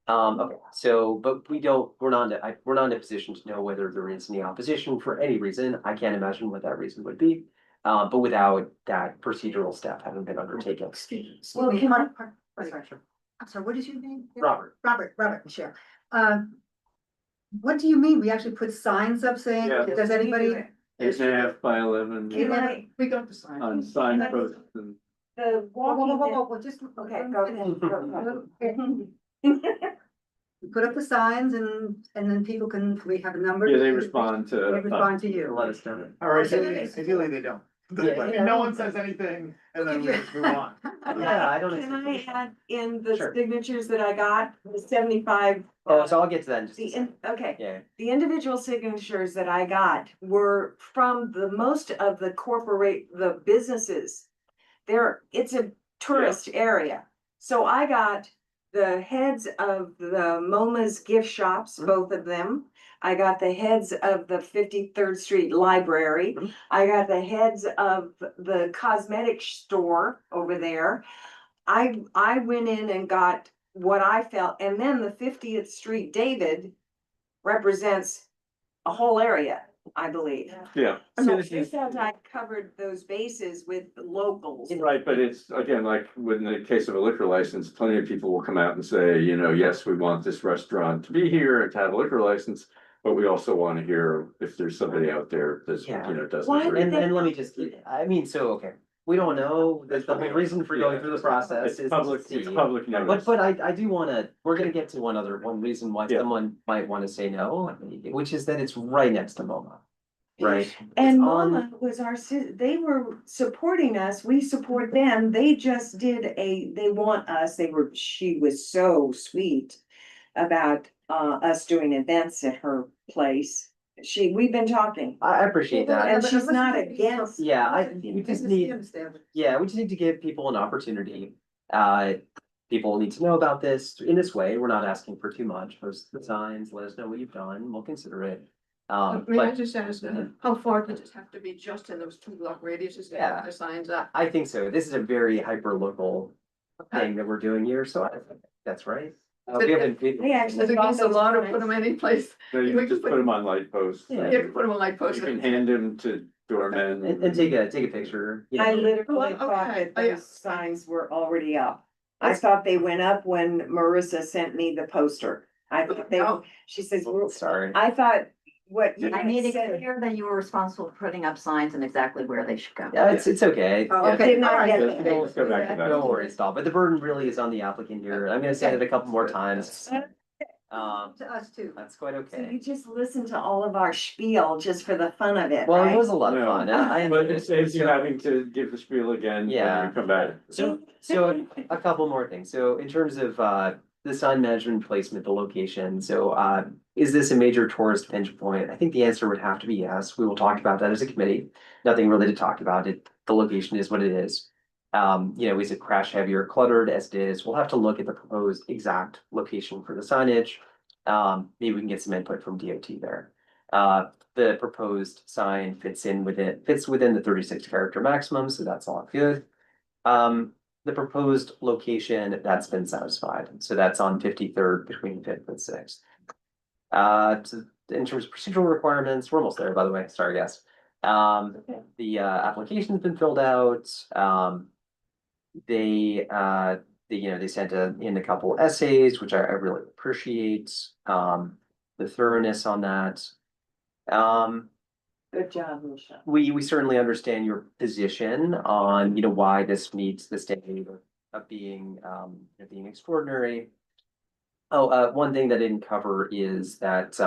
Okay, so, but we're not in a position to know whether there is any opposition for any reason. I can't imagine what that reason would be. But without that procedural step having been undertaken. Well, can I? I'm sorry, what is your name? Robert. Robert, Michelle. What do you mean? We actually put signs up saying, Yeah. does anybody? 8.5 by 11. We got the sign. On signposts and. The Whoa, just. Okay, go ahead. We put up the signs and then people can, we have a number. Yeah, they respond to. They respond to you. Let us know. Or ideally they don't. I mean, no one says anything and then we just move on. Yeah, I don't. Can I add in the Sure. signatures that I got, the 75? Oh, so I'll get to that in just a second. Okay. Yeah. The individual signatures that I got were from the most of the businesses. It's a tourist area. So I got the heads of the MoMA's gift shops, both of them. I got the heads of the 53rd Street Library. I got the heads of the cosmetic store over there. I went in and got what I felt, and then the 50th Street David represents a whole area, I believe. Yeah. So I felt I covered those bases with locals. Right, but it's, again, like in the case of a liquor license, plenty of people will come out and say, you know, yes, we want this restaurant to be here and to have a liquor license. But we also want to hear if there's somebody out there that's, you know, doesn't agree. And let me just, I mean, so, okay, we don't know, that's the whole reason for going through the process It's is. public, it's public notice. But I do wanna, we're gonna get to one reason why someone might wanna say no, which is that it's right next to MoMA. Right? And It's on- MoMA was they were supporting us, we support them, they just did they want us, she was so sweet about us doing events at her place. We've been talking. I appreciate that. And she's not against. Yeah, we just need to give people an opportunity. People need to know about this in this way. We're not asking for too much. Post the signs, let us know what you've done, we'll consider it. May I But just ask, how far does it have to be just in those 2 block radiuses to have the signs up? I think so. This is a very hyper local thing that we're doing here, so I think that's right. We haven't. I think it's a lot of put them any place. No, you can just put them on light posts. Yeah. You can put them on light posts. You can hand them to doormen. And take a picture. you I know. literally Oh, thought okay. that those signs were already up. I thought they went up when Marissa sent me the poster. I thought she says, Sorry. I thought what you I made it said. clear that you were responsible for putting up signs and exactly where they should go. Yeah, it's okay. Oh, okay. Did not get Let's that. let's go back to that. No worries, Bob, but the burden really is on the applicant here. I'm gonna say it a couple more times. To us too. That's quite So okay. you just listen to all of our spiel just for the fun of it, Well, it right? was a lot of No, fun. I But it saves you having to give the spiel again when Yeah. you come back. So a couple more things. So in terms of the sign management placement, the location, so is this a major tourist pinch point? I think the answer would have to be yes. We will talk about that as a committee. Nothing really to talk about. The location is what it is. Is it crash heavy or cluttered as it is? We'll have to look at the proposed exact location for the signage. Maybe we can get some input from DOT there. The proposed sign fits within the 36 character maximum, so that's all good. The proposed location, that's been satisfied, so that's on 53rd between 5th and 6th. So in terms of procedural requirements, we're almost there, by the way, sorry, guys. The application's been filled out. They sent in a couple essays, which I really appreciate, the thoroughness on that. Good job, Michelle. We certainly understand your position on, why this meets the standard of being extraordinary. One thing that I didn't cover is that,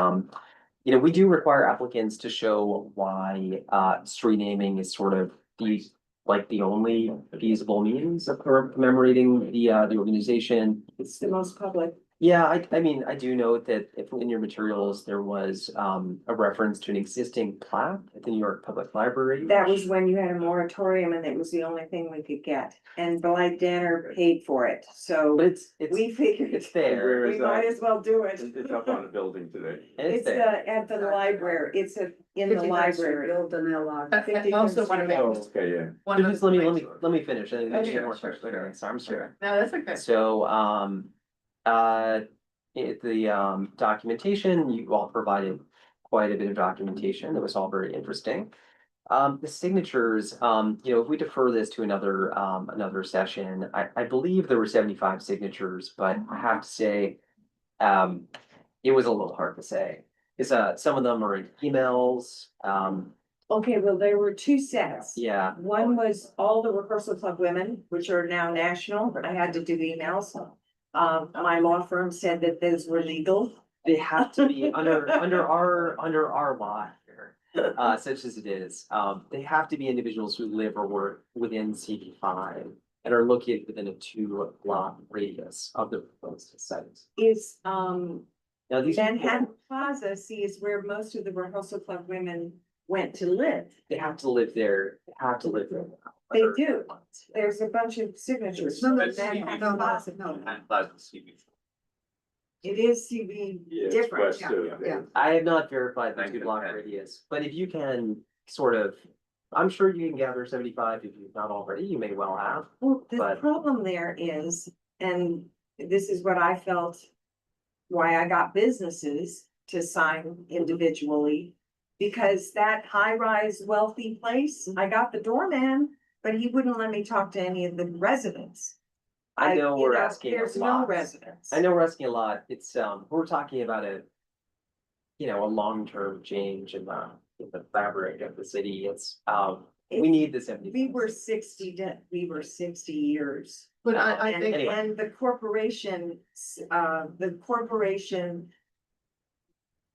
we do require applicants to show why, street naming is sort of the only feasible means of commemorating the organization. It's the most public. Yeah, I mean, I do note that if in your materials, there was a reference to an existing plaque at the New York Public Library. That was when you had a moratorium and it was the only thing we could get, and Blythe Danner paid for it, so But it's we figured it's there. Where we is might that? as well do it. It's up on a building today. And it's It's there. at the library, it's in the 53rd Street, library. Build an log. I also want to make. Oh, okay, yeah. one Just other let point. me finish. And then Okay, you get more sure, questions later. So I'm sorry. No, that's okay. So, the documentation, you all provided quite a bit of documentation. It was all very interesting. The signatures, if we defer this to another session, I believe there were 75 signatures, but I have to say, it was a little hard to say. It's, some of them are in emails, Okay, well, there were two sets. yeah. One was all the rehearsal club women, which are now national. I had to do emails. My law firm said that those were legal. They have to be under our law here, such as it is. They have to be individuals who live or work within CB5 and are located within a 2-block radius of the proposed site. Is, Now, these Manhattan people, Plaza, see, is where most of the rehearsal club women went to live. they have to live there. They have to live there. They do. There's a bunch of signatures. No, from that's Manhattan Plaza. no. It is CB Yeah, it's different. west of- Yeah. I have not verified the Thank you. 2-block radius, but if you can sort of, I'm sure you can gather 75 if you've not already. You may well have. Well, the But- problem there is, and this is what I felt, why I got businesses to sign individually. Because that high-rise wealthy place, I got the doorman, but he wouldn't let me talk to any of the residents. I know you we're asking a There's no lot. residents. I know we're asking a lot. It's, we're talking about a long-term change in the fabric of the city. It's, we need the 70. We were 60 years. But I And- think. Anyway. And the corporation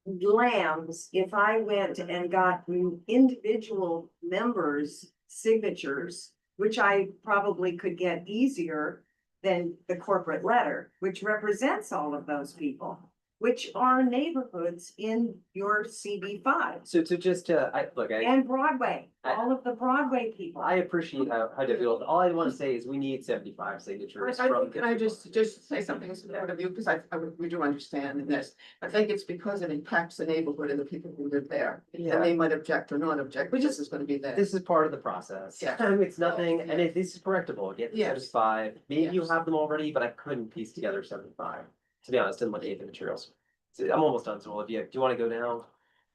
lambs, if I went and got individual members' signatures, which I probably could get easier than the corporate letter, which represents all of those people, which are neighborhoods in your CB5 So to just, look, and Broadway, all of the Broadway people. I appreciate how difficult, all I want to say is we need 75 signatures I from. think, can I just say something as a point of view, because we do understand in this. I think it's because it impacts the neighborhood and the people who live there. Yeah. And they might object or not object, but this is gonna be there. This is part of the process. Yeah. It's nothing, and this is correctable. Get Yes. 75. Maybe you Yes. have them already, but I couldn't piece together 75. To be honest, in looking at the materials. So I'm almost done, so do you want to go now?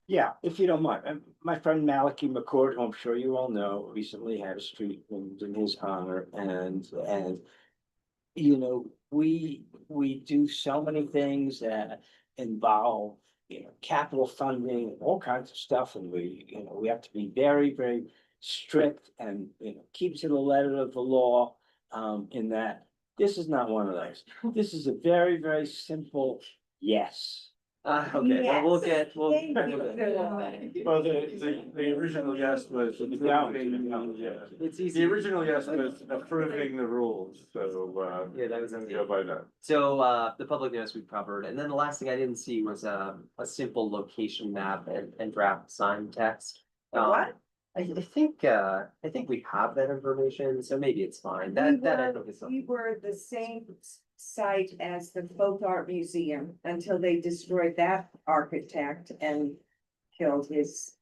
Yeah, if you don't mind, my friend Malachi McCord, who I'm sure you all know, recently had a street named in his honor, and we do so many things that involve, capital funding and all kinds of stuff, and we have to be very, very strict and, keep to the letter of the law, in that this is not one of those. This is a very, very simple yes. Okay, well, we'll get, we'll. Thank you. Well, the original yes was It's easy. the original yes was approving the rules, so, Yeah, that was easy. go by that. So, the public notice we've covered, and then the last thing I didn't see was, a simple location map and draft sign text. What? I think we have that information, so maybe it's fine. That I think is We something. were the same site as the Folk Art Museum until they destroyed that architect and killed his.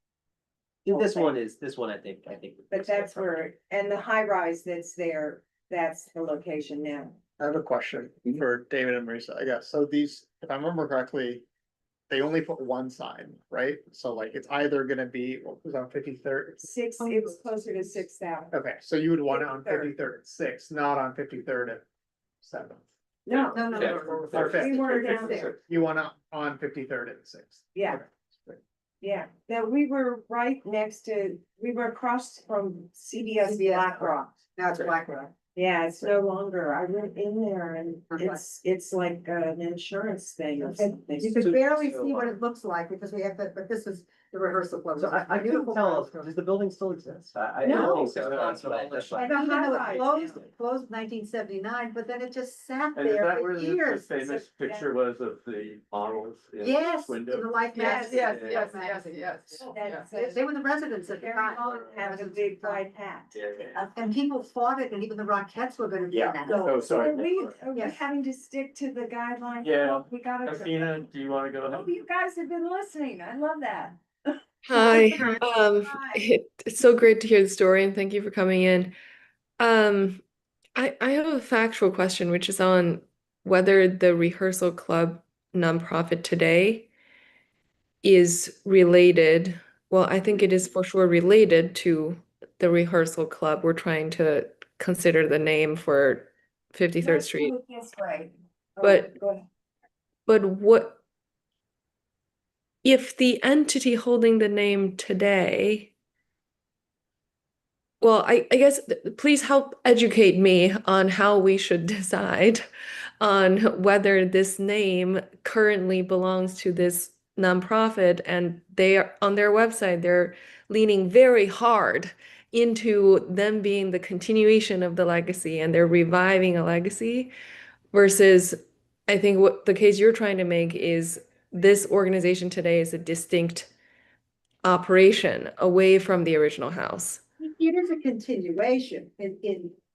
This one, I think. But that's where, and the high rise that's there, that's the location now. I have a question for David and Marisa, I guess. So these, if I remember correctly, they only put one sign, right? So like it's either gonna be, what was on 53rd? It's closer to 6,000. Okay, so you would want it on 53rd. 53rd at 6, not on 53rd at 7. No, Or fifth. we weren't down there. You want it on 53rd at 6. Yeah. Yeah, that we were right next to, we were across from CBS Black Rock. Now it's Black Rock. Yeah, it's no longer, I went in there and it's like an insurance thing or something. You could barely see what it looks like because we have that, but this the rehearsal club. So I couldn't Beautiful tell, place. does the building still exist? I No. don't think so. That's what I- that's what I- And even though it closed 1979, but then it just sat And is there that for where the years. famous picture was of the models? in Yes, the in window? the Life Yes, magazine. yes, yes, yes, yes. They were the residents of the Has a big white hat. And people fought it, and even the Rockettes were gonna. Yeah. Oh, sorry. Are we having to stick to the guidelines? Yeah. We gotta. Athena, do you want to go Oh, ahead? you guys have been listening. I love that. Hi, it's so great to hear the story and thank you for coming in. I have a factual question, which is on whether the Rehearsal Club nonprofit today is related. Well, I think it is for sure related to the Rehearsal Club. We're trying to consider the name for 53rd Let's Street. do it this way. Oh, But go ahead. But what if the entity holding the name today? Well, I guess please help educate me on how we should decide on whether this name currently belongs to this nonprofit, and they are on their website, they're leaning very hard into them being the continuation of the legacy and they're reviving a legacy versus I think what the case you're trying to make is this organization today is a distinct operation away from the original house. It is a continuation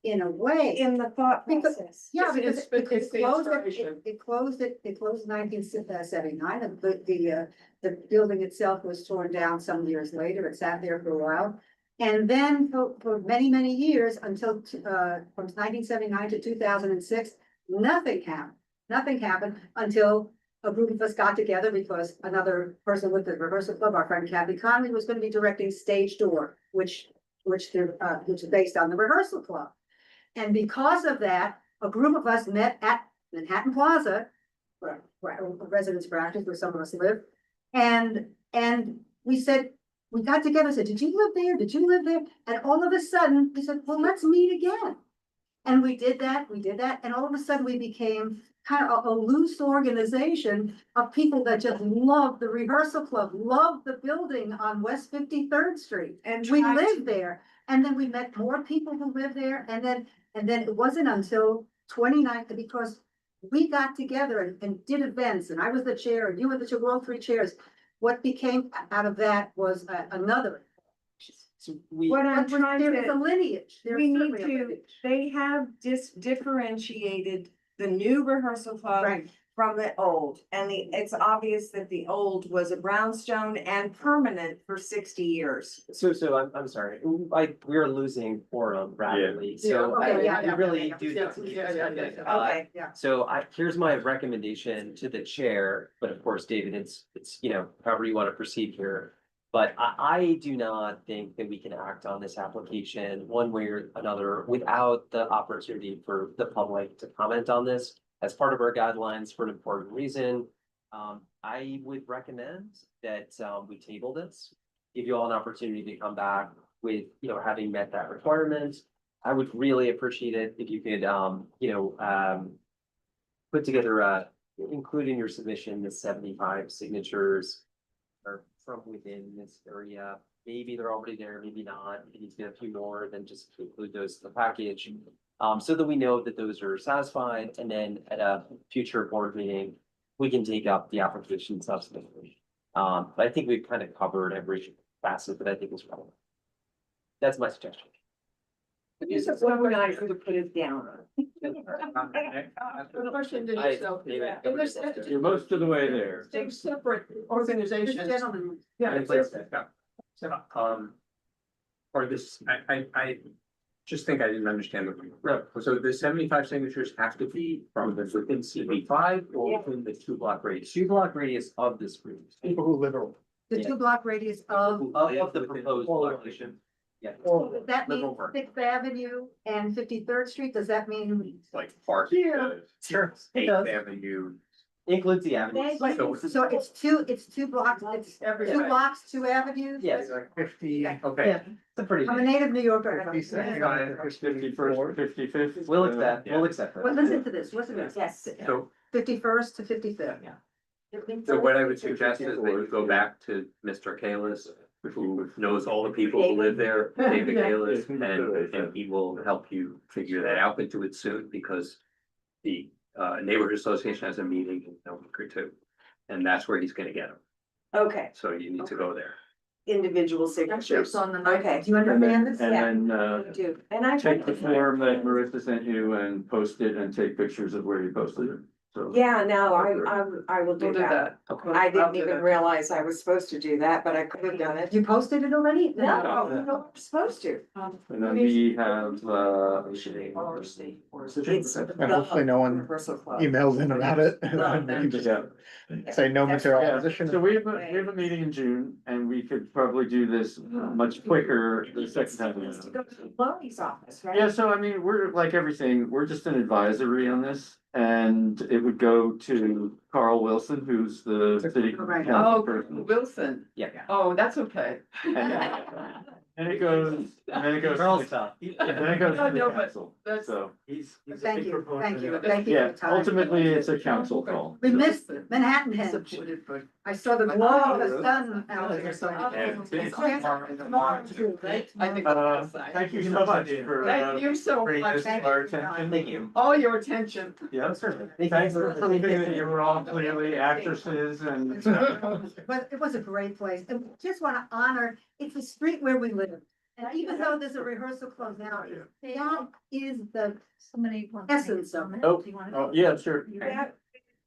in a way. In the thought Because- process. Yeah, It's- because it's it the closed, inspiration. it closed 1979, and the building itself was torn down some years later, it sat there for a while. And then for many, many years, until, from 1979 to 2006, nothing happened until a group of us got together because another person with the Rehearsal Club, our friend Kathy Conley, was gonna be directing Stage Door, which is based on the Rehearsal Club. And because of that, a group of us met at Manhattan Plaza, where residence practice, where some of us live. And we said, we got together and said, did you live there? Did you live there? And all of a sudden, we said, well, let's meet again. And we did that, and all of a sudden we became kind of a loose organization of people that just loved the Rehearsal Club, loved the building on West 53rd Street. And We tried lived to- there, and then we met more people who lived there, and then it wasn't until 2019, because we got together and did events, and I was the chair, and you were the chair, we're all three chairs. What became out of that was another. What I'm But trying there is a to, lineage. There's we need certainly a to, lineage. they have differentiated the new rehearsal club Right. from the old. And it's obvious that the old was a brownstone and permanent for 60 years. So I'm sorry, we're losing forum rapidly, so okay, we yeah, really yeah, do yeah, need to keep yeah, this yeah, moving. yeah. Okay. Yeah. So here's my recommendation to the chair, but of course, David, it's, however you want to proceed here. But I do not think that we can act on this application one way or another without the opportunity for the public to comment on this as part of our guidelines for an important reason. I would recommend that we table this, give you all an opportunity to come back with, having met that requirement. I would really appreciate it if you could, put together, include in your submission the 75 signatures are from within this area. Maybe they're already there, maybe not. You need to get a few more, then just include those in the package. So that we know that those are satisfied, and then at a future board meeting, we can take up the application subsequently. But I think we've kind of covered every facet that I think is relevant. That's my suggestion. It's just so nice to put it down. The question to I- yourself, David, and there's You're most of the way there. six separate This organizations. gentleman. Yeah, And please. Part of this, I just think I didn't understand so the 75 signatures have to be from within CB5 or within the 2 block radius? 2 block radius of this group. People who live around. The 2 block radius of, Of the proposed location. Yeah. does that mean Live over. 6th Avenue and 53rd Street? Does that mean? Like Park, Yeah. Sure. It 8th does. Avenue. Includes the avenue. So it's two blocks, it's 2 blocks, 2 avenues? Yes. Like 50. Okay. Yeah, it's a pretty. I'm a native New Yorker. 51st, 55th. We'll accept that. Well, listen to this, listen to this. Yes. So 51st to 55th. Yeah. So what I would suggest is that you go back to Mr. Kalis, who knows all the people who live there, David Kalis, and he will help you figure that out, but do it soon, because the neighborhood association has a meeting in a week or two, and that's where he's gonna get them. Okay, So you need to go there. individual signatures. on the Okay. Do you understand this? And I then, do, and I. take the form that Marissa sent you and post it and take pictures of where you posted it, so. Yeah, no, I will do We'll do that. that. I I'll didn't do even that. realize I was supposed to do that, but I could have done it. You posted it already? No, I'm supposed to. And then we have, It's Hopefully no one emails in about it. Say no material yeah, opposition. so we have a meeting in June, and we could probably do this much quicker the second time. It's to go to the Lonnie's office, right? Yeah, so I mean, we're like everything, we're just an advisory on this, and it would go to Carl Wilson, who's the city council Oh, person. Wilson. Yeah. Oh, that's okay. And it goes, and then it goes, and then it goes to the No, but council, that's- so. Thank you, thank you, thank you. Yeah, for your time. ultimately, it's a council call. We missed Manhattan Hedge. Supported, but I saw the glow of the sun out there. Yeah. Tomorrow too, right? I think. Thank you so much for, Thank you so bringing much. this to our attention. Thank you. All your attention. Yeah, thanks for proving that you were all clearly actresses and. But it was a great place, and just wanna honor, it's a street where we live. And even though there's a rehearsal club now, that is the essence of it. Oh, yeah, sure. That,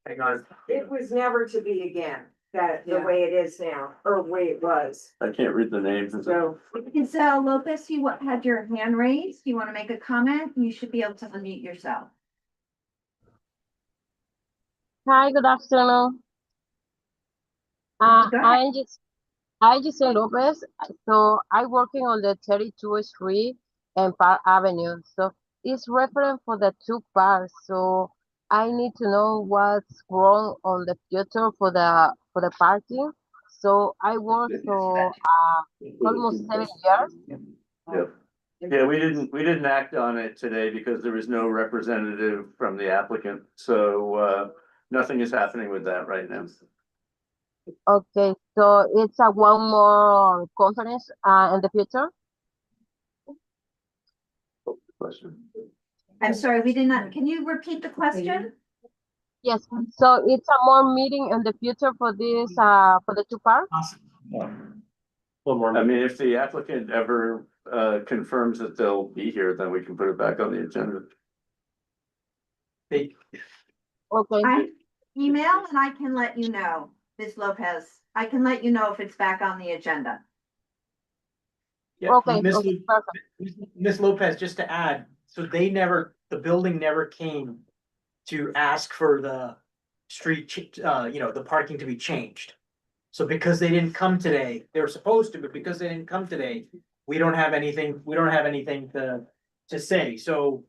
Hang on. it was never to be again, that the Yeah. way it is now, or the way it was, I can't read the names. so. Giselle Lopez, you had your hand raised. You want to make a comment? You should be able to unmute yourself. Hi, good afternoon. Go ahead. I'm Giselle Lopez. So I working on the 32th Street and Park Avenue. So it's referent for the two parks. So I need to know what's wrong on the future for the parking. So I work for almost 7 years. Yeah, we didn't act on it today because there was no representative from the applicant, so, nothing is happening with that right now. Okay, so it's a one more conference in the future. Question. I'm sorry, we did not, can you repeat the question? Yes, so it's a more meeting in the future for this for the two parks. One more. I mean, if the applicant ever confirms that they'll be here, then we can put it back on the agenda. Okay. I email and I can let you know, Ms. Lopez. I can let you know if it's back on the agenda. Yeah, Okay, Miss okay, Ms. Lopez, just to add, so the building never came to ask for the the parking to be changed. So because they didn't come today, they were supposed to, but because they didn't come today, we don't have anything to say. So,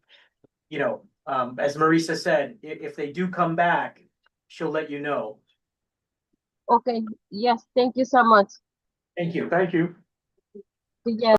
as Marisa said, if they do come back, she'll let you know. Okay, yes, thank you so much. Thank you. Thank you. Yeah.